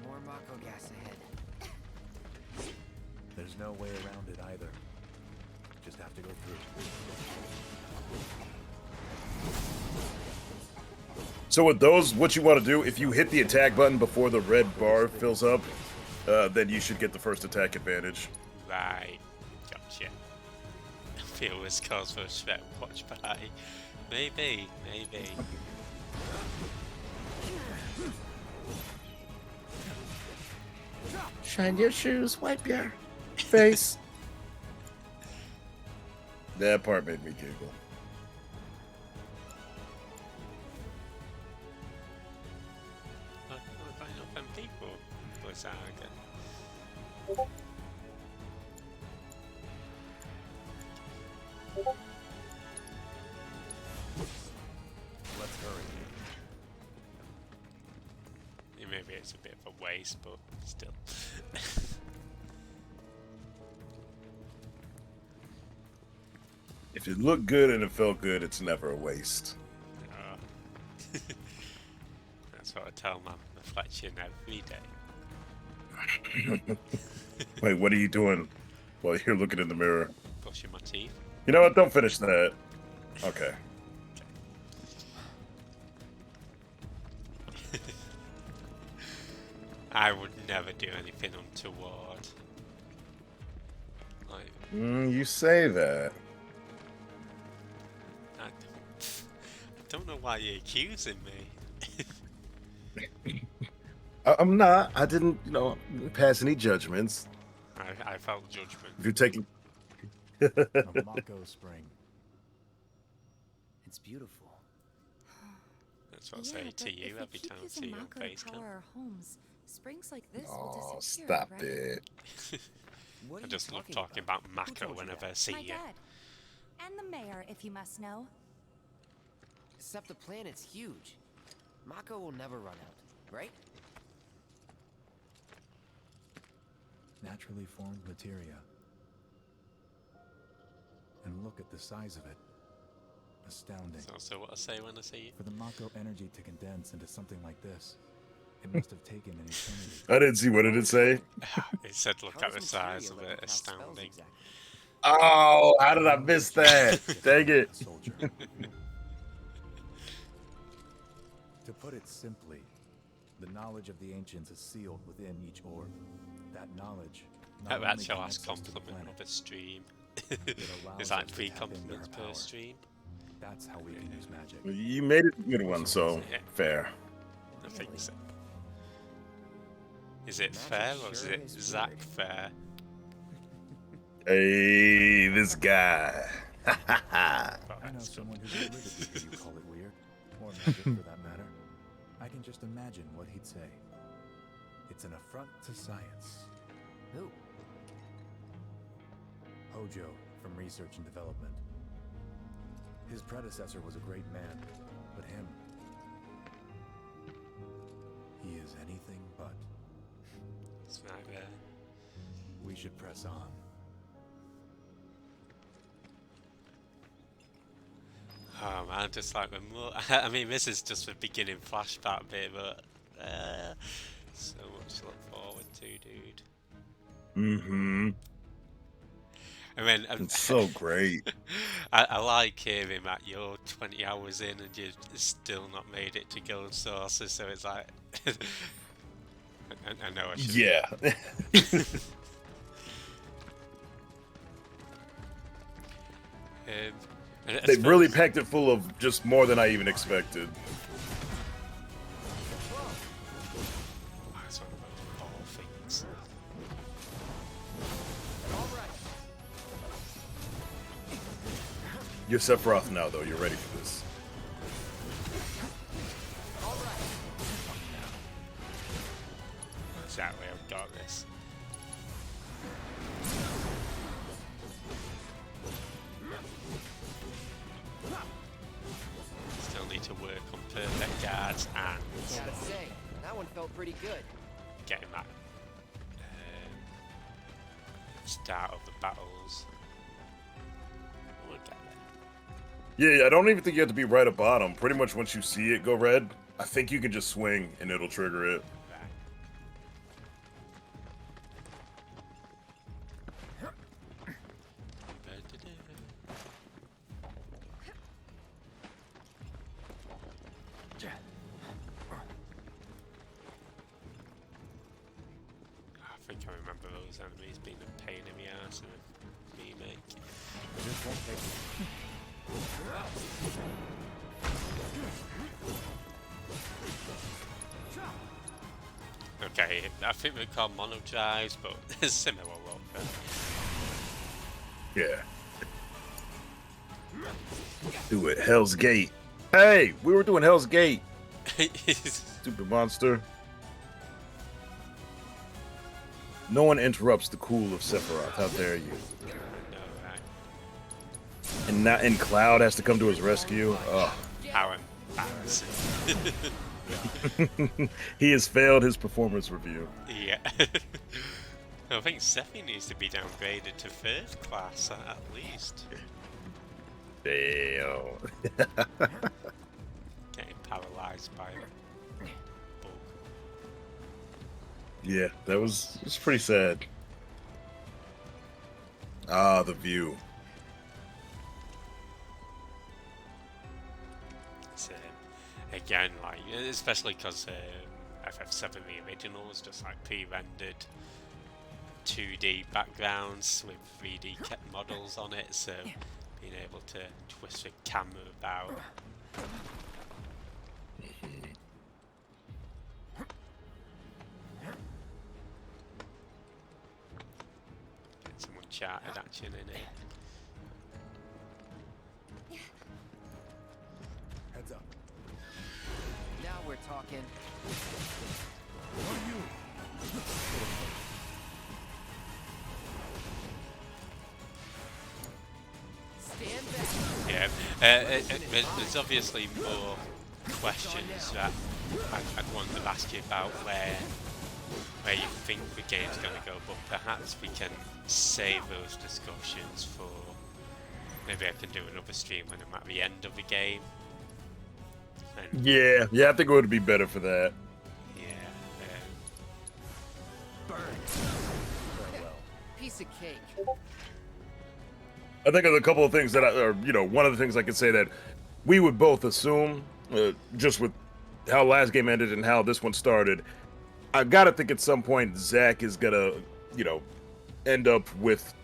More Mako gas ahead. There's no way around it either. Just have to go through. So with those, what you want to do, if you hit the attack button before the red bar fills up, then you should get the first attack advantage. Right. Gotcha. I feel this calls for a Shred watch party. Maybe. Shine your shoes, wipe your face. That part made me giggle. Find up them people. Blizzard again. Let's hurry. Yeah, maybe it's a bit of a waste, but still. If it looked good and it felt good, it's never a waste. That's what I tell my reflection every day. Wait, what are you doing while you're looking in the mirror? Brushing my teeth. You know what? Don't finish that. Okay. I would never do anything untoward. Like, You say that. I don't know why you're accusing me. I'm not. I didn't, pass any judgments. I felt judgment. If you're taking... A Mako spring. It's beautiful. That's what I say to you every time I see you on Facecam. Our homes, springs like this will Oh, disappear, stop right? it. What are I you just love talking talking about Who Mako told you whenever that? I see My you. dad. And the mayor, if you must know. Except the planet's huge. Mako will never run out, right? Naturally formed materia. And look at the size of it. Astounding. That's also what I say when I see you. For the Mako energy to condense into something like this, it must have taken an eternity. I didn't see. What did it say? It said look How at the does size materia of let it, it cast spells astounding. exactly? Oh, how did I miss that? Dang it. Soldier. To put it simply, the knowledge of the ancients is sealed within each orb. That knowledge. not That's only your last connects us to the compliment planet, of a stream. allows It's like us to 3 tap into compliments her per power. stream. That's how we can use magic. You made it a good one, so Yeah. fair. I think so. Is it fair or is it Zach fair? Hey, this guy. Well, I know that's good. someone who would live it if you call it weird, or magic for that matter. I can just imagine what he'd say. It's an affront to science. Who? Hojo from Research and Development. His predecessor was a great man, but him, he is anything but. It's right there. We should press on. Oh man, just like the more. I mean, this is just the beginning flashback bit, but so much to look forward to, dude. Mm-hmm. I mean, It's so great. I like hearing that you're 20 hours in and you've still not made it to gold sources, so it's like, I know I should. Yeah. And I They really suppose- packed it full of just more than I even expected. That's one of those ball things. You're Sephiroth now, though. You're ready for this. Exactly, I've got this. Still need to work on perfect guards and Gotta say, that one felt pretty good. getting that start of the battles. We'll get there. Yeah, I don't even think you have to be right at bottom. Pretty much once you see it go red, I think you can just swing and it'll trigger it. I think I remember those enemies being a pain in the ass in a remake. This won't take Okay, I think they're called mono drives, but it's similar look. Yeah. Do it. Hell's Gate. Hey, we were doing Hell's Gate. Stupid monster. No one interrupts the cool of Sephiroth. How dare you? No, right. And Cloud has to come to his rescue. Ugh. How embarrassing. He has failed his performance review. Yeah. I think Sephi needs to be downgraded to first class at least. Damn. Getting paralyzed by a bug. Yeah, it's pretty sad. Ah, the view. It's, again, like, especially because FF7 the original was just like pre-rendered 2D backgrounds with 3D models on it, so being able to twist the camera about. Get some Uncharted action in it. Heads up. Now we're talking. Stand back. Yeah, there's obviously more questions that I'd want to ask you about where you think the game's going to go, but perhaps we can save those discussions for maybe I can do another stream when I'm at the end of the game. And Yeah, I think it would be better for that. yeah, Piece of cake. I think of a couple of things that one of the things I could say that we would both assume, just with how last game ended and how this one started, I gotta think at some point Zack is gonna, end up with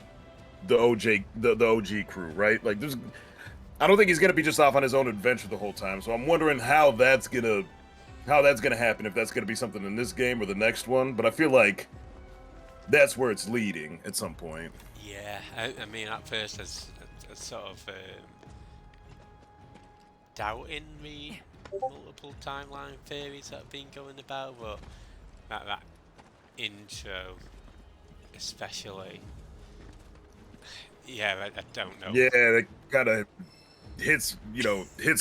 the OG crew, right? Like, I don't think he's gonna be just off on his own adventure the whole time. So I'm wondering how that's gonna happen, if that's gonna be something in this game or the next one. But I feel like that's where it's leading at some point. yeah. I mean, at first, as sort of doubting the multiple timeline theories that have been going about, but that intro, especially, yeah, I don't know. Yeah, that kind of hits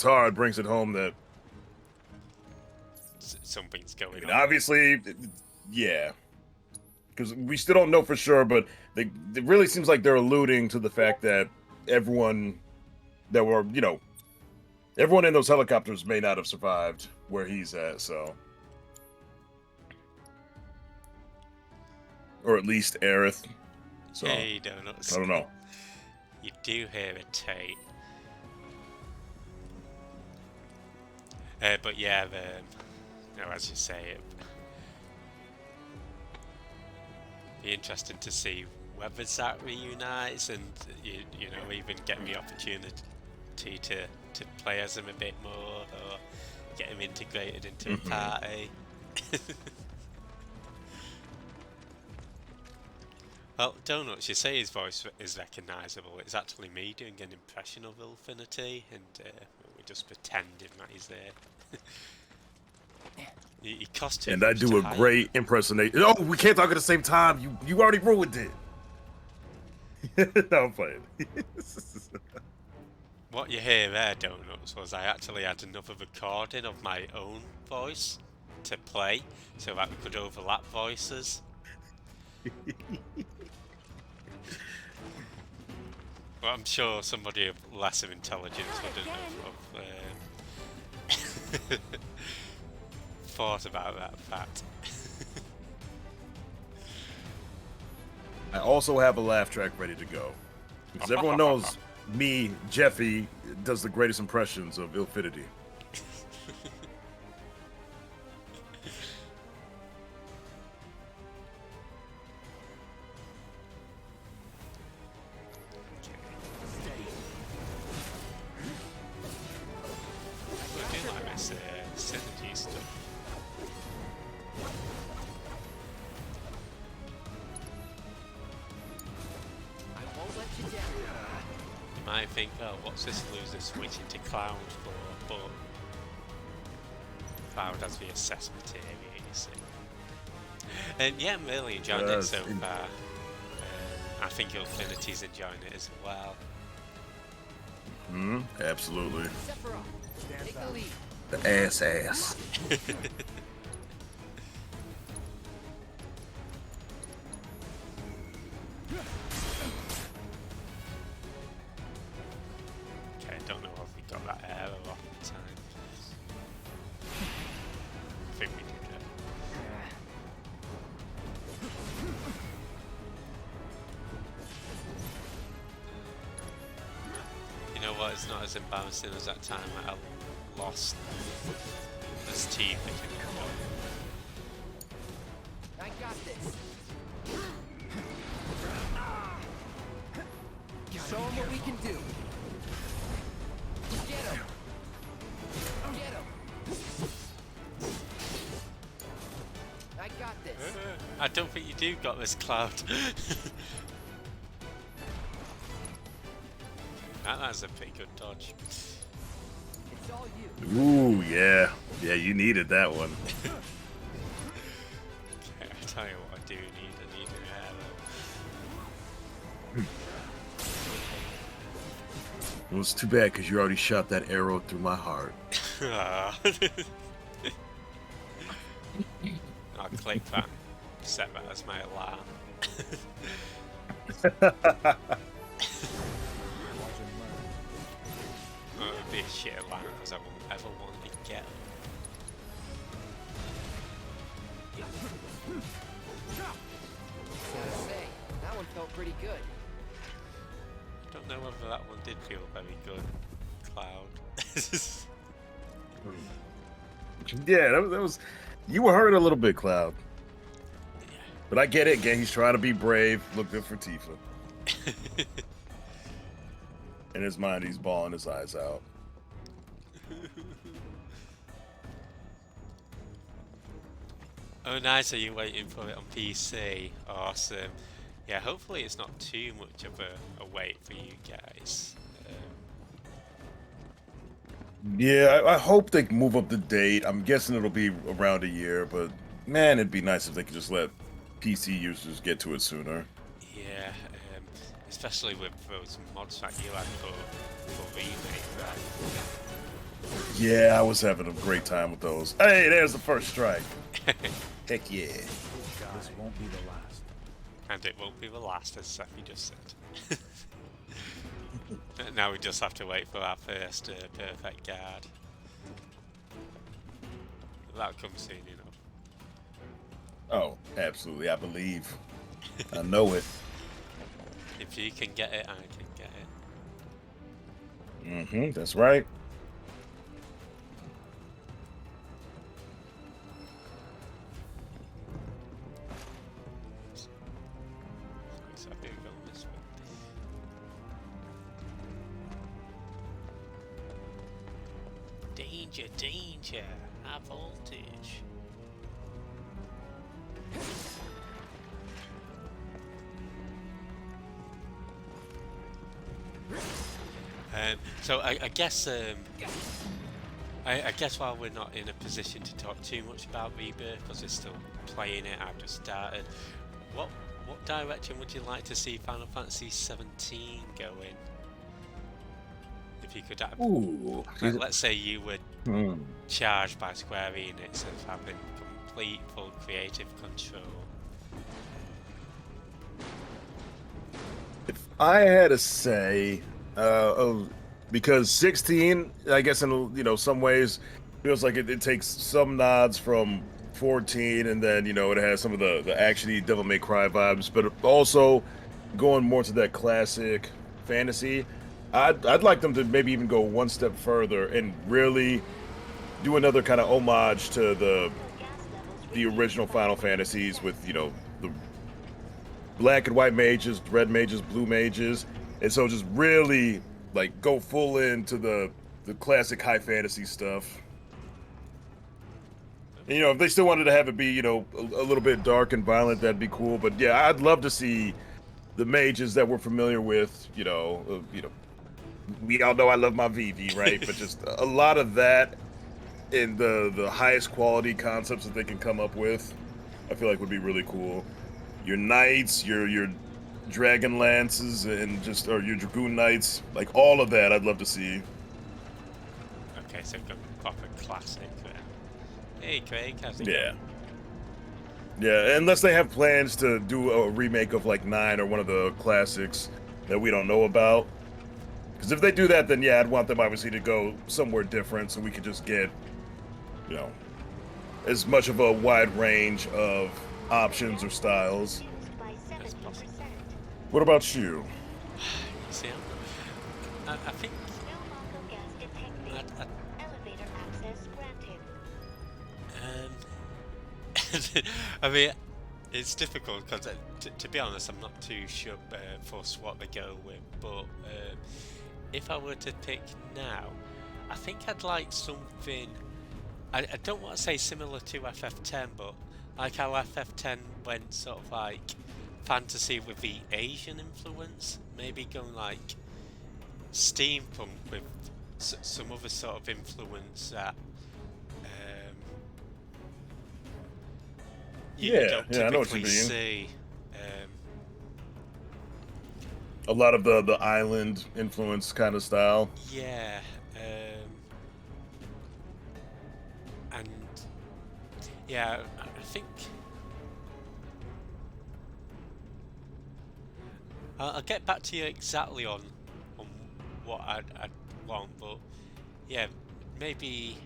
hard, brings it home that Something's going on. obviously, yeah, because we still don't know for sure, but it really seems like they're alluding to the fact that everyone in those helicopters may not have survived where he's at, so. Or at least Aerith. So, Hey, donuts. I don't know. You do hear a Tate. But yeah, you know, as you say, it'd be interesting to see whether that reunites, and you know, even getting the opportunity to play as him a bit more, or get him integrated into a party. Well, Donuts, you say his voice is recognisable. It's actually me doing an impression of iLLFiNiTy, and we're just pretending that he's there. He cost too And much I do to a hire. great impersonation. Oh, we can't talk at the same time. You already ruined it. No, I'm playing. What you hear there, Donuts, was I actually had another recording of my own voice to play, so that we could overlap voices. Well, I'm sure somebody of lesser intelligence wouldn't have thought about that fact. I also have a laugh track ready to go. Because everyone knows me, Jeffy, does the greatest impressions of iLLFiNiTy. I do like this synergy stuff. I won't let you down. You might think, oh, what's this loser switching to Cloud for? But Cloud has the assessment area, you see. And yeah, I'm really enjoying it so far. I think iLLFiNiTy's enjoying it as well. Absolutely. Sephiroth, take the lead. The ass. Okay, I don't know if we got that error off the time. I think we did it. You know what, it's not as embarrassing as that time that I lost this teeth again. I got this. Show him what we can do. Get him. Get him. I got this. I don't think you do got this, Cloud. That's a pretty good dodge. It's all you. Ooh, yeah. Yeah, you needed that one. Okay, I tell you what I do need. I need an arrow. It was too bad because you already shot that arrow through my heart. I'll click that. Set that as my alarm. It would be a shit alarm because I won't ever want to get. Gotta say, that one felt pretty good. I don't know whether that one did feel very good, Cloud. Yeah, that was. You were hurt a little bit, Cloud. Yeah. But I get it. Again, he's trying to be brave. Look good for Tifa. In his mind, he's bawling his eyes out. Oh, nice. Are you waiting for it on PC? Awesome. Yeah, hopefully it's not too much of a wait for you guys. Yeah, I hope they move up the date. I'm guessing it'll be around a year, but man, it'd be nice if they could just let PC users get to it sooner. Yeah, especially with those mods that you had for remake, right? Yeah, I was having a great time with those. Hey, there's the first strike. Heck yeah. This won't be the last. And it won't be the last, as Sephi just said. Now we just have to wait for our first perfect guard. That'll come soon enough. Oh, absolutely. I believe. I know it. If you can get it, I can get it. That's right. So I do go this way. Danger, danger! High voltage. So I guess I guess while we're not in a position to talk too much about Rebirth because we're still playing it, I've just started. What direction would you like to see Final Fantasy VII go in? If you could, Ooh, let's say you were charged by Square Enix of having complete full creative control. If I had to say, because 16, I guess in some ways feels like it takes some nods from 14, and then it has some of the actiony Devil May Cry vibes, but also going more to that classic fantasy. I'd like them to maybe even go one step further and really do another kind of homage to the original Final Fantasies with the black and white mages, red mages, blue mages, and so just really like go full into the classic high fantasy stuff. And, if they still wanted to have it be a little bit dark and violent, that'd be cool. But yeah, I'd love to see the mages that we're familiar with. We all know I love my Vivi, right? But just a lot of that in the highest quality concepts that they can come up with, I feel like would be really cool. Your knights, your dragon lances, and or your dragoon knights, like all of that, I'd love to see. Okay, so go proper classic. Hey, Craig, how's it Yeah. going? Yeah, unless they have plans to do a remake of like 9 or one of the classics that we don't know about. Because if they do that, then yeah, I'd want them obviously to go somewhere different so we could just get, as much of a wide range of options or styles. What about you? See, I think I mean, it's difficult because, to be honest, I'm not too sure for what they go with. But if I were to pick now, I think I'd like something. I don't want to say similar to FF10, but like how FF10 went sort of like fantasy with the Asian influence, maybe going like steampunk with some other sort of influence that you don't I know what you typically mean. see. A lot of the island influence kind of style. Yeah, and yeah, I think I'll get back to you exactly on what I'd want, but yeah, maybe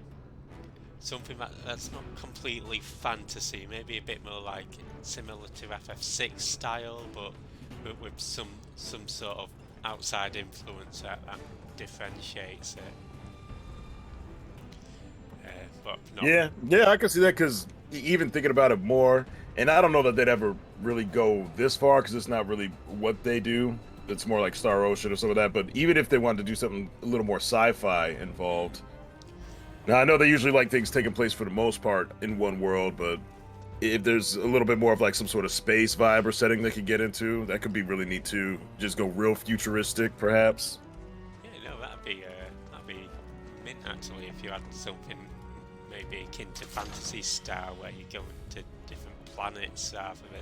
something that's not completely fantasy, maybe a bit more like similar to FF6 style, but with some sort of outside influence that differentiates it. But not Yeah, I can see that because even thinking about it more, and I don't know that they'd ever really go this far because it's not really what they do. It's more like Star Ocean or some of that. But even if they wanted to do something a little more sci-fi involved, now I know they usually like things taking place for the most part in one world, but if there's a little bit more of like some sort of space vibe or setting they could get into, that could be really neat too. Just go real futuristic, perhaps. Yeah, no, that'd be mint actually if you had something maybe akin to Fantasy Star where you go into different planets rather than.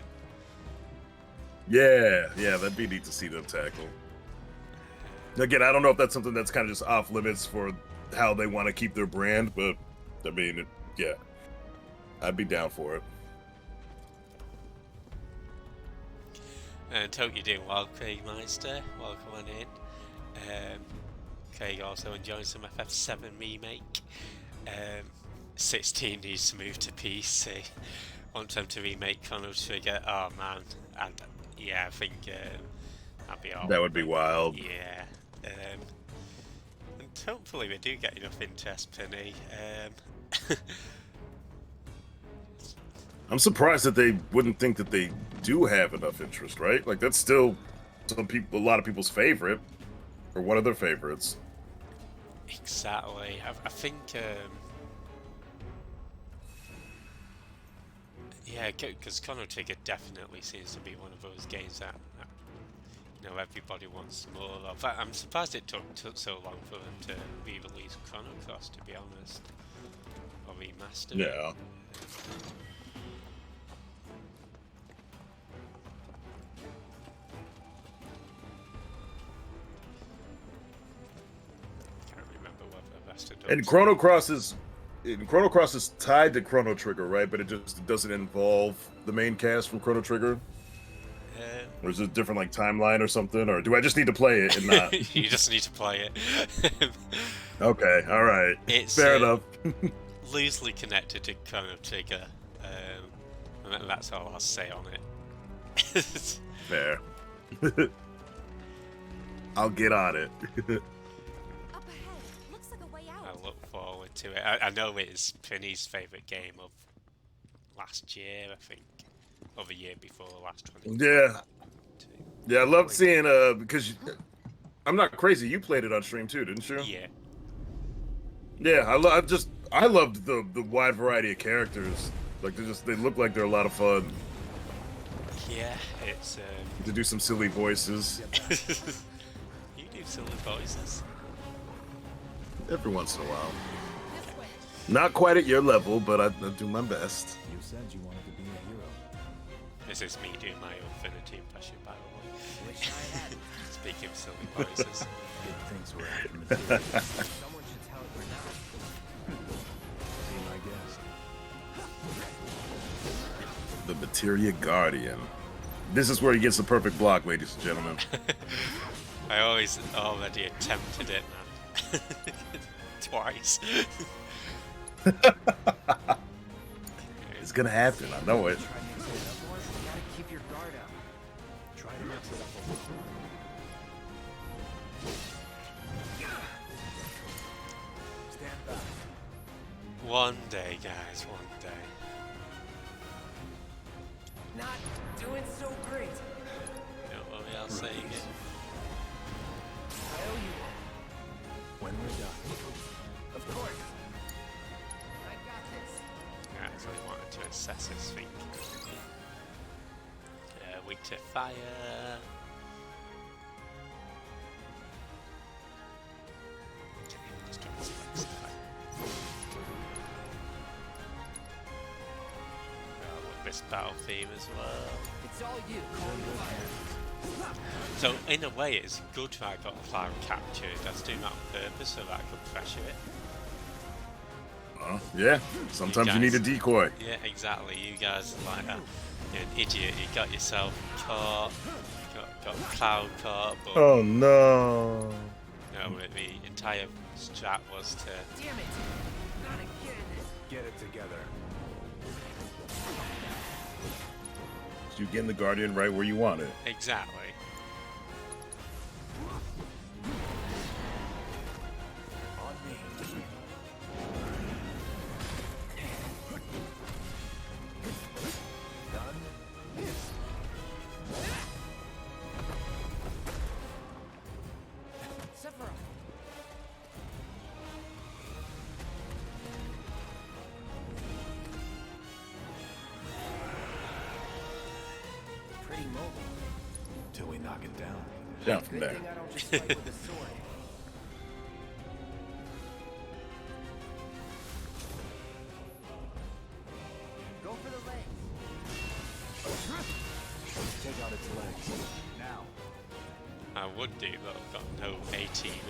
Yeah, that'd be neat to see them tackle. Again, I don't know if that's something that's kind of just off limits for how they want to keep their brand, but I mean, yeah, I'd be down for it. And hope you're doing well, Craig Meister. Welcome on in. Craig also enjoying some FF7 remake. 16 needs to move to PC. Want them to remake Chrono Trigger. Oh man, and yeah, I think that'd be all. That would be wild. Yeah. hopefully we do get enough interest, Penny. I'm surprised that they wouldn't think that they do have enough interest, right? Like that's still a lot of people's favorite, or one of their favorites. Exactly. I think. Yeah, because Chrono Trigger definitely seems to be one of those games that you know everybody wants more of. I'm surprised it took so long for them to re-release Chrono Cross, to be honest, or remaster. Yeah. Can't remember what the rest of And Chrono Cross is tied to Chrono Trigger, right? But it just doesn't involve the main cast from Chrono Trigger. Or is it a different like timeline or something? Or do I just need to play it and not? You just need to play it. Okay, all right. It's fair enough. loosely connected to Chrono Trigger, and that's all I'll say on it. Fair. I'll get on it. Up ahead. Looks like a way out. I look forward to it. I know it's Penny's favourite game of last year, I think. Or the year before last 20. Yeah. Yeah, I loved seeing because I'm not crazy. You played it on stream too, didn't you? Yeah. Yeah, I loved the wide variety of characters. Like they look like they're a lot of fun. Yeah, it's to do some silly voices. You do silly voices. Every once in a while. Not quite at your level, but I do my best. You said you wanted to be a hero. This is me doing my iLLFiNiTy impression, by the way. Speaking of silly voices. Good things were after material. Someone should tell it we're not. Be my guest. The Materia Guardian. This is where he gets the perfect block, ladies and gentlemen. I always already attempted it, man. Twice. It's gonna happen, I know it. Try to mix it up more. You gotta keep your guard up. Try to mix it up a little. Stand back. One day, guys, one day. Not doing so great. Don't worry, I'll say it. I owe you one. When we're done. Of course. I got this. I actually wanted to assess his feet. Weak to fire. Okay, just doing some extra fire. With this battle theme as well. It's all you. Call me fire. So in a way, it's good that I got cloud captured. That's doing that on purpose so that I could pressure it. Yeah. Sometimes you need a decoy. Yeah, exactly. You guys are like that. You're an idiot. You got yourself caught. Got cloud caught. But Oh no. no, the entire strat was to. Damn it. Not again. Get it together. You getting the Guardian right where you want it. Exactly. On me. Done. Sephiroth. Pretty mobile. Till we knock it down. Down from Good there. thing I don't just fight with a sword. Go for the legs. Take out its legs. Now. I would do, but I've got no ATV.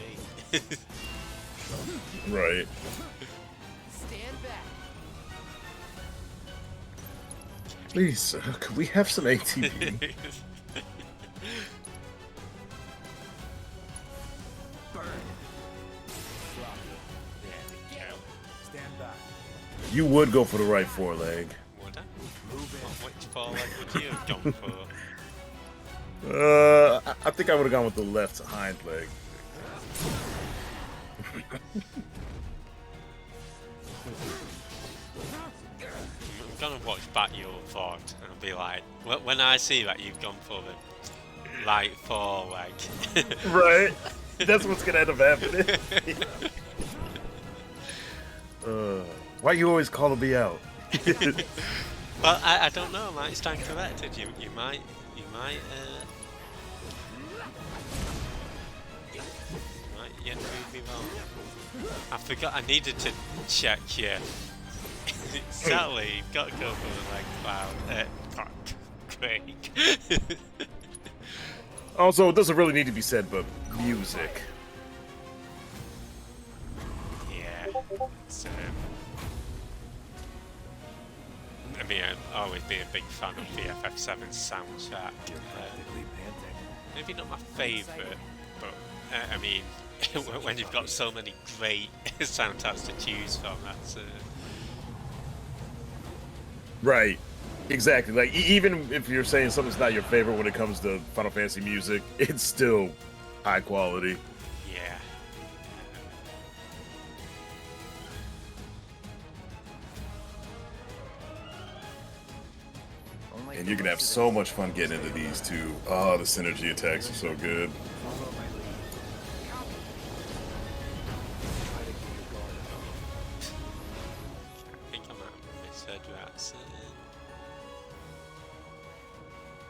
Right. Stand back. Please, could we have some ATV? Burn. Drop it. Stand back. You would go for the right foreleg. Would I? Move in. Which foreleg would you have gone for? I think I would have gone with the left hind leg. I'm gonna watch back your VOD and I'll be like, when I see that you've gone for the right foreleg. Right? That's what's gonna end up happening. Why you always calling me out? Well, I don't know. I might stand corrected. You might prove me wrong. I forgot. I needed to check you. Exactly. You've got to go for the leg cloud. Craig. Also, it doesn't really need to be said, but music. Yeah. So, I mean, I've always been a big fan of the FF7 soundtrack. Maybe not my favourite, but I mean, when you've got so many great soundtracks to choose from, that's Right. Exactly. Like, even if you're saying something's not your favorite when it comes to Final Fantasy music, it's still high quality. yeah. And you're gonna have so much fun getting into these too. Oh, the synergy attacks are so good. I think I might have misheard you out saying.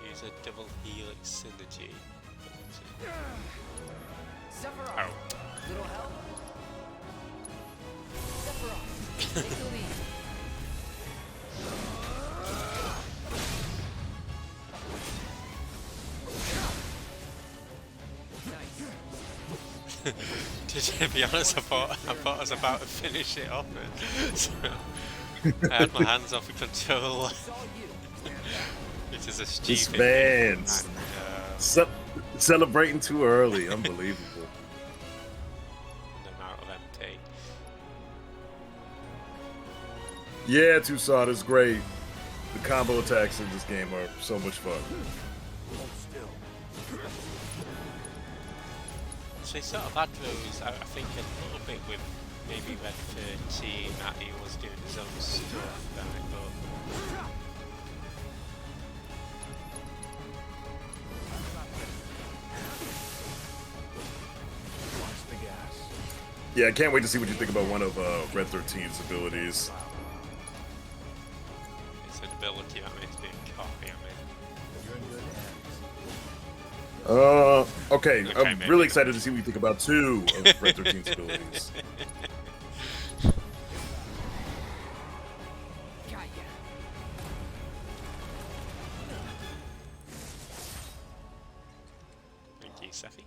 Use a double helix synergy. Sephiroth! Little help? Sephiroth, take the lead. To be honest, I thought I was about to finish it off. So I had my hands off the controller, which is a stupid This thing. man's celebrating too early. Unbelievable. And I'm out of MP. Yeah, Tucson is great. The combo attacks in this game are so much fun. So he sort of had those, I think, a little bit with maybe Red 13, that he was doing his own stuff, right? But Yeah, I can't wait to see what you think about one of Red 13's abilities. it's an ability that makes me a copy, Okay, I'm maybe. really excited to see what you think about two of Red 13's abilities. Thank you, Sephi.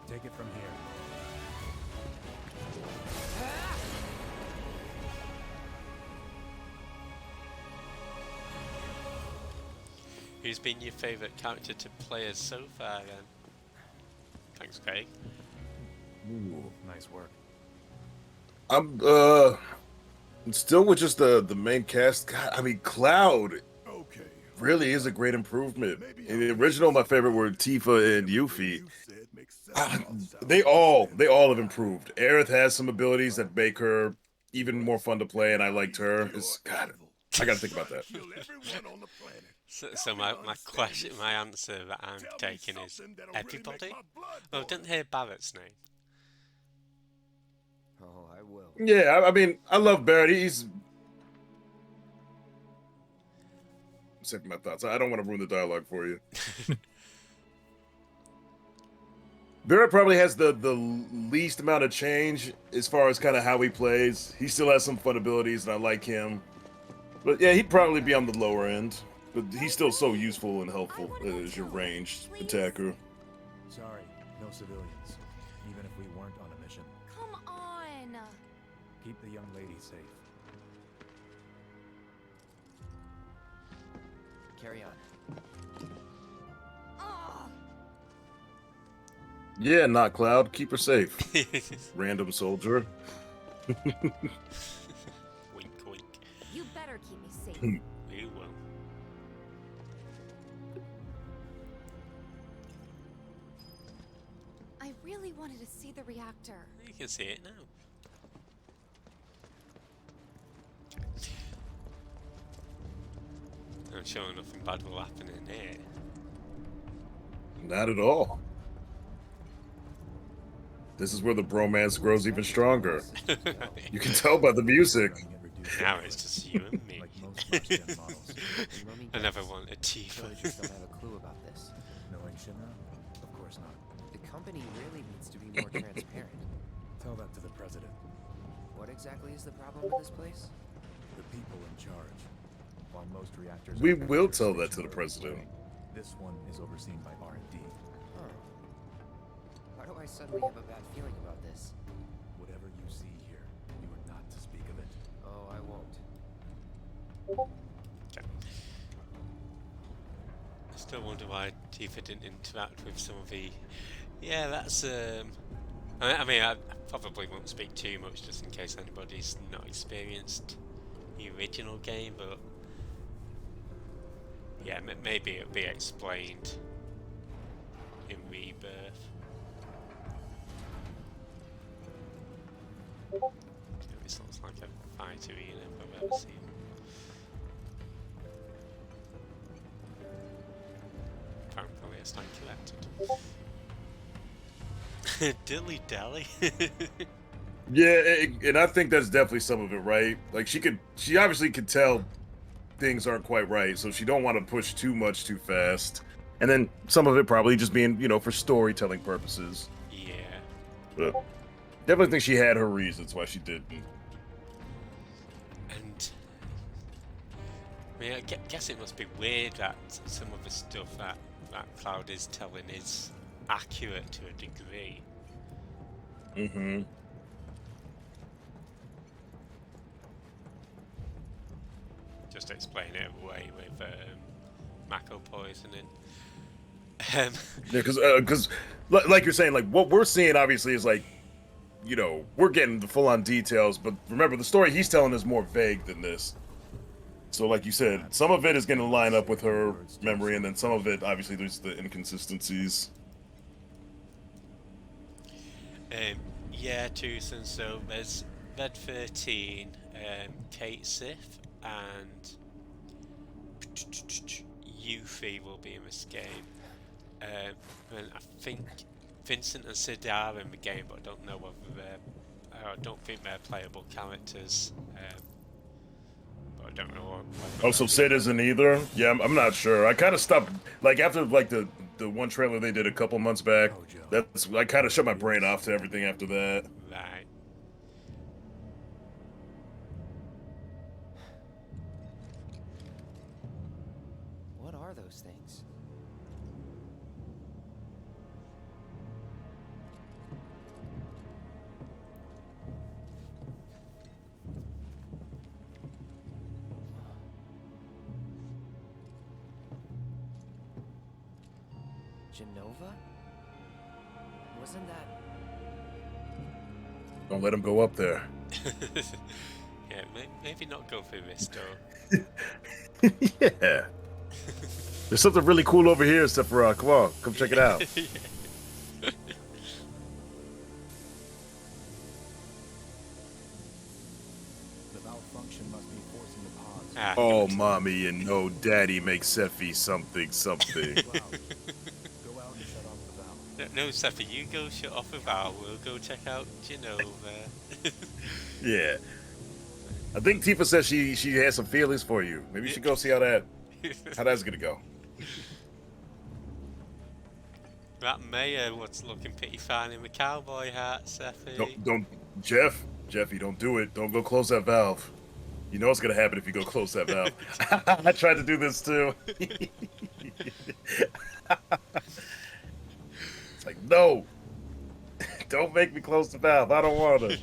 Take it from here. Who's been your favourite character to play as so far then? Thanks, Craig. Ooh. Nice work. I'm still with just the main cast. God, I mean, Cloud really is a great improvement. In the original, my favorite were Tifa and Yuffie. They all have improved. Aerith has some abilities that make her even more fun to play, and I liked her. God, I gotta think about that. So my question, my answer that I'm taking is everybody? Oh, I didn't hear Barrett's name. Oh, I will. Yeah, I mean, I love Barrett. He's... Saving my thoughts. I don't want to ruin the dialogue for you. Barrett probably has the least amount of change as far as kind of how he plays. He still has some fun abilities, and I like him. But yeah, he'd probably be on the lower end. But he's still so useful and helpful as your ranged attacker. Sorry, no civilians. Even if we weren't on a mission. Come on. Keep the young lady safe. Carry on. Yeah, not Cloud. Keep her safe. Random soldier. Wink, wink. You better keep me safe. We will. I really want wanted to see the reactor. You can see it now. I'm sure nothing bad will happen in here. Not at all. This is where the bromance grows even stronger. You can tell by the music. Now it's just you and me. I never wanted Tifa. Villagers don't have a clue about this. Knowing Shinra? Of course not. The company really needs to be more transparent. Tell that to the president. What exactly is the problem with this place? The people in charge. While most reactors We are will tell that to the station-wide president. employed, this one is overseen by R&D. Huh. Why do I suddenly have a bad feeling about this? Whatever you see here, you are not to speak of it. Oh, I won't. Okay. I still wonder why Tifa didn't interact with some of the... Yeah, that's... I mean, I probably won't speak too much just in case anybody's not experienced the original game, but... Yeah, maybe it'll be explained in Rebirth. This looks like a fighter arena I've ever seen. Apparently it's not collected. Dilly dally. Yeah, and I think that's definitely some of it, right? Like she obviously could tell things aren't quite right, so she don't want to push too much too fast. And then some of it probably just being, for storytelling purposes. Yeah. But definitely think she had her reasons why she didn't. And I mean, I guess it must be weird that some of the stuff that Cloud is telling is accurate to a degree. Mm-hmm. Just explain it away with Mako poisoning. Yeah, because like you're saying, like what we're seeing obviously is like, we're getting the full-on details, but remember the story he's telling is more vague than this. So like you said, some of it is going to line up with her memory, and then some of it, obviously, there's the inconsistencies. Yeah, Tucson, so there's Red 13, Kate Sith, and Yuffie will be in this game. And I think Vincent and Sid are in the game, but I don't know whether I don't think they're playable characters. But I don't know. Oh, so Sid isn't either? Yeah, I'm not sure. I kind of stopped, like, after, like, the one trailer they did a couple months back. I kind of shut my brain off to everything after that. Right. What are those things? Genova? Wasn't that... Don't let him go up there. Yeah, maybe not go through this door. Yeah. There's something really cool over here, Sephiroth. Come on, come check it out. The malfunction must be forcing the pods. Oh, mommy and no daddy make Sephi something. Go out and shut off the valve. No, Sephi, you go shut off the valve. We'll go check out Genova. Yeah. I think Tifa says she has some feelings for you. Maybe you should go see how that's gonna go. That mayor was looking pretty fine in the cowboy hat, Sephi. Don't, Jeffy, don't do it. Don't go close that valve. You know what's gonna happen if you go close that valve. I tried to do this too. It's like, no, don't make me close the valve. I don't want to.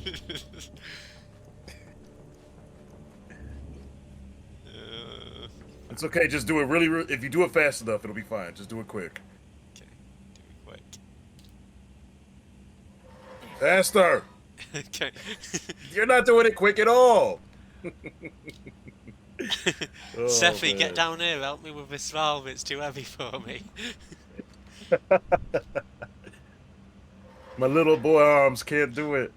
It's okay. Just do it really. If you do it fast enough, it'll be fine. Just do it quick. Okay, do it quick. Faster. Okay. You're not doing it quick at all. Oh, Sephi, man. get down here. Help me with this valve. It's too heavy for me. My little boy arms can't do it.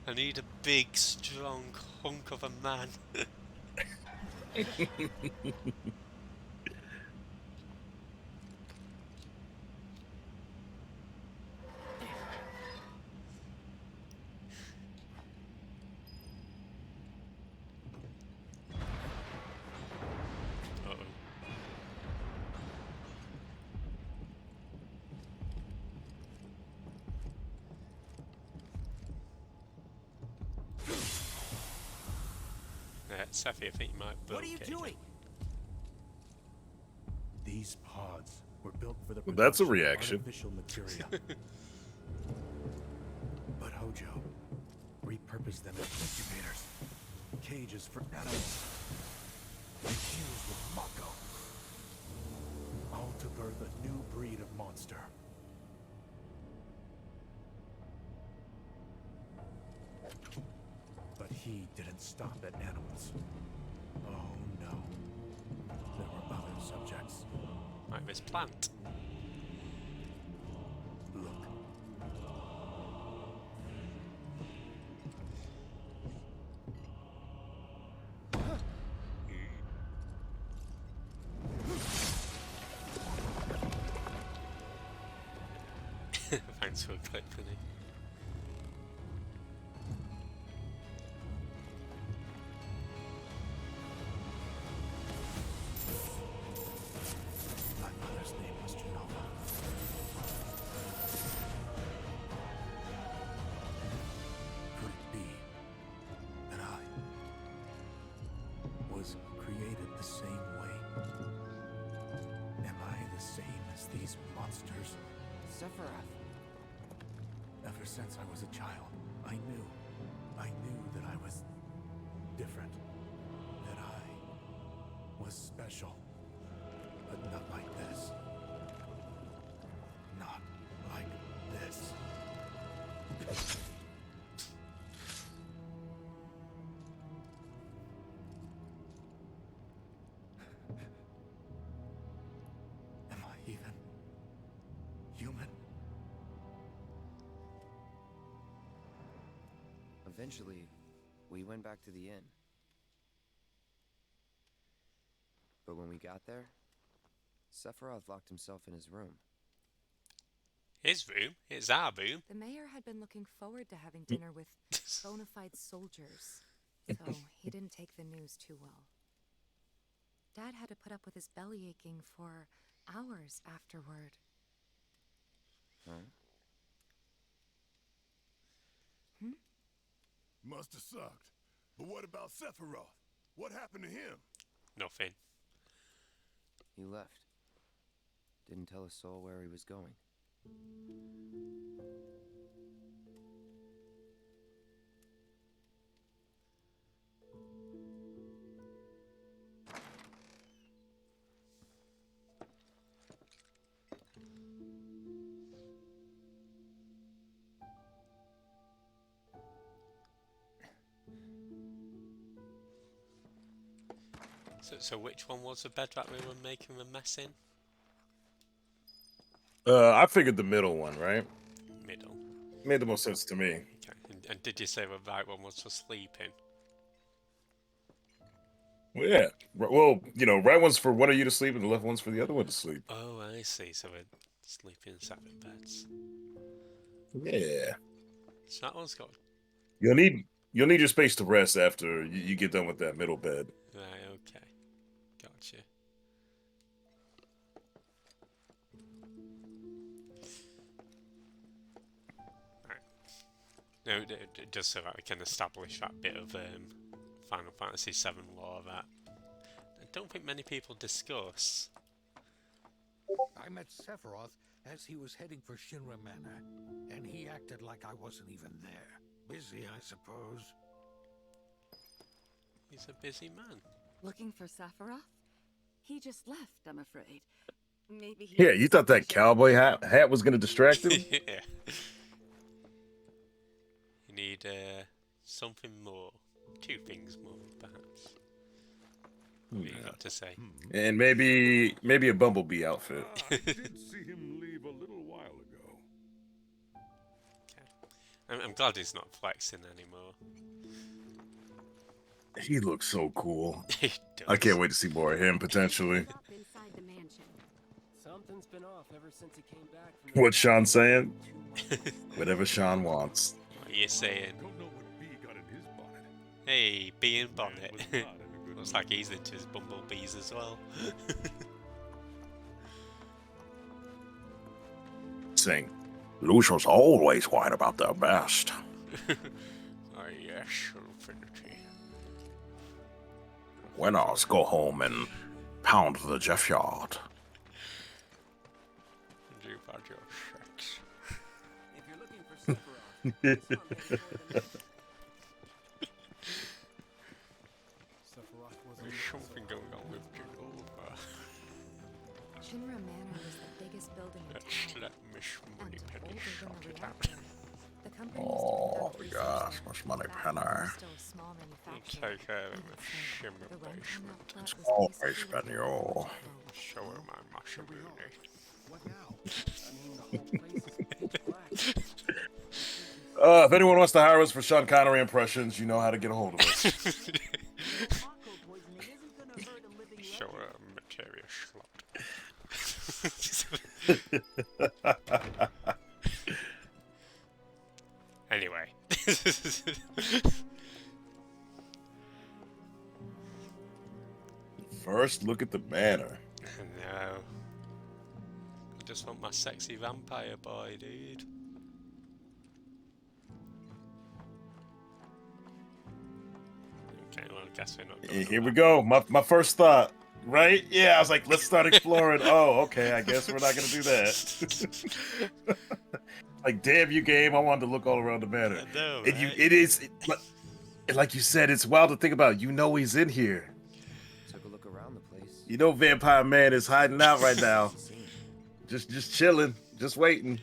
I need a big, strong hunk of a man. Uh-oh. Safi, I think you might What are you doing? These pods were built for the Well, that's a production of reaction. artificial material. But Hojo repurposed them as incubators, cages for animals, infused with Mako, all to birth a new breed of monster. But he didn't stop at animals. Oh no. There were other subjects. Like this plant. Look. Thanks for a clip, Vinny. My mother's name was Genova. Could it be that I was created the same way? Am I the same as these monsters? Sephiroth. Ever since I was a child, I knew that I was different, that I was special, but not like this. Not like this. Am I even human? Eventually, we went back to the inn. But when we got there, Sephiroth locked himself in his room. His room? It's our room. The mayor had been looking forward to having dinner with bona fide soldiers, so he didn't take the news too well. Dad had to put up with his belly aching for hours afterward. Huh? Must have sucked. But what about Sephiroth? What happened to him? Nothing. He left. Didn't tell a soul where he was going. So which one was the bedrock we were making a mess in? I figured the middle one, right? Middle. Made the most sense to me. Okay. And did you say the right one was for sleeping? Well, yeah. Well, you know, right one's for one of you to sleep, and the left one's for the other one to sleep. Oh, I see. So we're sleeping in separate beds. Yeah. So that one's got... You'll need your space to rest after you get done with that middle bed. Right, okay. Gotcha. No, just so that we can establish that bit of Final Fantasy VII lore that I don't think many people discuss. I met Sephiroth as he was heading for Shinra Manor, and he acted like I wasn't even there. Busy, I suppose. He's a busy man. Looking for Sephiroth? He just left, I'm afraid. Maybe he... Yeah, you thought that cowboy hat was going to distract him? Yeah. You need something more. Two things more, perhaps. What have you got to say? And maybe a bumblebee outfit. I did see him leave a little while ago. I'm glad he's not flexing anymore. He looks so cool. He does. I can't wait to see more of him potentially. Inside the mansion. Something's been off ever since he came back from What's Sean saying? Whatever Sean wants. What are you saying? Don't know what bee got in his bonnet. Hey, bee in bonnet. Was not in a good Looks like he's into his bumblebees as well. Sing. Losers always whine about their best. Oh yes, iLLFiNiTy. Winners go home and pound the Jeff yard. You had your sex. If you're looking for Sephiroth, There's something going on with Genova. Shinra Manor was the biggest building in Let's town. let Miss Money And Penny older sort than it the out. reactor. The company Oh gosh, Miss Money Penny. Take care of Miss The Shimmer rent on basement. that flat It's was always basically been your. Show her my macaroni. What now? If anyone wants to hire us for Sean Connery impressions, you know how to get a hold of us. Show her a material slot. Anyway. First, look at the manor. No. I just want my sexy vampire boy, dude. Okay, well, I guess we're not going Here we go. My first thought. Right? Yeah, I was like, let's start exploring. Oh, okay. I guess we're not gonna do that. Like, damn you, game. I wanted to look all around the manor. I know, And right? it is, like you said, it's wild to think about. You know he's in here. Took a look around the place. You know Vampire Man is hiding out right now. Just chilling, just waiting.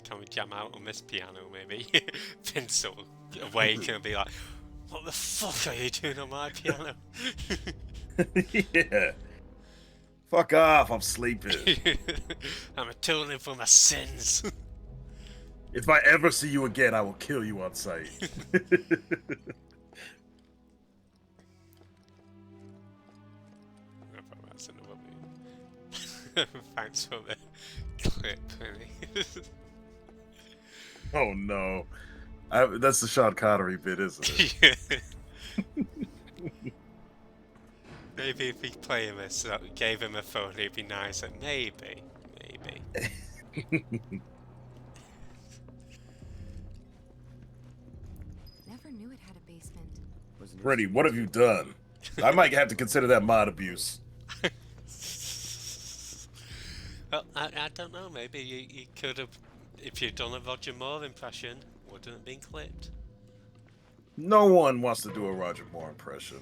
Can we jam out on this piano, maybe? Vince sort of awake and be like, what the fuck are you doing on my piano? Yeah. Fuck off, I'm sleeping. I'm atoning for my sins. If I ever see you again, I will kill you on sight. That's another meme. Thanks for the clip, really. Oh no. That's the Sean Connery bit, isn't it? Yeah. Maybe if he played him gave him a phone, it'd be nicer. Maybe. Never knew it had a basement. Freddy, what have you done? I might have to consider that mod abuse. Well, I don't know. Maybe you could have, if you'd done a Roger Moore impression, wouldn't have been clipped. No one wants to do a Roger Moore impression.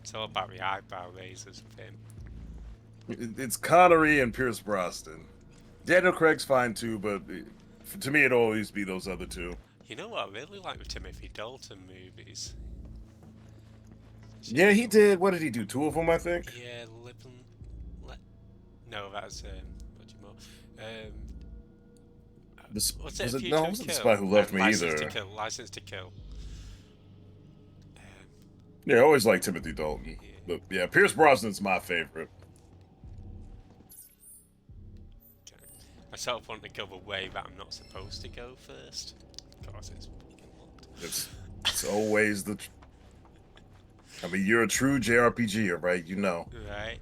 It's all about the eyebrow raisers of him. It's Connery and Pierce Brosnan. Daniel Craig's fine too, but to me it'll always be those other two. You know what I really like with Timothy Dalton movies? Yeah, he did. What did he do? 2 of them, I think? Yeah, no, that's Roger Moore. What's it? No, it wasn't The Spy Who Loved Me License either. to Kill. License to Kill. Yeah, I always liked Timothy Dalton. But yeah, Pierce Brosnan's my favorite. Okay. I sort of want to go the way that I'm not supposed to go first. Because it's fucking locked. It's always the... I mean, you're a true JRPGer, right? You know. Right.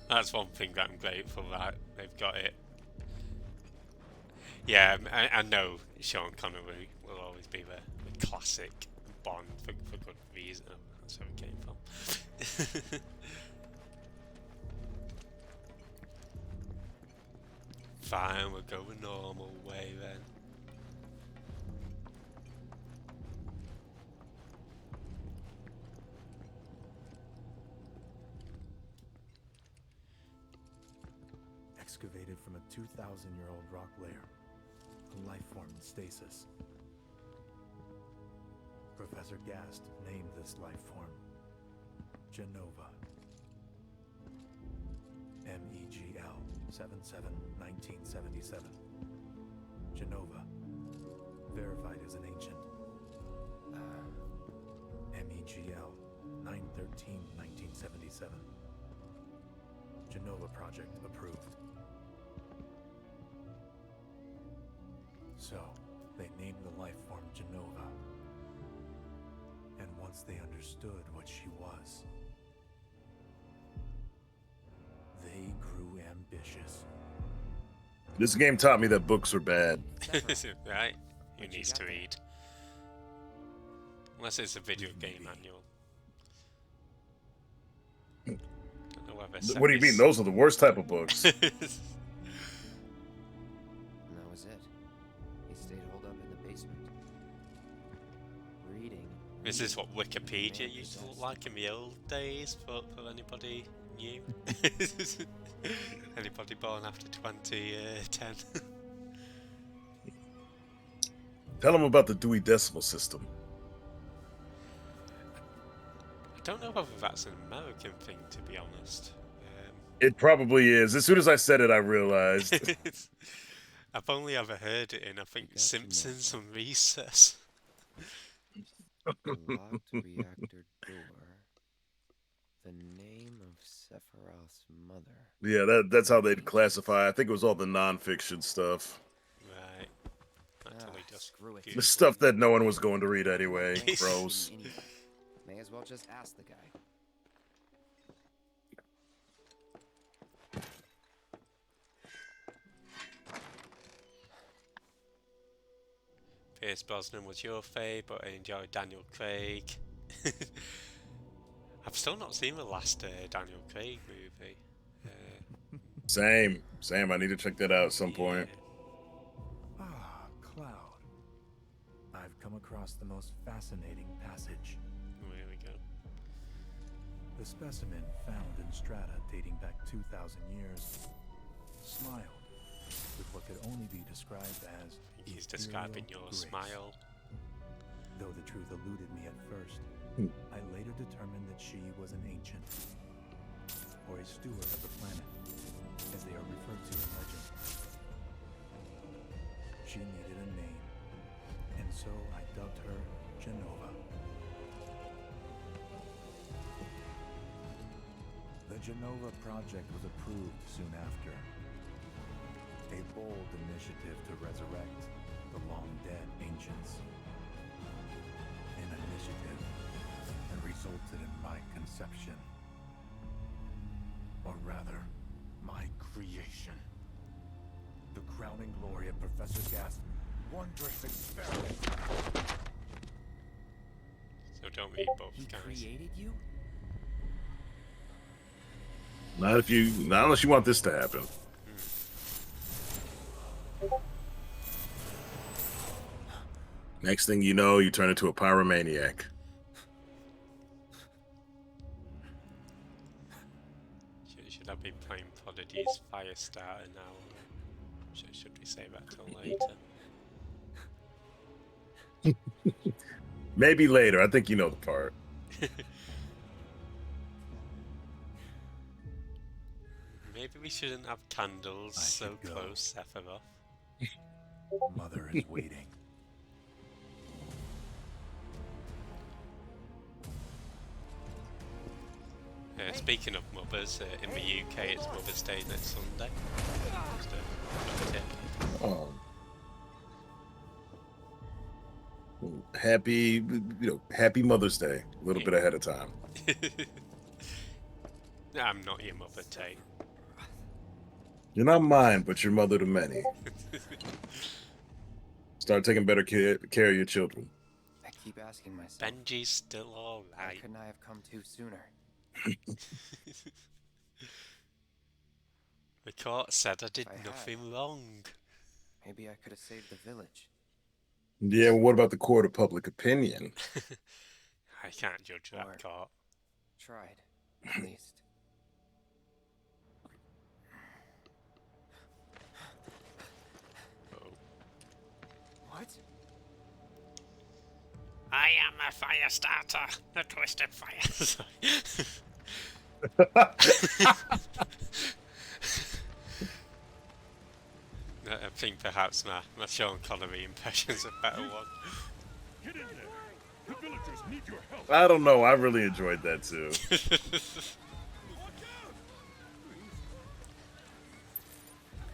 That's one thing that I'm grateful that they've got it. Yeah, I know Sean Connery will always be the classic Bond for good reason. Oh, that's where it came from. Fine, we'll go the normal way then. Excavated from a 2,000-year-old rock layer, a life form in stasis. Professor Gast named this life form Genova. MEGL 77-1977. Genova. Verified as an ancient. MEGL 9/13/1977. Genova project approved. So, they named the life form Genova. And once they understood what she was, they grew ambitious. This game taught me that books are bad. Right? Who needs to read? Unless it's a video game manual. Don't know whether What do you mean? Those are the worst type of books. And that was it. He stayed holed up in the basement. Reading. Is this what Wikipedia used to look like in the old days for anybody new? Anybody born after 2010? Tell them about the Dewey Decimal System. I don't know whether that's an American thing, to be honest. It probably is. As soon as I said it, I realized. I've only ever heard it in, I think, Simpsons and Recess. Locked reactor door. The name of Sephiroth's mother. Yeah, that's how they'd classify. I think it was all the non-fiction stuff. Right. Totally just screw it. The stuff that no one was going to read anyway. Gross. May as well just ask the guy. Pierce Brosnan was your fave, but I enjoyed Daniel Craig. I've still not seen the last Daniel Craig movie. Same. I need to check that out at some point. Ah, Cloud. I've come across the most fascinating passage. Here we go. The specimen found in strata dating back 2,000 years smiled with what could only be described as He's describing your grace. smile. Though the truth eluded me at first, I later determined that she was an ancient, or a steward of the planet, as they are referred to in legend. She needed a name, and so I dubbed her Genova. The Genova project was approved soon after. A bold initiative to resurrect the long-dead ancients. An initiative that resulted in my conception. Or rather, my creation. The crowning glory of Professor Gast's wondrous experiment. So don't read both, He guys. created you? Not unless you want this to happen. Next thing you know, you turn into a pyromaniac. Should I be playing Prodigy's Firestarter now? Should we save that till later? Maybe later. I think you know the part. Maybe we shouldn't have candles so close, Sephiroth. Mother is waiting. Speaking of mothers, in the UK it's Mother's Day next Sunday. Just a tip. Oh. Happy Mother's Day. A little bit ahead of time. I'm not your mother, Tate. You're not mine, but your mother to many. Start taking better care of your children. I keep asking myself. Benji's still alright. Why couldn't I have come to sooner? The court said I did If I had, nothing wrong. Maybe I could have saved the village. Yeah, well, what about the court of public opinion? I can't judge that court. Tried, at least. What? I am a fire starter, a twisted fire. I think perhaps my Sean Connery impression's a better one. Get in there. The villagers need your help. I don't know. I really enjoyed that too.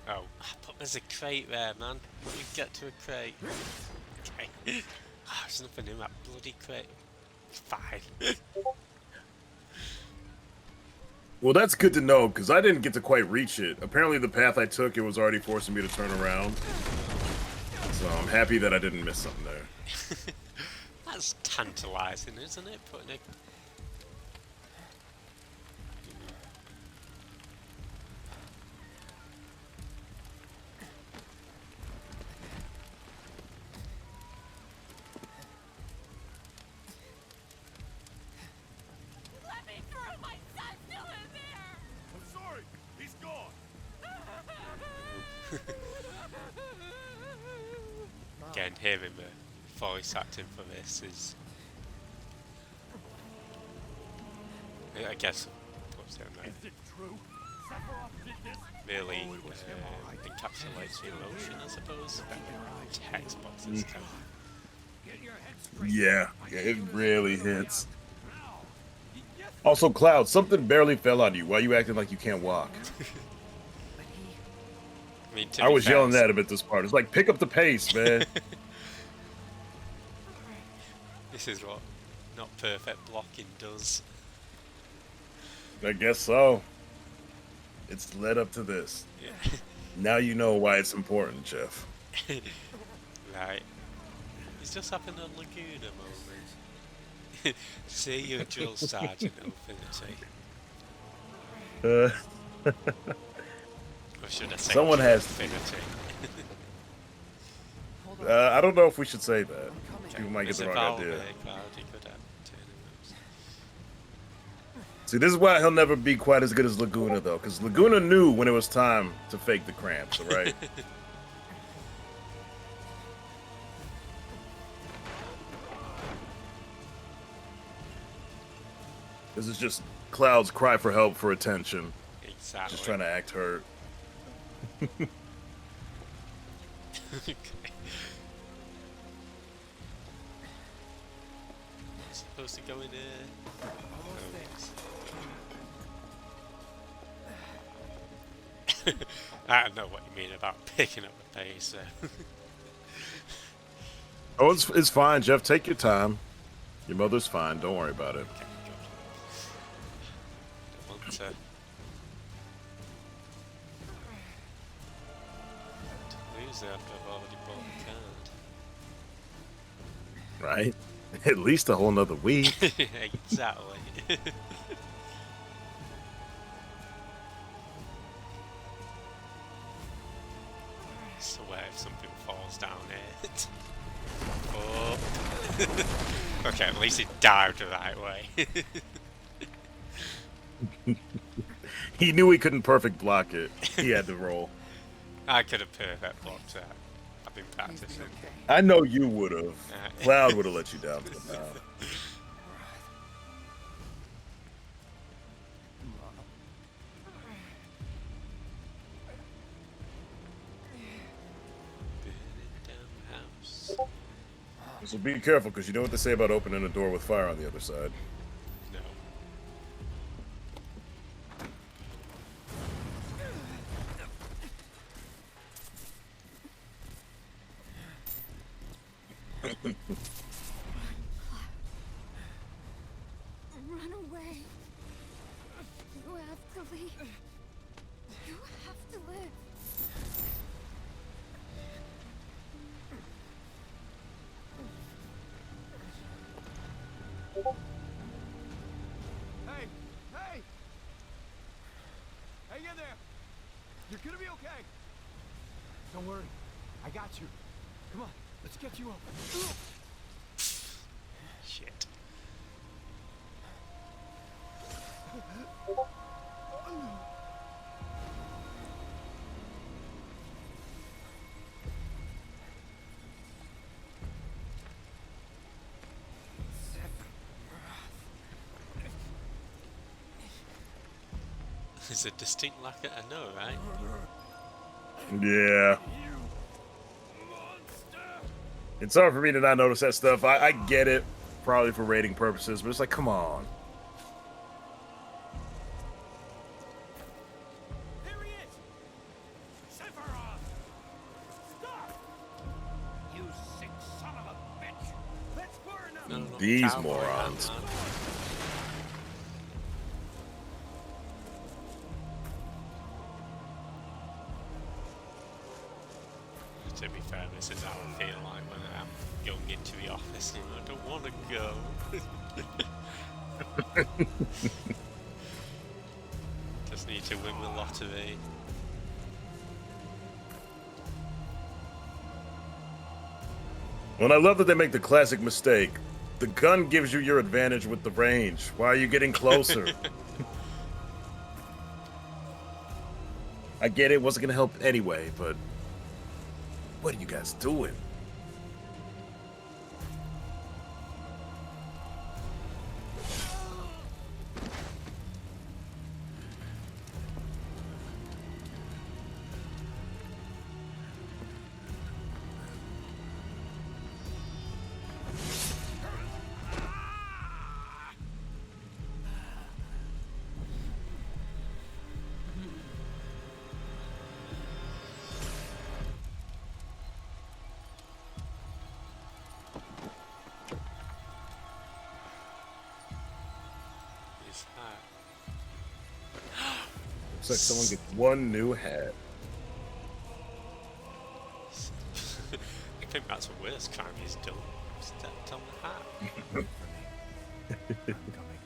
Oh, but there's a crate there, man. We get to a crate. Okay. Oh, there's nothing in that bloody crate. Fine. Well, that's good to know, because I didn't get to quite reach it. Apparently the path I took, it was already forcing me to turn around. So I'm happy that I didn't miss something there. That's tantalising, isn't it? Putting a... Let me through! My son's still in there! I'm sorry. He's gone. Again, hearing the voice acting for this is... I guess what's it now? Is it true? Sephiroth did this? Really Oh, it was him, all right. encapsulates the emotion, I suppose. Text boxes kind of... Get your head straight. Yeah, it really hits. Also, Cloud, something barely fell on you. Why are you acting like you can't walk? I mean, I was yelling that at this part. It's like, pick up the pace, man. This is what not perfect blocking does. I guess so. It's led up to this. Yeah. Now you know why it's important, Jeff. Right. He's just having a Laguna moment. See you, drill sergeant iLLFiNiTy. Or should I say Someone has iLLFiNiTy? I don't know if we should say that. People might get There's the a wrong valve idea. there, Cloud, you could have turned those. See, this is why he'll never be quite as good as Laguna, though, because Laguna knew when it was time to fake the cramps, all right? This is just Cloud's cry for help, for attention. Exactly. Just trying to act hurt. Okay. Supposed to go in there. I don't know what you mean about picking up the pace. Oh, it's fine, Jeff. Take your time. Your mother's fine. Don't worry about it. Okay, good. Don't want to lose it after I've already bought the card. Right? At least a whole nother week. Exactly. Swear if something falls down it. Oh. Okay, at least it dived the right way. He knew he couldn't perfect block it. He had to roll. I could have perfect blocked that. I've been practicing. I know you would have. Cloud would have let you down. But no. So be careful, because you know what they say about opening a door with fire on the other side. No. Run away. You have to leave. You have to live. Hey! Hey! Hang in there! You're gonna be okay! Don't worry. I got you. Come on, let's get you up. Shit. There's a distinct lack of... I know, right? Yeah. It's hard for me to not notice that stuff. I get it, probably for rating purposes, but it's like, come on. There he is! Sephiroth! Stop! You sick son of a bitch! Let's burn him! These morons. To be fair, this is how I feel like when I'm going into the office and I don't want to go. Just need to win the lottery. And I love that they make the classic mistake. The gun gives you your advantage with the range. Why are you getting closer? I get it, wasn't going to help anyway, but what are you guys doing? Looks like someone gets one new hat. I think that's the worst crime he's done. Stepped on the hat. I'm coming.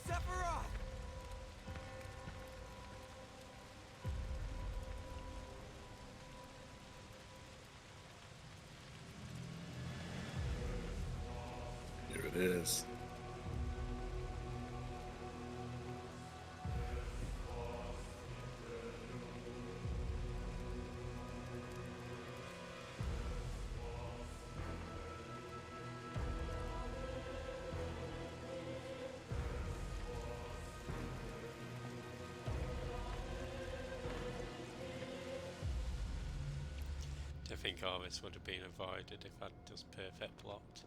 Sephiroth! Here it is. I think all this would have been avoided if I'd just perfect blocked.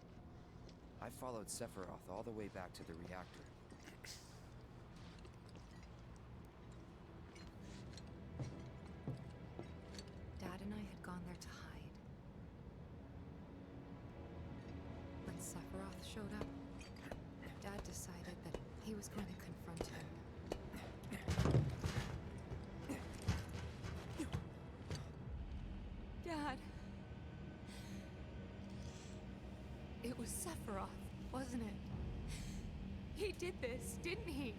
I followed Sephiroth all the way back to the reactor. Dad and I had gone there to hide. When Sephiroth showed up, Dad decided that he was going to confront him. Dad! It was Sephiroth, wasn't it? He did this, didn't he?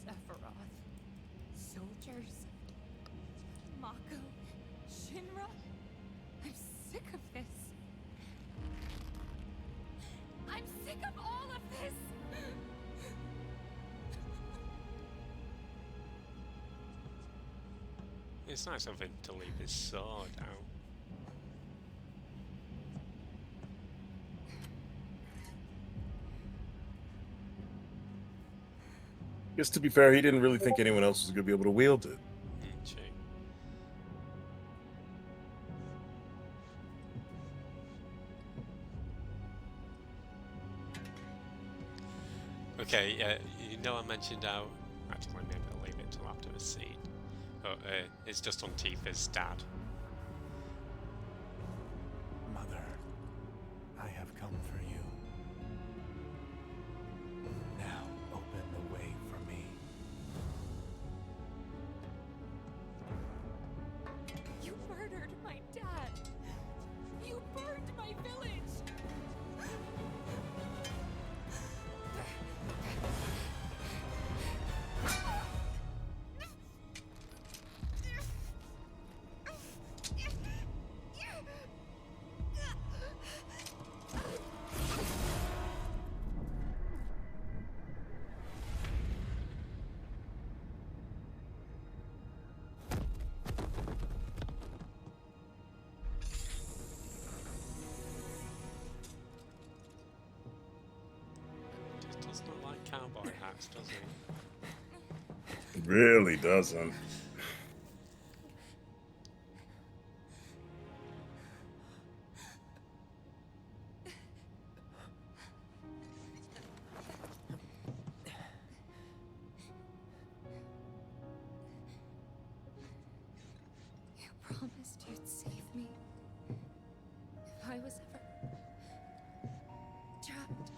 Sephiroth. Soldiers. Mako. Shinra. I'm sick of this. I'm sick of all of this! It's nice of him to leave his sword out. Guess to be fair, he didn't really think anyone else was going to be able to wield it. True. Okay, you know I mentioned how... Actually, maybe I'll leave it till after the scene. But it's just on Tifa's dad. Mother, I have come for you. Now open the way for me. You murdered my dad! You burned my village! Does not like cowboy hats, does he? Really doesn't. You promised you'd save me if I was ever trapped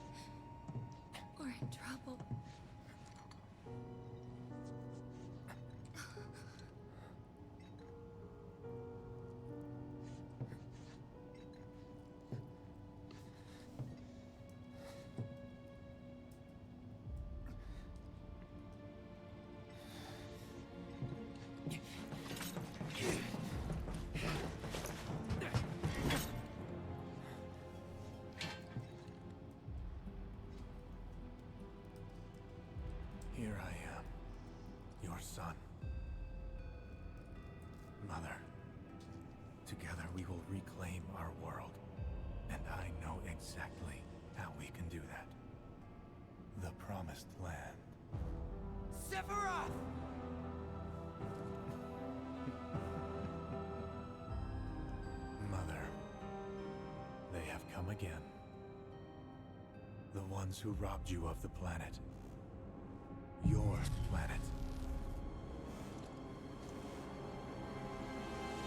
or in trouble. Here I am, your son. Mother, together we will reclaim our world. And I know exactly how we can do that. The Promised Land. Sephiroth! Mother, they have come again. The ones who robbed you of the planet. Your planet.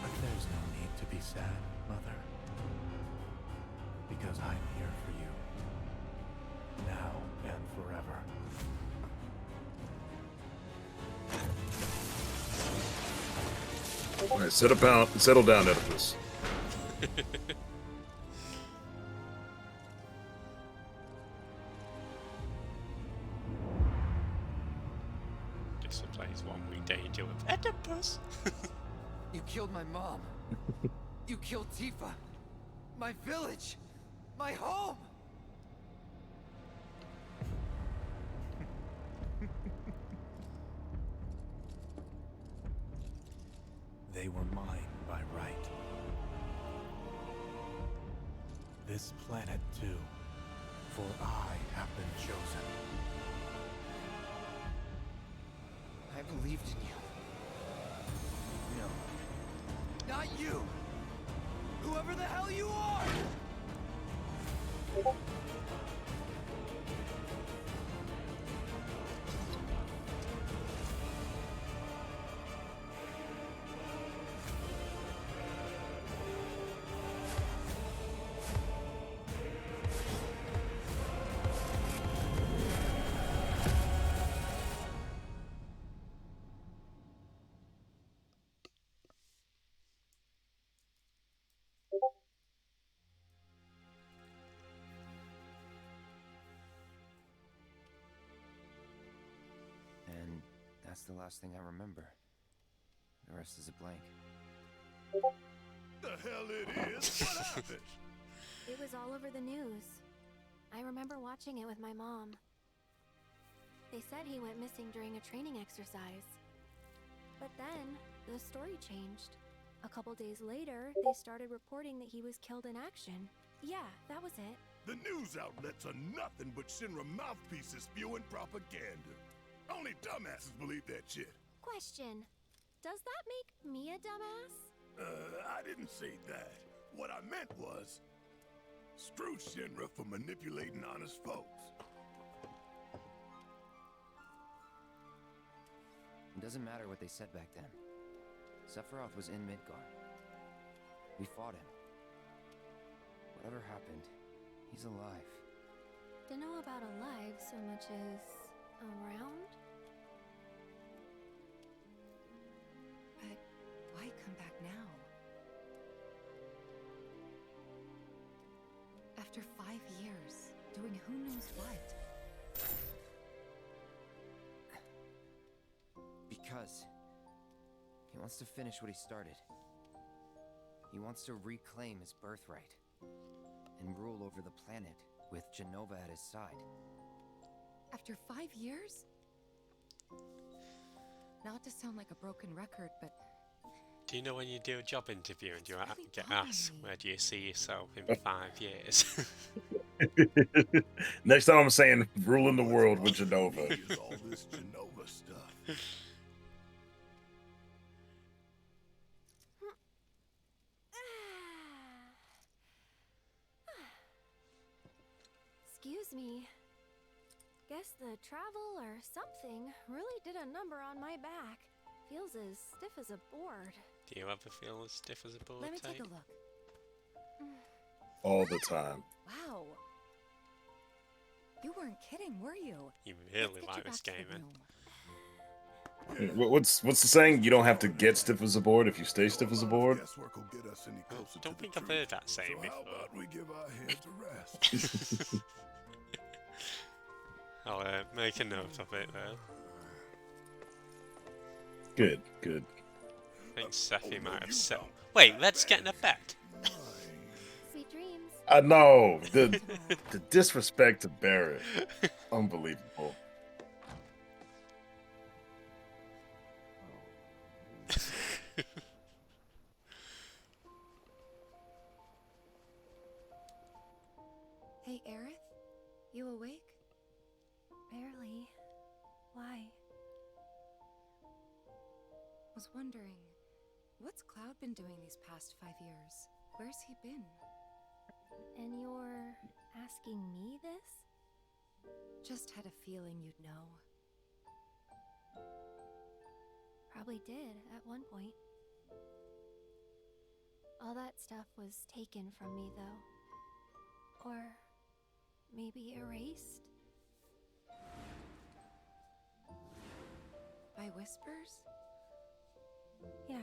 But there's no need to be sad, Mother. Because I'm here for you. Now and forever. All right, settle down, Oedipus. Disciplines one we danger with Oedipus. You killed my mom. You killed Tifa. My village. My home. They were mine by right. This planet too, for I have been chosen. I believed in you. No. Not you! Whoever the hell you are! And that's the last thing I remember. The rest is a blank. The hell it is? What happened? It was all over the news. I remember watching it with my mom. They said he went missing during a training exercise. But then, the story changed. A couple days later, they started reporting that he was killed in action. Yeah, that was it. The news outlets are nothing but Shinra mouthpieces spewing propaganda. Only dumbasses believe that shit. Question. Does that make me a dumbass? I didn't say that. What I meant was, screw Shinra for manipulating honest folks. It doesn't matter what they said back then. Sephiroth was in Midgar. We fought him. Whatever happened, he's alive. Don't know about alive so much as around? But why come back now? After 5 years, doing who knows what? Because he wants to finish what he started. He wants to reclaim his birthright and rule over the planet with Jenova at his side. After 5 years? Not to sound like a broken record, but Do you know when you do a job interview and you really get bothering asked, me. where do you see yourself in 5 years? Next time I'm saying ruling the world with Genova. Is all this Genova stuff. Excuse me. Guess the travel or something really did a number on my back. Feels as stiff as a board. Do you ever feel as stiff as a board? Let me take a look. All the time. Wow. You weren't kidding, were you? You really like this game, man. What's the saying? You don't have to get stiff as a board if you stay stiff as a board. Guesswork will get us any closer I don't to think the I've truth. heard that saying So before. how about we give our heads a rest? I'll make a note of it though. Good, good. I think Sephi might have said. Wait, let's get in a bet. Sweet dreams. I know the disrespect to Barrett, unbelievable. Hey, Aerith? You awake? Barely. Why? Was wondering, what's Cloud been doing these past 5 years? Where's he been? And you're asking me this? Just had a feeling you'd know. Probably did at one point. All that stuff was taken from me, though. Or maybe erased? By whispers? Yeah.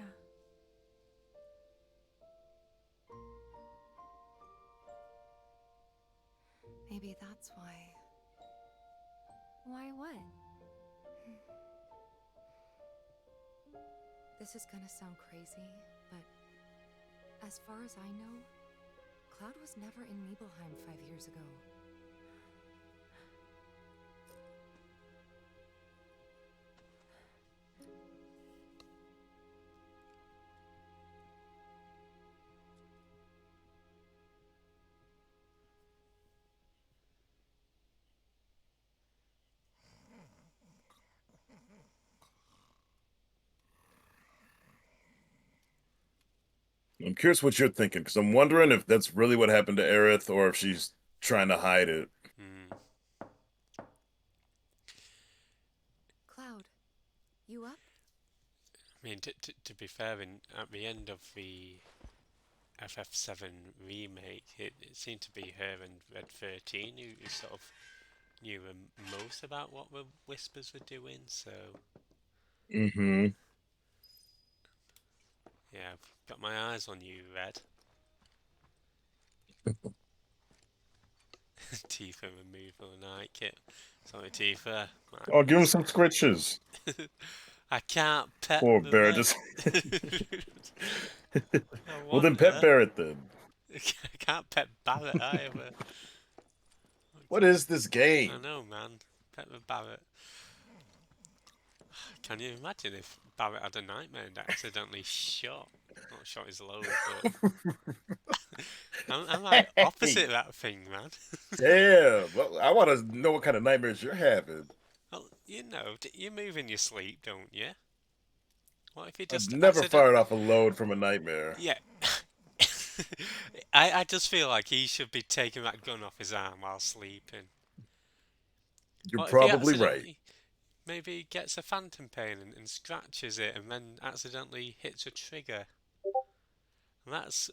Maybe that's why. Why what? This is gonna sound crazy, but as far as I know, Cloud was never in Nibelheim 5 years ago. I'm curious what you're thinking, because I'm wondering if that's really what happened to Aerith, or if she's trying to hide it. Cloud, you up? I mean, to be fair, at the end of the FF7 remake, it seemed to be her and Red 13 who sort of knew most about what the Whispers were doing, so... Mm-hmm. Yeah, I've got my eyes on you, Red. Tifa removal night kit. Sorry, Tifa. Oh, give him some scritches. I can't pet Poor the Barrett. red. Just... Well, then pet Barrett then. I can't pet Barrett either. What is this game? I know, man. Pet the Barrett. Can you imagine if Barrett had a nightmare and accidentally shot? Not shot his load, but... I'm like opposite that thing, man. Yeah, well, I want to know what kind of nightmares you're having. Well, you know, you move in your sleep, don't you? What if you just I've never fired off a load from a nightmare. Yeah. I just feel like he should be taking that gun off his arm while sleeping. You're probably right. Maybe he gets a phantom pain and scratches it and then accidentally hits a trigger. And that's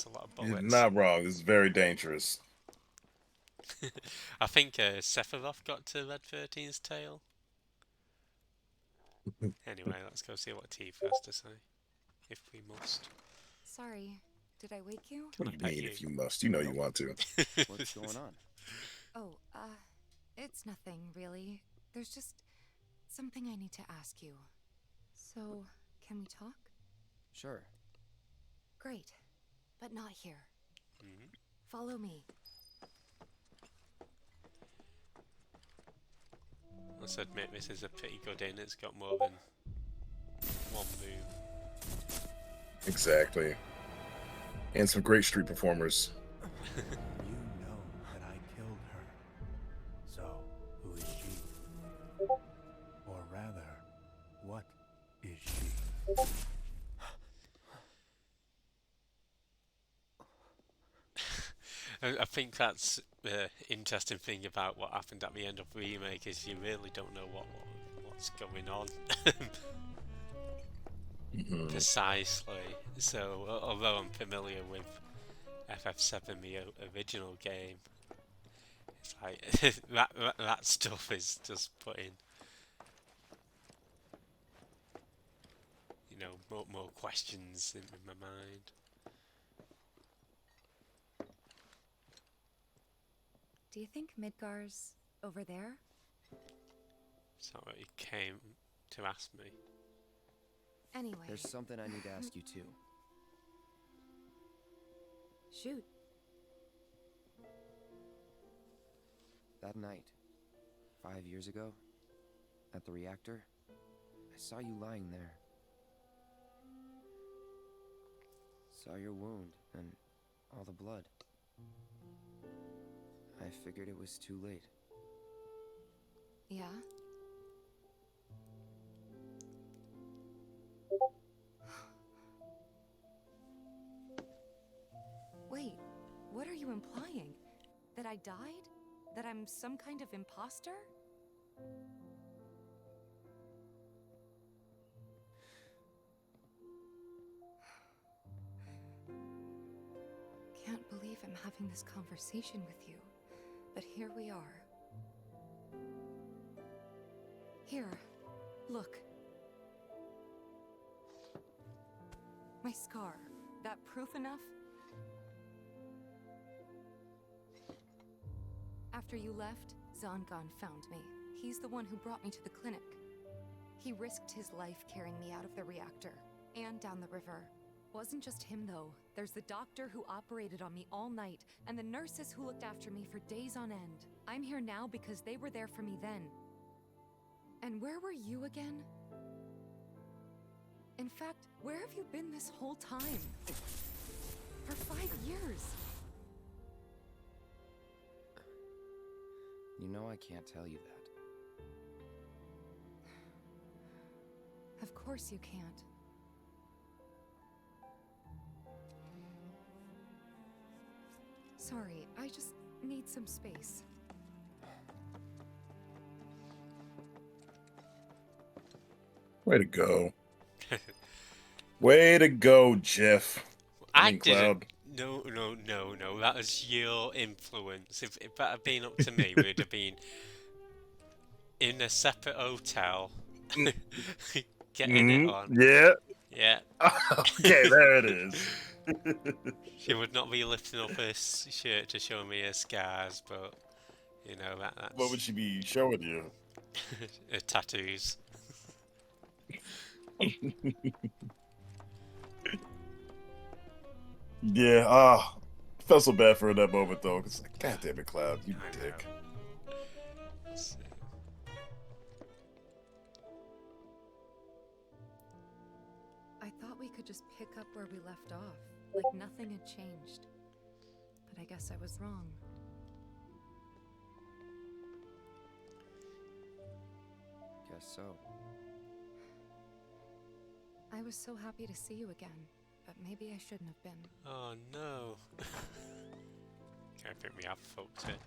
a lot of bullets. You're not wrong. This is very dangerous. I think Sephiroth got to Red 13's tail. Anyway, let's go see what Tifa has to say. If we must. Sorry, did I wake you? What do you mean if you must? You know you want to. What's going on? Oh, it's nothing, really. There's just something I need to ask you. So, can we talk? Sure. Great, but not here. Follow me. Let's admit this is a pretty good inn. It's got more than one room. Exactly. And some great street performers. You Or rather, what is she? I think that's the interesting thing about what happened at the end of the remake is you really don't know what's going on precisely. So although I'm familiar with FF7, the original game, it's like that stuff is just putting, you know, more questions in my mind. Do you think Midgar's over there? It's not what you came to ask me. Anyway. There's something I need to ask you too. Shoot. That night, 5 years ago, at the reactor, I saw you lying there. Saw your wound and all the blood. I figured it was too late. Yeah? Wait, what are you implying? That I died? That I'm some kind of imposter? Can't believe I'm having this conversation with you, but here we are. Here, look. My scar. That proof enough? After you left, Zangan found me. He's the one who brought me to the clinic. He risked his life carrying me out of the reactor and down the river. Wasn't just him though. There's the doctor who operated on me all night and the nurses who looked after me for days on end. I'm here now because they were there for me then. And where were you again? In fact, where have you been this whole time? For 5 years. You know I can't tell you that. Of course you can't. Sorry, I just need some space. Way to go. Way to go, Jeff. I mean, didn't. No. That was your influence. If that had been up to me, we'd have been in a separate hotel, getting it on. Yeah. Yeah. Okay, there it is. She would not be lifting up her shirt to show me her scars, but you know that's. What would she be showing you? Her tattoos. Yeah, felt so bad for her in that moment though, because like, God damn it, Cloud, you dick. I thought we could just pick up where we left off, like nothing had changed. But I guess I was wrong. Guess so. I was so happy to see you again, but maybe I shouldn't have been. Oh no. I think we have fucked it.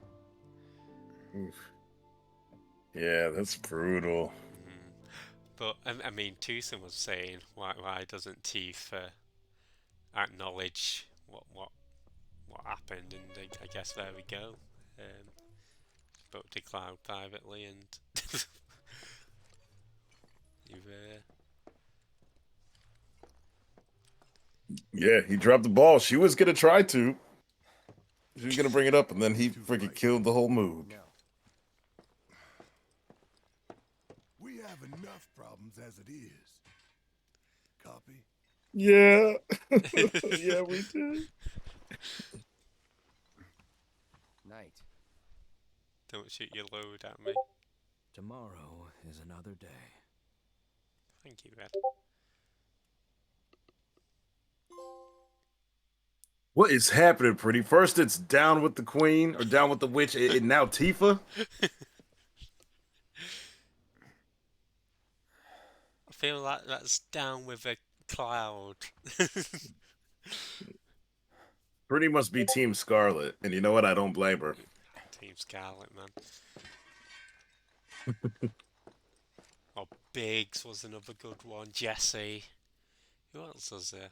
Oof. Yeah, that's brutal. But I mean, Tucson was saying, why doesn't Tifa acknowledge what happened? And I guess there we go. Spoke to Cloud privately, and you've. Yeah, he dropped the ball. She was gonna try to. She was gonna bring it up, and then he freaking killed the whole mood. We have enough problems as it is. Copy? Yeah. Yeah, we did. Night. Don't shoot your load at me. Tomorrow is another day. Thank you, Red. What is happening, Pretty? First it's down with the queen, or down with the witch, and now Tifa? feel like that's down with a cloud. Pretty must be Team Scarlet, and you know what? I don't blame her. Team Scarlet, man. Oh, Biggs was another good one. Jesse. Who else was there?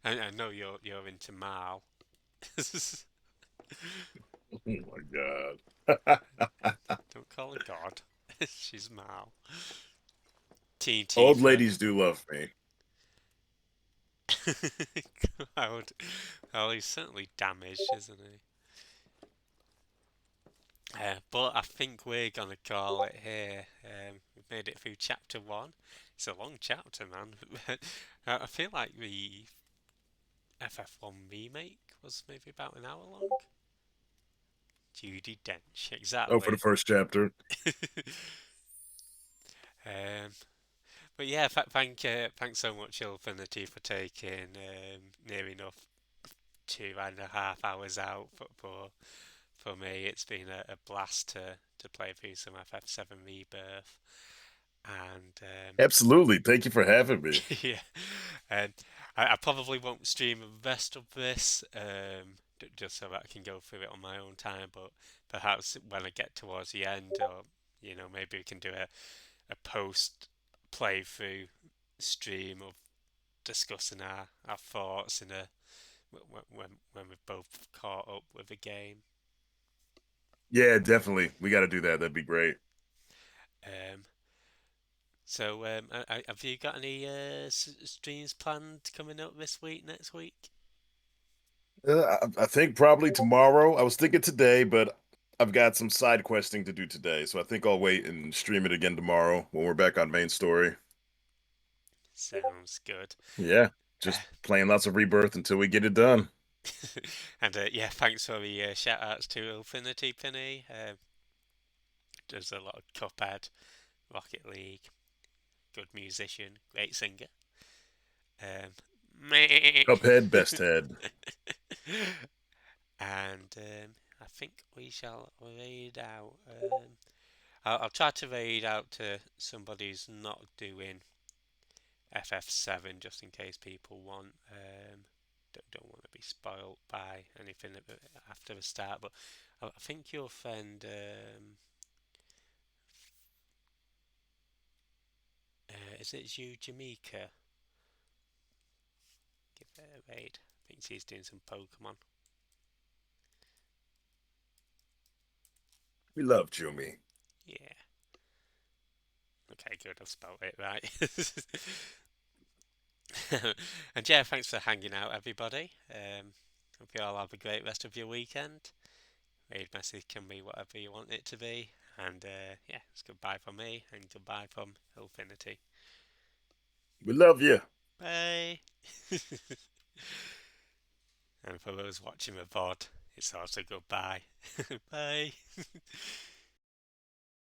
I know you're into Mal. Oh my god. Don't call her God. She's Mal. Teen Old Tifa. ladies do love me. Cloud. Oh, he's certainly damaged, isn't he? But I think we're gonna call it here. We've made it through chapter 1. It's a long chapter, man. I feel like the FF1 remake was maybe about an hour long. Judi Dench, Oh, for exactly. the first chapter. um, but yeah, thanks so much, iLLFiNiTy, for taking near enough 2.5 hours out for me. It's been a blast to play through some FF7 Rebirth, and Absolutely. Thank you for having me. yeah, um, I probably won't stream the rest of this, just so that I can go through it on my own time. But perhaps when I get towards the end, or maybe we can do a post playthrough stream of discussing our thoughts when we've both caught up with the game. Yeah, definitely. We got to do that. That'd be great. So, have you got any streams planned coming up this week, next week? I think probably tomorrow. I was thinking today, but I've got some side questing to do today, so I think I'll wait and stream it again tomorrow when we're back on main story. Sounds good. Yeah, just playing lots of Rebirth until we get it done. And yeah, thanks for the shout outs to iLLFiNiTy Penny. Does a lot of Cuphead, Rocket League, good musician, great singer. Cuphead, best head. And I think we shall raid out. I'll try to raid out to somebody who's not doing FF7, just in case people want. Don't want to be spoilt by anything after the start, but I think your friend is it you, Jamaica? Give it a raid. I think she's doing some Pokemon. We love Jumi. Yeah. Okay, good. I've spelled it right. And yeah, thanks for hanging out, everybody. Hope you all have a great rest of your weekend. Raid message can be whatever you want it to be. And yeah, it's goodbye from me and goodbye from iLLFiNiTy. We love you. Bye. And for those watching the VOD, it's also goodbye. Bye.